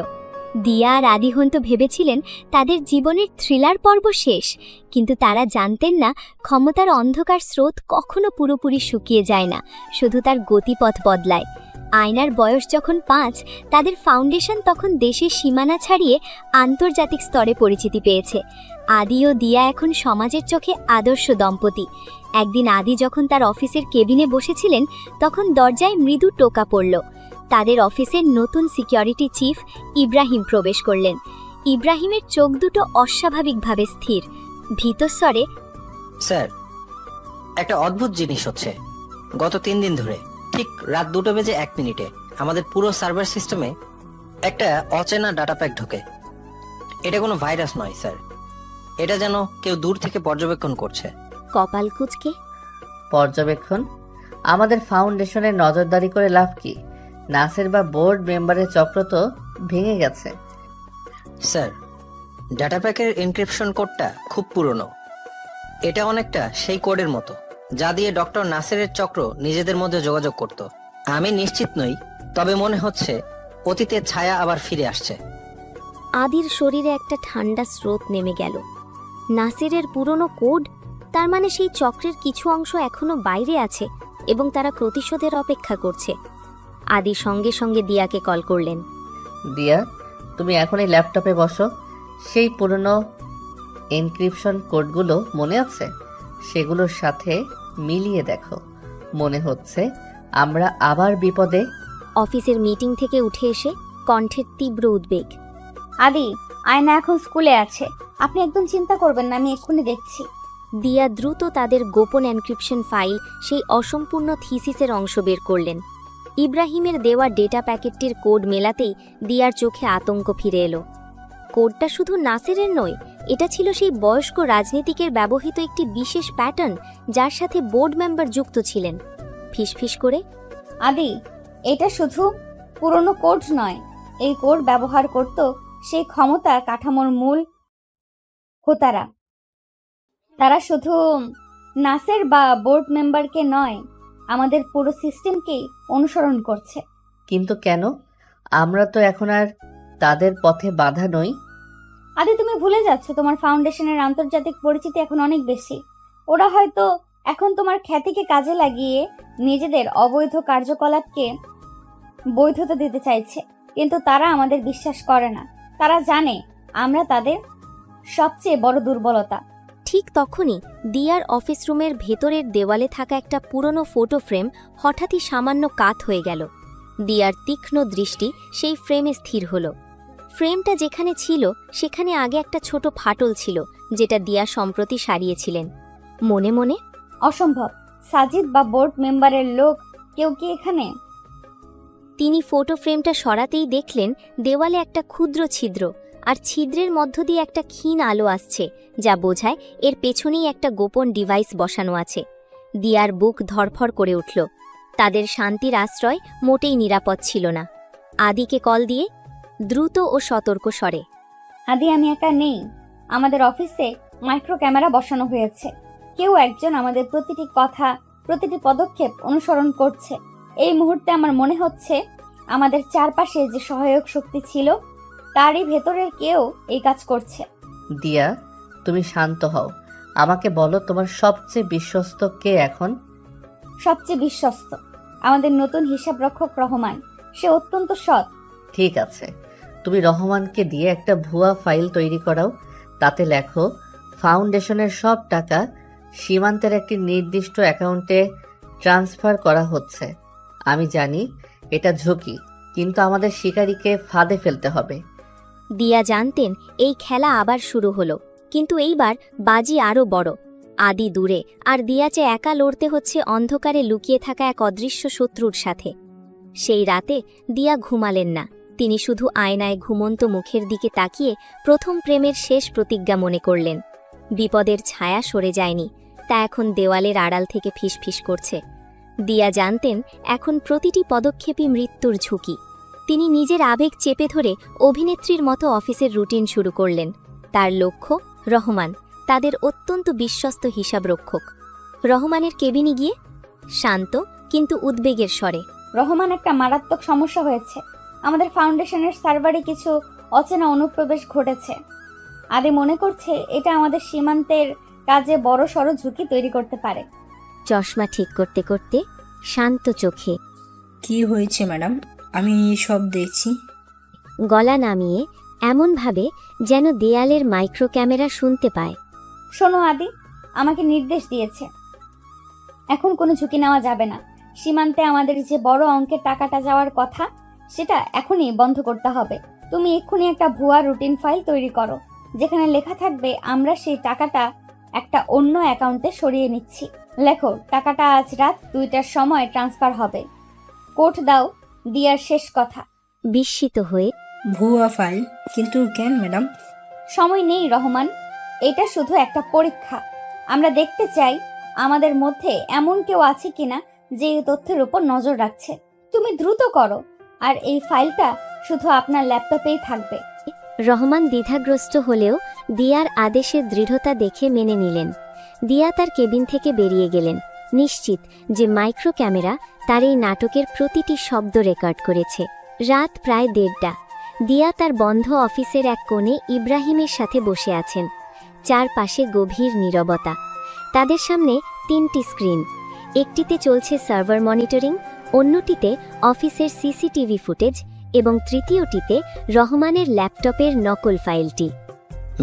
Speaker 2: দিয়া আর আদিহন্ত ভেবেছিলেন তাদের জীবনের থ্রিলার পর্ব শেষ, কিন্তু তারা জানতেন না ক্ষমতার অন্ধকার স্রোত কখনো পুরোপুরি শুকিয়ে যায় না, শুধু তার গতিপথ বদলায়। আয়নার বয়স যখন 5, তাদের ফাউন্ডেশন তখন দেশের সীমানা ছাড়িয়ে আন্তর্জাতিক স্তরে পরিচিতি পেয়েছে। আদি ও দিয়া এখন সমাজের চোখে আদর্শ দম্পতি। একদিন আদি যখন তার অফিসের কেবিনে বসেছিলেন, তখন দরজায় মৃদু টোকা পড়ল। তাদের অফিসের নতুন সিকিউরিটি চিফ ইব্রাহিম প্রবেশ করলেন। ইব্রাহিমের চোখ দুটো অস্বাভাবিকভাবে স্থির। ভীতস্বরে,
Speaker 11: স্যার, একটা অদ্ভুত জিনিস হচ্ছে। গত 3 দিন ধরে ঠিক রাত 2:01 আমাদের পুরো সার্ভার সিস্টেমে একটা অচেনা ডাটা প্যাক ঢোকে। এটা কোনো ভাইরাস নয় স্যার, এটা যেন কেউ দূর থেকে পর্যবেক্ষণ করছে।
Speaker 2: কপাল কুঁচকে,
Speaker 4: পর্যবেক্ষণ? আমাদের ফাউন্ডেশনের নজরদারি করে লাভ কি? নাসের বা বোর্ড মেম্বারের চক্র তো ভেঙে গেছে।
Speaker 11: স্যার, ডাটা প্যাকের এনক্রিপশন কোডটা খুব পুরনো। এটা অনেকটা সেই কোডের মতো যা দিয়ে ডক্টর নাসেরের চক্র নিজেদের মধ্যে যোগাযোগ করত। আমি নিশ্চিত নই, তবে মনে হচ্ছে অতীতের ছায়া আবার ফিরে আসছে।
Speaker 2: আদির শরীরে একটা ঠান্ডা স্রোত নেমে গেল। নাসিরের পুরনো কোড, তার মানে সেই চক্রের কিছু অংশ এখনো বাইরে আছে এবং তারা প্রতিশোধের অপেক্ষা করছে। আদি সঙ্গে সঙ্গে দিয়াকে কল করলেন।
Speaker 4: দিয়া, তুমি এখন এই ল্যাপটপে বসো। সেই পুরনো এনক্রিপশন কোডগুলো মনে আছে? সেগুলোর সাথে মিলিয়ে দেখো। মনে হচ্ছে আমরা আবার বিপদে।
Speaker 2: অফিসের মিটিং থেকে উঠে এসে কণ্ঠের তীব্র উদ্বেগ।
Speaker 5: আদি, আয়না এখন স্কুলে আছে, আপনি একদম চিন্তা করবেন না, আমি এক্ষুনি দেখছি।
Speaker 2: দিয়া দ্রুত তাদের গোপন এনক্রিপশন ফাইল, সেই অসম্পূর্ণ থিসিসের অংশ বের করলেন। ইব্রাহিমের দেওয়া ডেটা প্যাকেটটির কোড মেলাতেই দিয়ার চোখে আতঙ্ক ফিরে এলো। কোডটা শুধু নাসেরের নয়, এটা ছিল সেই বয়স্ক রাজনীতিকের ব্যবহৃত একটি বিশেষ প্যাটার্ন, যার সাথে বোর্ড মেম্বার যুক্ত ছিলেন। ফিসফিস করে,
Speaker 5: আদি, এটা শুধু পুরনো কোড নয়, এই কোড ব্যবহার করত সেই ক্ষমতার কাঠামোর মূল হোতারা। তারা শুধু নাসের বা বোর্ড মেম্বারকে নয়, আমাদের পুরো সিস্টেমকেই অনুসরণ করছে।
Speaker 4: কিন্তু কেন? আমরা তো এখন আর তাদের পথে বাধা নই।
Speaker 5: আদি, তুমি ভুলে যাচ্ছ তোমার ফাউন্ডেশনের আন্তর্জাতিক পরিচিতি এখন অনেক বেশি। ওরা হয়তো এখন তোমার খ্যাতিকে কাজে লাগিয়ে নিজেদের অবৈধ কার্যকলাপকে বৈধতা দিতে চাইছে, কিন্তু তারা আমাদের বিশ্বাস করে না। তারা জানে আমরা তাদের সবচেয়ে বড় দুর্বলতা।
Speaker 2: ঠিক তখনই দিয়ার অফিস রুমের ভেতরের দেওয়ালে থাকা একটা পুরনো ফটো ফ্রেম হঠাৎই সামান্য কাত হয়ে গেল। দিয়ার তীক্ষ্ণ দৃষ্টি সেই ফ্রেমে স্থির হলো। ফ্রেমটা যেখানে ছিল সেখানে আগে একটা ছোট ফাটল ছিল, যেটা দিয়া সম্প্রতি সারিয়েছিলেন। মনে মনে,
Speaker 5: অসম্ভব, সাজিদ বা বোর্ড মেম্বারের লোক কেউ কি এখানে?
Speaker 2: তিনি ফটো ফ্রেমটা সরাতেই দেখলেন দেওয়ালে একটা ক্ষুদ্র ছিদ্র, আর ছিদ্রের মধ্য দিয়ে একটা ক্ষীণ আলো আসছে, যা বোঝায় এর পেছনেই একটা গোপন ডিভাইস বসানো আছে। দিয়ার বুক ধড়ফড় করে উঠল। তাদের শান্তির আশ্রয় মোটেই নিরাপদ ছিল না। আদিকে কল দিয়ে দ্রুত ও সতর্ক স্বরে,
Speaker 5: আদি, আমি একা নেই, আমাদের অফিসে মাইক্রো ক্যামেরা বসানো হয়েছে। কেউ একজন আমাদের প্রতিটি কথা, প্রতিটি পদক্ষেপ অনুসরণ করছে। এই মুহূর্তে আমার মনে হচ্ছে আমাদের চারপাশে যে সহায়ক শক্তি ছিল, তারই ভেতরের কেউ এই কাজ করছে।
Speaker 4: দিয়া, তুমি শান্ত হও। আমাকে বলো, তোমার সবচেয়ে বিশ্বস্ত কে এখন?
Speaker 5: সবচেয়ে বিশ্বস্ত আমাদের নতুন হিসাবরক্ষক রহমান। সে অত্যন্ত সৎ।
Speaker 4: ঠিক আছে, তুমি রহমানকে দিয়ে একটা ভুয়া ফাইল তৈরি করাও। তাতে লেখো, ফাউন্ডেশনের সব টাকা সীমান্তের একটি নির্দিষ্ট অ্যাকাউন্টে ট্রান্সফার করা হচ্ছে। আমি জানি এটা ঝুঁকি, কিন্তু আমাদের শিকারীকে ফাঁদে ফেলতে হবে।
Speaker 2: দিয়া জানতেন এই খেলা আবার শুরু হলো, কিন্তু এইবার বাজি আরও বড়। আদি দূরে, আর দিয়াকে একা লড়তে হচ্ছে অন্ধকারে লুকিয়ে থাকা এক অদৃশ্য শত্রুর সাথে। সেই রাতে দিয়া ঘুমালেন না। তিনি শুধু আয়নায় ঘুমন্ত মুখের দিকে তাকিয়ে প্রথম প্রেমের শেষ প্রতিজ্ঞা মনে করলেন। বিপদের ছায়া সরে যায়নি, তা এখন দেওয়ালের আড়াল থেকে ফিসফিস করছে। দিয়া জানতেন এখন প্রতিটি পদক্ষেপই মৃত্যুর ঝুঁকি। তিনি নিজের আবেগ চেপে ধরে অভিনেত্রীর মতো অফিসের রুটিন শুরু করলেন। তার লক্ষ্য রহমান, তাদের অত্যন্ত বিশ্বস্ত হিসাবরক্ষক। রহমানের কেবিনে গিয়ে শান্ত কিন্তু উদ্বেগের স্বরে,
Speaker 5: রহমান, একটা মারাত্মক সমস্যা হয়েছে। আমাদের ফাউন্ডেশনের সার্ভারে কিছু অচেনা অনুপ্রবেশ ঘটেছে। আদি মনে করছে এটা আমাদের সীমান্তের কাজে বড় সড় ঝুঁকি তৈরি করতে পারে।
Speaker 2: চশমা ঠিক করতে করতে শান্ত চোখে,
Speaker 12: কি হয়েছে ম্যাডাম? আমি সব দেখছি।
Speaker 2: গলা নামিয়ে এমনভাবে যেন দেয়ালের মাইক্রো ক্যামেরা শুনতে পায়।
Speaker 5: শোনো আদি, আমাকে নির্দেশ দিয়েছে এখন কোনো ঝুঁকি নেওয়া যাবে না। সীমান্তে আমাদের যে বড় অঙ্কের টাকাটা যাওয়ার কথা, সেটা এখনই বন্ধ করতে হবে। তুমি এক্ষুনি একটা ভুয়া রুটিন ফাইল তৈরি করো, যেখানে লেখা থাকবে আমরা সেই টাকাটা একটা অন্য অ্যাকাউন্টে সরিয়ে নিচ্ছি। লেখো, টাকাটা আজ রাত 2টার সময় ট্রান্সফার হবে। কোড দাও, দিয়ার শেষ কথা।
Speaker 2: বিস্মিত হয়ে,
Speaker 12: ভুয়া ফাইল? কিন্তু কেন ম্যাডাম?
Speaker 5: সময় নেই রহমান, এটা শুধু একটা পরীক্ষা। আমরা দেখতে চাই আমাদের মধ্যে এমন কেউ আছে কিনা যে এই তথ্যের উপর নজর রাখছে। তুমি দ্রুত করো, আর এই ফাইলটা শুধু আপনার ল্যাপটপেই থাকবে।
Speaker 2: রহমান দ্বিধাগ্রস্ত হলেও দিয়ার আদেশের দৃঢ়তা দেখে মেনে নিলেন। দিয়া তার কেবিন থেকে বেরিয়ে গেলেন, নিশ্চিত যে মাইক্রো ক্যামেরা তার এই নাটকের প্রতিটি শব্দ রেকর্ড করেছে। রাত প্রায় 1:30। দিয়া তার বন্ধ অফিসের এক কোণে ইব্রাহিমের সাথে বসে আছেন। চারপাশে গভীর নীরবতা। তাদের সামনে 3টি স্ক্রিন। একটিতে চলছে সার্ভার মনিটরিং, অন্যটিতে অফিসের সিসিটিভি ফুটেজ এবং তৃতীয়টিতে রহমানের ল্যাপটপের নকল ফাইলটি।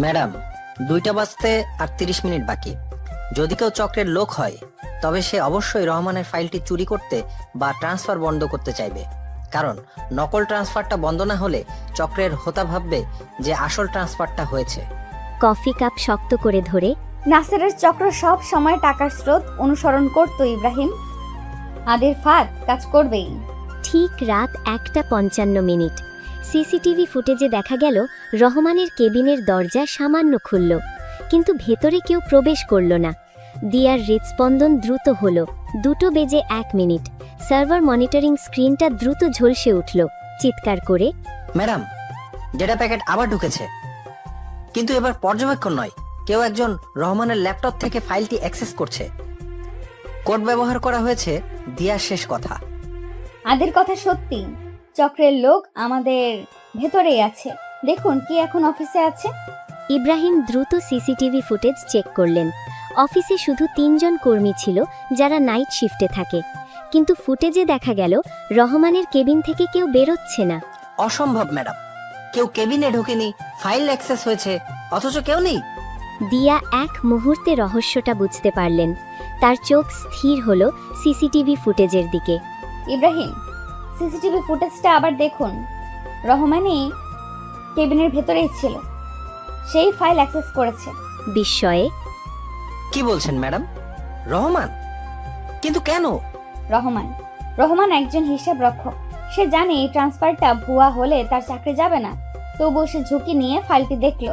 Speaker 11: ম্যাডাম, 2টা বাজতে আর 30 মিনিট বাকি। যদি কেউ চক্রের লোক হয়, তবে সে অবশ্যই রহমানের ফাইলটি চুরি করতে বা ট্রান্সফার বন্ধ করতে চাইবে। কারণ নকল ট্রান্সফারটা বন্ধ না হলে চক্রের হোতা ভাববে যে আসল ট্রান্সফারটা হয়েছে।
Speaker 2: কফি কাপ শক্ত করে ধরে,
Speaker 5: নাসেরের চক্র সব সময় টাকার স্রোত অনুসরণ করতো ইব্রাহিম। আদির ফাঁদ কাজ করবেই।
Speaker 2: ঠিক রাত 1:55। সিসিটিভি ফুটেজে দেখা গেল রহমানের কেবিনের দরজা সামান্য খুলল, কিন্তু ভেতরে কেউ প্রবেশ করল না। দিয়ার হৃদস্পন্দন দ্রুত হল। 2:01। সার্ভার মনিটরিং স্ক্রিনটা দ্রুত ঝলসে উঠল। চিৎকার করে,
Speaker 11: ম্যাডাম, ডেটা প্যাকেট আবার ঢুকেছে, কিন্তু এবার পর্যবেক্ষণ নয়, কেউ একজন রহমানের ল্যাপটপ থেকে ফাইলটি অ্যাক্সেস করছে। কোড ব্যবহার করা হয়েছে দিয়ার শেষ কথা।
Speaker 5: আদির কথা সত্যি, চক্রের লোক আমাদের ভেতরেই আছে। দেখুন কি এখন অফিসে আছে।
Speaker 2: ইব্রাহিম দ্রুত সিসিটিভি ফুটেজ চেক করলেন। অফিসে শুধু 3 জন কর্মী ছিল যারা নাইট শিফটে থাকে, কিন্তু ফুটেজে দেখা গেল রহমানের কেবিন থেকে কেউ বেরোচ্ছে না।
Speaker 11: অসম্ভব ম্যাডাম, কেউ কেবিনে ঢোকেনি, ফাইল অ্যাক্সেস হয়েছে, অথচ কেউ নেই।
Speaker 2: দিয়া এক মুহূর্তে রহস্যটা বুঝতে পারলেন। তার চোখ স্থির হলো সিসিটিভি ফুটেজের দিকে।
Speaker 5: ইব্রাহিম, সিসিটিভি ফুটেজটা আবার দেখুন। রহমানই কেবিনের ভেতরেই ছিল, সেই ফাইল অ্যাক্সেস করেছে।
Speaker 2: বিস্ময়ে,
Speaker 11: কি বলছেন ম্যাডাম? রহমান? কিন্তু কেন?
Speaker 5: রহমান একজন হিসাব রক্ষক। সে জানে এই ট্রান্সফারটা ভুয়া হলে তার চাকরি যাবে না, তবুও সে ঝুঁকি নিয়ে ফাইলটি দেখল।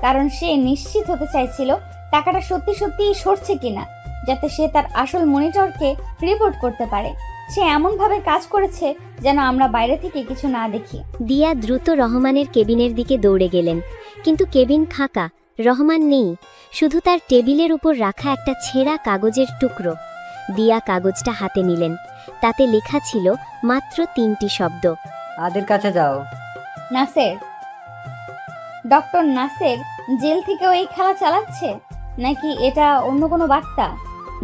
Speaker 5: কারণ সে নিশ্চিত হতে চাইছিল টাকাটা সত্যি সত্যিই সরছে কিনা, যাতে সে তার আসল মনিটরকে রিপোর্ট করতে পারে। সে এমনভাবে কাজ করেছে যেন আমরা বাইরে থেকে কিছু না দেখি।
Speaker 2: দিয়া দ্রুত রহমানের কেবিনের দিকে দৌড়ে গেলেন, কিন্তু কেবিন ফাঁকা। রহমান নেই, শুধু তার টেবিলের উপর রাখা একটা ছেঁড়া কাগজের টুকরো। দিয়া কাগজটা হাতে নিলেন। তাতে লেখা ছিল মাত্র 3টি শব্দ।
Speaker 6: আদির কাছে যাও।
Speaker 5: নাসের, ডক্টর নাসের জেল থেকেও এই খেলা চালাচ্ছে, নাকি এটা অন্য কোনো বার্তা?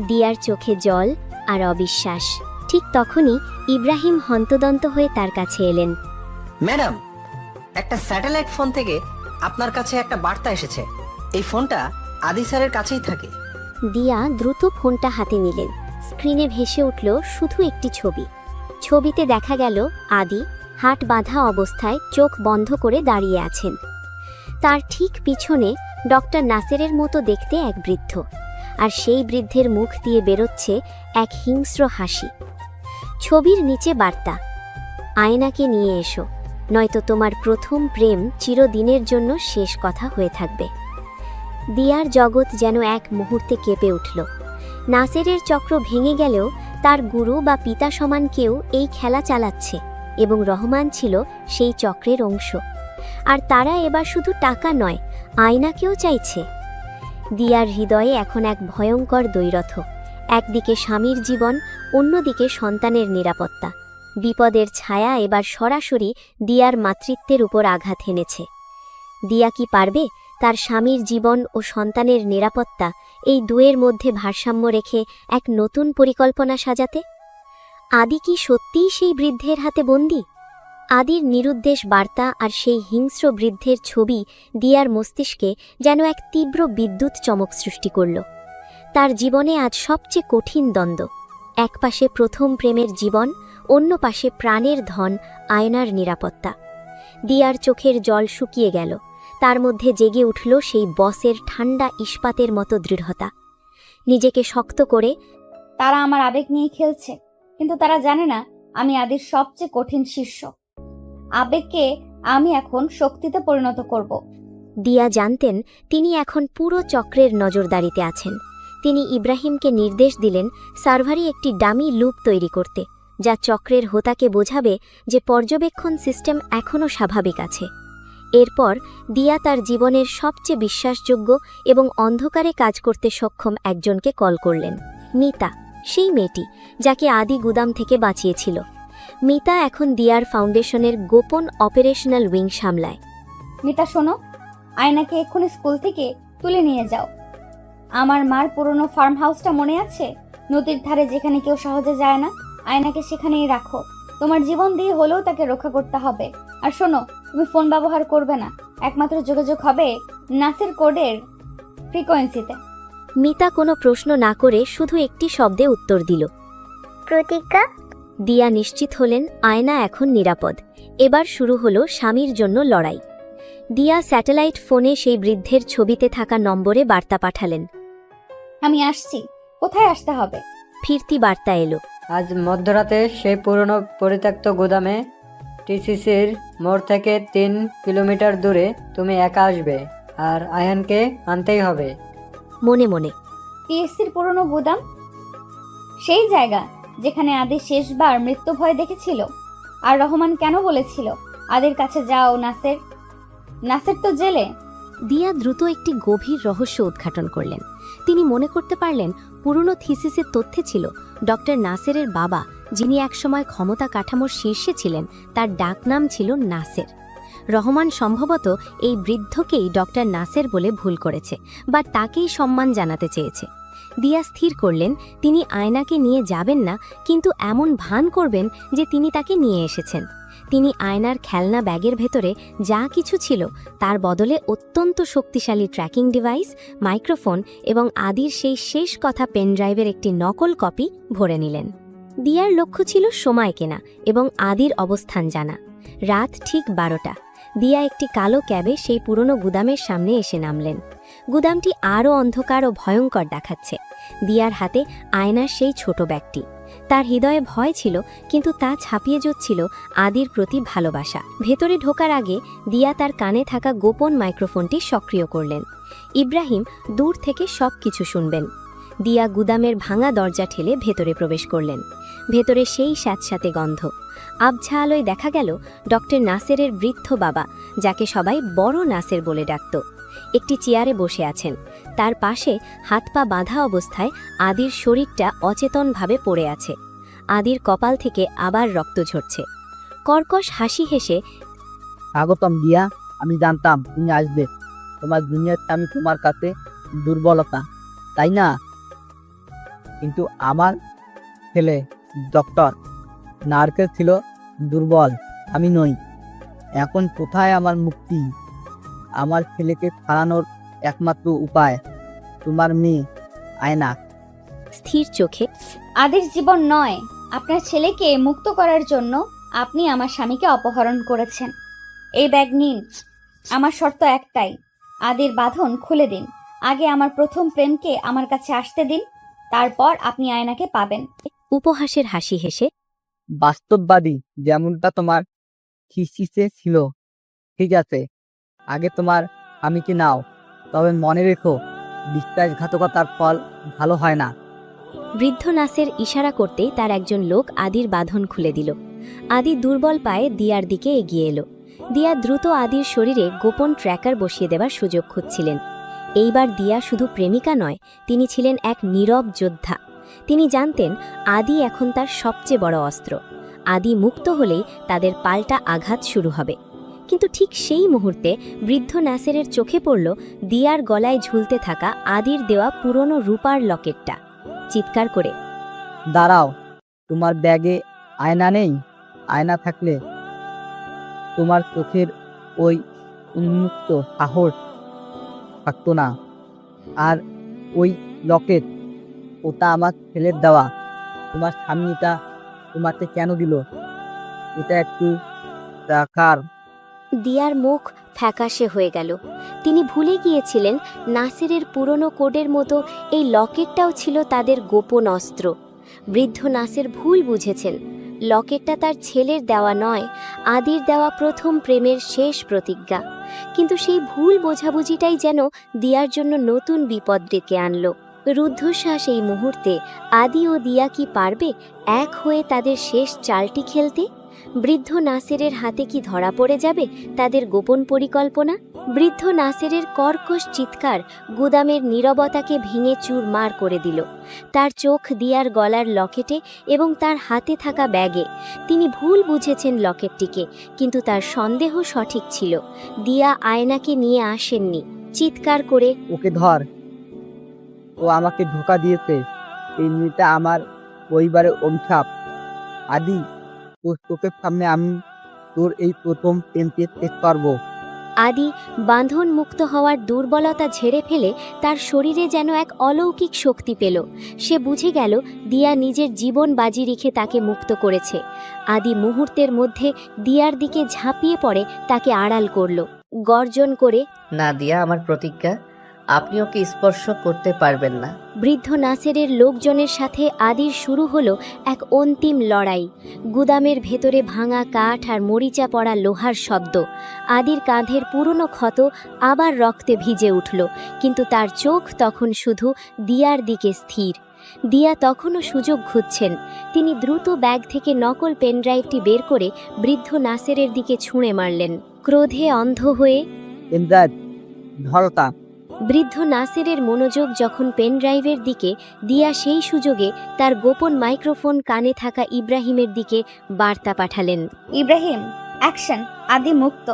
Speaker 2: দিয়ার চোখে জল আর অবিশ্বাস। ঠিক তখনই ইব্রাহিম হন্তদন্ত হয়ে তার কাছে এলেন।
Speaker 11: ম্যাডাম, একটা স্যাটেলাইট ফোন থেকে আপনার কাছে একটা বার্তা এসেছে। এই ফোনটা আদি স্যারের কাছেই থাকে।
Speaker 2: দিয়া দ্রুত ফোনটা হাতে নিলেন। স্ক্রিনে ভেসে উঠল শুধু একটি ছবি। ছবিতে দেখা গেল আদি হাত বাঁধা অবস্থায় চোখ বন্ধ করে দাঁড়িয়ে আছেন। তার ঠিক পিছনে ডক্টর নাসেরের মতো দেখতে এক বৃদ্ধ, আর সেই বৃদ্ধের মুখ দিয়ে বেরোচ্ছে এক হিংস্র হাসি। ছবির নিচে বার্তা, আয়নাকে নিয়ে এসো, নয়তো তোমার প্রথম প্রেম চিরদিনের জন্য শেষ কথা হয়ে থাকবে। দিয়ার জগৎ যেন এক মুহূর্তে কেঁপে উঠল। নাসেরের চক্র ভেঙে গেলেও তার গুরু বা পিতা সমান কেউ এই খেলা চালাচ্ছে, এবং রহমান ছিল সেই চক্রের অংশ। আর তারা এবার শুধু টাকা নয়, আয়নাকেও চাইছে। দিয়ার হৃদয়ে এখন এক ভয়ঙ্কর দ্বৈরথ। একদিকে স্বামীর জীবন, অন্যদিকে সন্তানের নিরাপত্তা। বিপদের ছায়া এবার সরাসরি দিয়ার মাতৃত্বের উপর আঘাত হেনেছে। দিয়া কি পারবে তার স্বামীর জীবন ও সন্তানের নিরাপত্তা এই দুয়ের মধ্যে ভারসাম্য রেখে এক নতুন পরিকল্পনা সাজাতে? আদি কি সত্যিই সেই বৃদ্ধের হাতে বন্দী? আদির নিরুদ্দেশ বার্তা আর সেই হিংস্র বৃদ্ধের ছবি দিয়ার মস্তিষ্কে যেন এক তীব্র বিদ্যুৎ চমক সৃষ্টি করল। তার জীবনে আজ সবচেয়ে কঠিন দ্বন্দ্ব। এক পাশে প্রথম প্রেমের জীবন, অন্য পাশে প্রাণের ধন আয়নার নিরাপত্তা। দিয়ার চোখের জল শুকিয়ে গেল। তার মধ্যে জেগে উঠল সেই বসের ঠান্ডা ইস্পাতের মতো দৃঢ়তা। নিজেকে শক্ত করে,
Speaker 5: তারা আমার আবেগ নিয়ে খেলছে, কিন্তু তারা জানে না আমি আদির সবচেয়ে কঠিন শিষ্য। আবেগকে আমি এখন শক্তিতে পরিণত করব।
Speaker 2: দিয়া জানতেন তিনি এখন পুরো চক্রের নজরদারিতে আছেন। তিনি ইব্রাহিমকে নির্দেশ দিলেন সার্ভারে একটি ডামি লুপ তৈরি করতে, যা চক্রের হোতাকে বোঝাবে যে পর্যবেক্ষণ সিস্টেম এখনও স্বাভাবিক আছে। এরপর দিয়া তার জীবনের সবচেয়ে বিশ্বাসযোগ্য এবং অন্ধকারে কাজ করতে সক্ষম একজনকে কল করলেন, মিতা, সেই মেয়েটি যাকে আদি গুদাম থেকে বাঁচিয়েছিল। মিতা এখন দিয়ার ফাউন্ডেশনের গোপন অপারেশনাল উইং সামলায়।
Speaker 5: মিতা শোনো, আয়নাকে এক্ষুনি স্কুল থেকে তুলে নিয়ে যাও। আমার মার পুরনো ফার্ম হাউসটা মনে আছে? নদীর ধারে, যেখানে কেউ সহজে যায় না। আয়নাকে সেখানেই রাখো। তোমার জীবন দিয়ে হলেও তাকে রক্ষা করতে হবে। আর শোনো, তুমি ফোন ব্যবহার করবে না। একমাত্র যোগাযোগ হবে নাসের কোডের ফ্রিকোয়েন্সিতে।
Speaker 2: মিতা কোনো প্রশ্ন না করে শুধু একটি শব্দে উত্তর দিল,
Speaker 7: প্রতিজ্ঞা।
Speaker 2: দিয়া নিশ্চিত হলেন আয়না এখন নিরাপদ। এবার শুরু হলো স্বামীর জন্য লড়াই। দিয়া স্যাটেলাইট ফোনে সেই বৃদ্ধের ছবিতে থাকা নম্বরে বার্তা পাঠালেন,
Speaker 5: আমি আসছি, কোথায় আসতে হবে?
Speaker 2: ফিরতি বার্তা এলো,
Speaker 6: আজ মধ্যরাতে সেই পুরনো পরিত্যক্ত গুদামে টিসিসির মোড় থেকে 3 কিলোমিটার দূরে তুমি একা আসবে, আর আয়ানকে আনতেই হবে।
Speaker 2: মনে মনে,
Speaker 5: টিএসসির পুরনো গুদাম? সেই জায়গা যেখানে আদি শেষবার মৃত্যু ভয় দেখেছিল? আর রহমান কেন বলেছিল আদির কাছে যাও? নাসের তো জেলে।
Speaker 2: দিয়া দ্রুত একটি গভীর রহস্য উদ্ঘাটন করলেন। তিনি মনে করতে পারলেন পুরনো থিসিসের তথ্যে ছিল ডক্টর নাসেরের বাবা, যিনি একসময় ক্ষমতা কাঠামোর শীর্ষে ছিলেন, তার ডাকনাম ছিল নাসের। রহমান সম্ভবত এই বৃদ্ধকেই ডক্টর নাসের বলে ভুল করেছে বা তাকেই সম্মান জানাতে চেয়েছে। দিয়া স্থির করলেন তিনি আয়নাকে নিয়ে যাবেন না, কিন্তু এমন ভান করবেন যে তিনি তাকে নিয়ে এসেছেন। তিনি আয়নার খেলনা ব্যাগের ভেতরে যা কিছু ছিল তার বদলে অত্যন্ত শক্তিশালী ট্র্যাকিং ডিভাইস, মাইক্রোফোন এবং আদির সেই শেষ কথা পেনড্রাইভের একটি নকল কপি ভরে নিলেন। দিয়ার লক্ষ্য ছিল সময় কেনা এবং আদির অবস্থান জানা। রাত ঠিক 12টা। দিয়া একটি কালো ক্যাবে সেই পুরনো গুদামের সামনে এসে নামলেন। গুদামটি আরও অন্ধকার ও ভয়ঙ্কর দেখাচ্ছে। দিয়ার হাতে আয়নার সেই ছোট ব্যাগটি। তার হৃদয়ে ভয় ছিল, কিন্তু তা ছাপিয়ে যাচ্ছিল আদির প্রতি ভালোবাসা। ভেতরে ঢোকার আগে দিয়া তার কানে থাকা গোপন মাইক্রোফোনটি সক্রিয় করলেন। ইব্রাহিম দূর থেকে সব কিছু শুনবেন। দিয়া গুদামের ভাঙা দরজা ঠেলে ভেতরে প্রবেশ করলেন। ভেতরে সেই স্যাঁতস্যাঁতে গন্ধ। আবছা আলোয় দেখা গেল ডক্টর নাসেরের বৃদ্ধ বাবা, যাকে সবাই বড় নাসের বলে ডাকত। একটি চেয়ারে বসে আছেন। তার পাশে হাত পা বাঁধা অবস্থায় আদির শরীরটা অচেতনভাবে পড়ে আছে। আদির কপাল থেকে আবার রক্ত ঝরছে। কর্কশ হাসি হেসে,
Speaker 13: স্বাগতম দিয়া, আমি জানতাম তুমি আসবে। তোমার দুনিয়াতে আমি তোমার কাছে দুর্বলতা, তাই না? কিন্তু আমার ছেলে ডক্টর নার্সের ছিল দুর্বল, আমি নই। এখন কোথায় আমার মুক্তি? আমার ছেলেকে ছাড়ানোর একমাত্র উপায় তোমার মেয়ে আয়না।
Speaker 2: স্থির চোখে,
Speaker 5: আদির জীবন নয়, আপনার ছেলেকে মুক্ত করার জন্য আপনি আমার স্বামীকে অপহরণ করেছেন। এই ব্যাগ নিন। আমার শর্ত একটাই, আদির বাঁধন খুলে দিন। আগে আমার প্রথম প্রেমকে আমার কাছে আসতে দিন, তারপর আপনি আয়নাকে পাবেন।
Speaker 2: উপহাসের হাসি হেসে,
Speaker 13: বাস্তববাদী যেমনটা তোমার থিসিসে ছিল, ঠিক আছে। আগে তোমার স্বামীকে নাও, তবে মনে রেখো বিশ্বাসঘাতকতার ফল ভালো হয় না।
Speaker 2: বৃদ্ধ নাসের ইশারা করতেই তার একজন লোক আদির বাঁধন খুলে দিল। আদি দুর্বল পায়ে দিয়ার দিকে এগিয়ে এলো। দিয়া দ্রুত আদির শরীরে গোপন ট্র্যাকার বসিয়ে দেবার সুযোগ খুঁজছিলেন। এইবার দিয়া শুধু প্রেমিকা নয়, তিনি ছিলেন এক নীরব যোদ্ধা। তিনি জানতেন আদি এখন তার সবচেয়ে বড় অস্ত্র। আদি মুক্ত হলেই তাদের পাল্টা আঘাত শুরু হবে। কিন্তু ঠিক সেই মুহূর্তে বৃদ্ধ নাসেরের চোখে পড়ল দিয়ার গলায় ঝুলতে থাকা আদির দেওয়া পুরনো রূপার লকেটটা। চিৎকার করে,
Speaker 13: দাঁড়াও, তোমার ব্যাগে আয়না নেই? আয়না থাকলে তোমার চোখের ওই উন্মুক্ত সাহস থাকতো না। আর ওই লকেট, ওটা আমার ছেলের দেওয়া। তোমার স্বামীটা তোমাকে কেন দিল? এটা একটু টাকার।
Speaker 2: দিয়ার মুখ ফ্যাকাশে হয়ে গেল। তিনি ভুলে গিয়েছিলেন নাসেরের পুরনো কোডের মতো এই লকেটটাও ছিল তাদের গোপন অস্ত্র। বৃদ্ধ নাসের ভুল বুঝেছেন। লকেটটা তার ছেলের দেওয়া নয়, আদির দেওয়া প্রথম প্রেমের শেষ প্রতিজ্ঞা। কিন্তু সেই ভুল বোঝাবুঝিটাই যেন দিয়ার জন্য নতুন বিপদ ডেকে আনল। রুদ্ধশ্বাস এই মুহূর্তে আদি ও দিয়া কি পারবে এক হয়ে তাদের শেষ চালটি খেলতে? বৃদ্ধ নাসেরের হাতে কি ধরা পড়ে যাবে তাদের গোপন পরিকল্পনা? বৃদ্ধ নাসেরের কর্কশ চিৎকার গুদামের নীরবতাকে ভেঙে চুরমার করে দিল। তার চোখ দিয়ার গলার লকেটে এবং তার হাতে থাকা ব্যাগে। তিনি ভুল বুঝেছেন লকেটটিকে, কিন্তু তার সন্দেহ সঠিক ছিল। দিয়া আয়নাকে নিয়ে আসেননি। চিৎকার করে,
Speaker 13: ওকে ধর, ও আমাকে ধোঁকা দিয়েছে। এই মেয়েটা আমার পরিবারের অভিশাপ। আদি, তোর চোখের সামনে আমি তোর এই প্রথম প্রেমকে শেষ করবো।
Speaker 2: আদি বাঁধন মুক্ত হওয়ার দুর্বলতা ঝেড়ে ফেলে তার শরীরে যেন এক অলৌকিক শক্তি পেল। সে বুঝে গেল দিয়া নিজের জীবন বাজি রেখে তাকে মুক্ত করেছে। আদি মুহূর্তের মধ্যে দিয়ার দিকে ঝাঁপিয়ে পড়ে তাকে আড়াল করল, গর্জন করে,
Speaker 4: না দিয়া, আমার প্রতিজ্ঞা, আপনি ওকে স্পর্শ করতে পারবেন না।
Speaker 2: বৃদ্ধ নাসেরের লোকজনের সাথে আদির শুরু হলো এক অন্তিম লড়াই। গুদামের ভেতরে ভাঙা কাঠ আর মরিচা পড়া লোহার শব্দ। আদির কাঁধের পুরনো ক্ষত আবার রক্তে ভিজে উঠল, কিন্তু তার চোখ তখন শুধু দিয়ার দিকে স্থির। দিয়া তখনও সুযোগ খুঁজছেন। তিনি দ্রুত ব্যাগ থেকে নকল পেনড্রাইভটি বের করে বৃদ্ধ নাসেরের দিকে ছুঁড়ে মারলেন, ক্রোধে অন্ধ হয়ে।
Speaker 13: ধরতা।
Speaker 2: বৃদ্ধ নাসেরের মনোযোগ যখন পেনড্রাইভের দিকে, দিয়া সেই সুযোগে তার গোপন মাইক্রোফোন কানে থাকা ইব্রাহিমের দিকে বার্তা পাঠালেন,
Speaker 5: ইব্রাহিম, অ্যাকশন, আদি মুক্ত।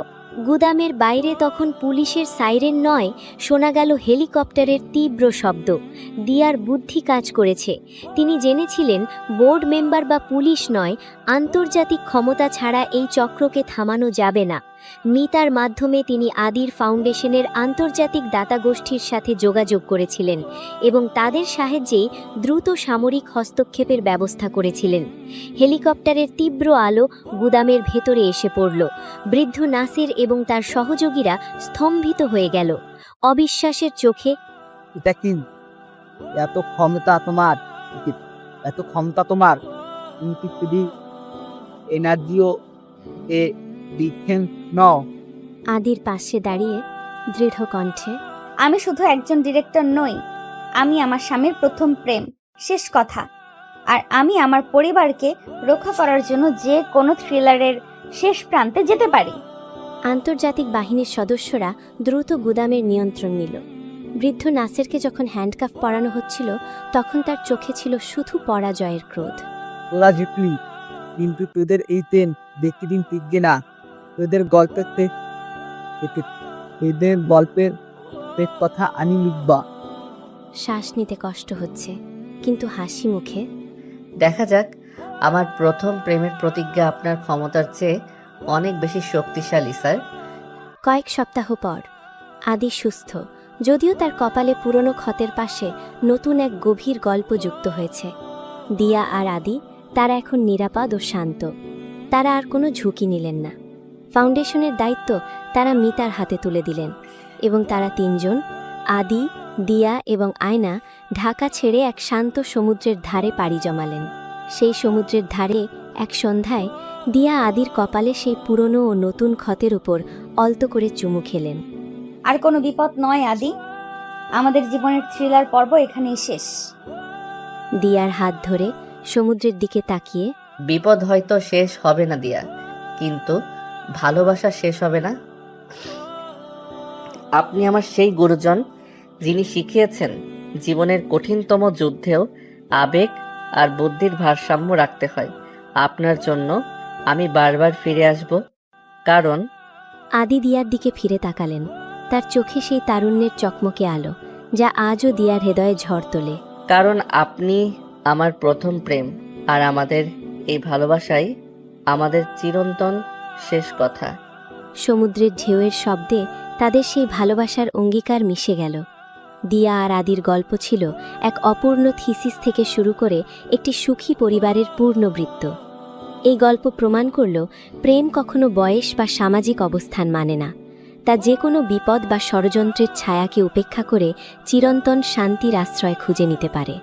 Speaker 2: গুদামের বাইরে তখন পুলিশের সাইরেন নয়, শোনা গেল হেলিকপ্টারের তীব্র শব্দ। দিয়ার বুদ্ধি কাজ করেছে। তিনি জেনেছিলেন বোর্ড মেম্বার বা পুলিশ নয়, আন্তর্জাতিক ক্ষমতা ছাড়া এই চক্রকে থামানো যাবে না। মিতার মাধ্যমে তিনি আদির ফাউন্ডেশনের আন্তর্জাতিক দাতা গোষ্ঠীর সাথে যোগাযোগ করেছিলেন এবং তাদের সাহায্যেই দ্রুত সামরিক হস্তক্ষেপের ব্যবস্থা করেছিলেন। হেলিকপ্টারের তীব্র আলো গুদামের ভেতরে এসে পড়ল। বৃদ্ধ নাসির এবং তার সহযোগীরা স্তম্ভিত হয়ে গেল, অবিশ্বাসের চোখে।
Speaker 13: এটা কি? এত ক্ষমতা তোমার? এত ক্ষমতা তোমার? তুমি কি শুধু এনার্জিও এ ডিফেন্স নও?
Speaker 2: আদির পাশে দাঁড়িয়ে দৃঢ় কণ্ঠে,
Speaker 5: আমি শুধু একজন ডিরেক্টর নই, আমি আমার স্বামীর প্রথম প্রেম, শেষ কথা। আর আমি আমার পরিবারকে রক্ষা করার জন্য যে কোনো থ্রিলারের শেষ প্রান্তে যেতে পারি।
Speaker 2: আন্তর্জাতিক বাহিনীর সদস্যরা দ্রুত গুদামের নিয়ন্ত্রণ নিল। বৃদ্ধ নাসেরকে যখন হ্যান্ডকাফ পরানো হচ্ছিল, তখন তার চোখে ছিল শুধু পরাজয়ের ক্রোধ।
Speaker 13: তোরা জিতলি, কিন্তু তোদের এই ট্রেন বেশি দিন টিকবে না। তোদের গল্পের কথা আমি লিখবা।
Speaker 2: শ্বাস নিতে কষ্ট হচ্ছে, কিন্তু হাসি মুখে,
Speaker 4: দেখা যাক, আমার প্রথম প্রেমের প্রতিজ্ঞা আপনার ক্ষমতার চেয়ে অনেক বেশি শক্তিশালী, স্যার।
Speaker 2: কয়েক সপ্তাহ পর আদি সুস্থ, যদিও তার কপালে পুরনো ক্ষতের পাশে নতুন এক গভীর গল্প যুক্ত হয়েছে। দিয়া আর আদি, তারা এখন নিরাপদ ও শান্ত। তারা আর কোনো ঝুঁকি নিলেন না। ফাউন্ডেশনের দায়িত্ব তারা মিতার হাতে তুলে দিলেন এবং তারা তিনজন, আদি, দিয়া এবং আয়না, ঢাকা ছেড়ে এক শান্ত সমুদ্রের ধারে পাড়ি জমালেন। সেই সমুদ্রের ধারে এক সন্ধ্যায় দিয়া আদির কপালে সেই পুরনো ও নতুন ক্ষতের উপর অল্প করে চুমু খেলেন।
Speaker 5: আর কোনো বিপদ নয় আদি, আমাদের জীবনের থ্রিলার পর্ব এখানেই শেষ।
Speaker 2: দিয়ার হাত ধরে সমুদ্রের দিকে তাকিয়ে,
Speaker 4: বিপদ হয়তো শেষ হবে না দিয়া, কিন্তু ভালোবাসা শেষ হবে না। আপনি আমার সেই গুরুজন যিনি শিখিয়েছেন জীবনের কঠিনতম যুদ্ধেও আবেগ আর বুদ্ধির ভারসাম্য রাখতে হয়। আপনার জন্য আমি বারবার ফিরে আসব, কারণ
Speaker 2: আদি দিয়ার দিকে ফিরে তাকালেন। তার চোখে সেই তারুণ্যের চকমকে আলো, যা আজও দিয়ার হৃদয়ে ঝড় তোলে।
Speaker 4: কারণ আপনি আমার প্রথম প্রেম, আর আমাদের এই ভালোবাসাই আমাদের চিরন্তন শেষ কথা।
Speaker 2: সমুদ্রের ঢেউয়ের শব্দে তাদের সেই ভালোবাসার অঙ্গীকার মিশে গেল। দিয়া আর আদির গল্প ছিল এক অপূর্ণ থিসিস থেকে শুরু করে একটি সুখী পরিবারের পূর্ণবৃত্ত। এই গল্প প্রমাণ করল প্রেম কখনো বয়স বা সামাজিক অবস্থান মানে না। তা যে কোনো বিপদ বা ষড়যন্ত্রের ছায়াকে উপেক্ষা করে চিরন্তন শান্তির আশ্রয় খুঁজে নিতে পারে।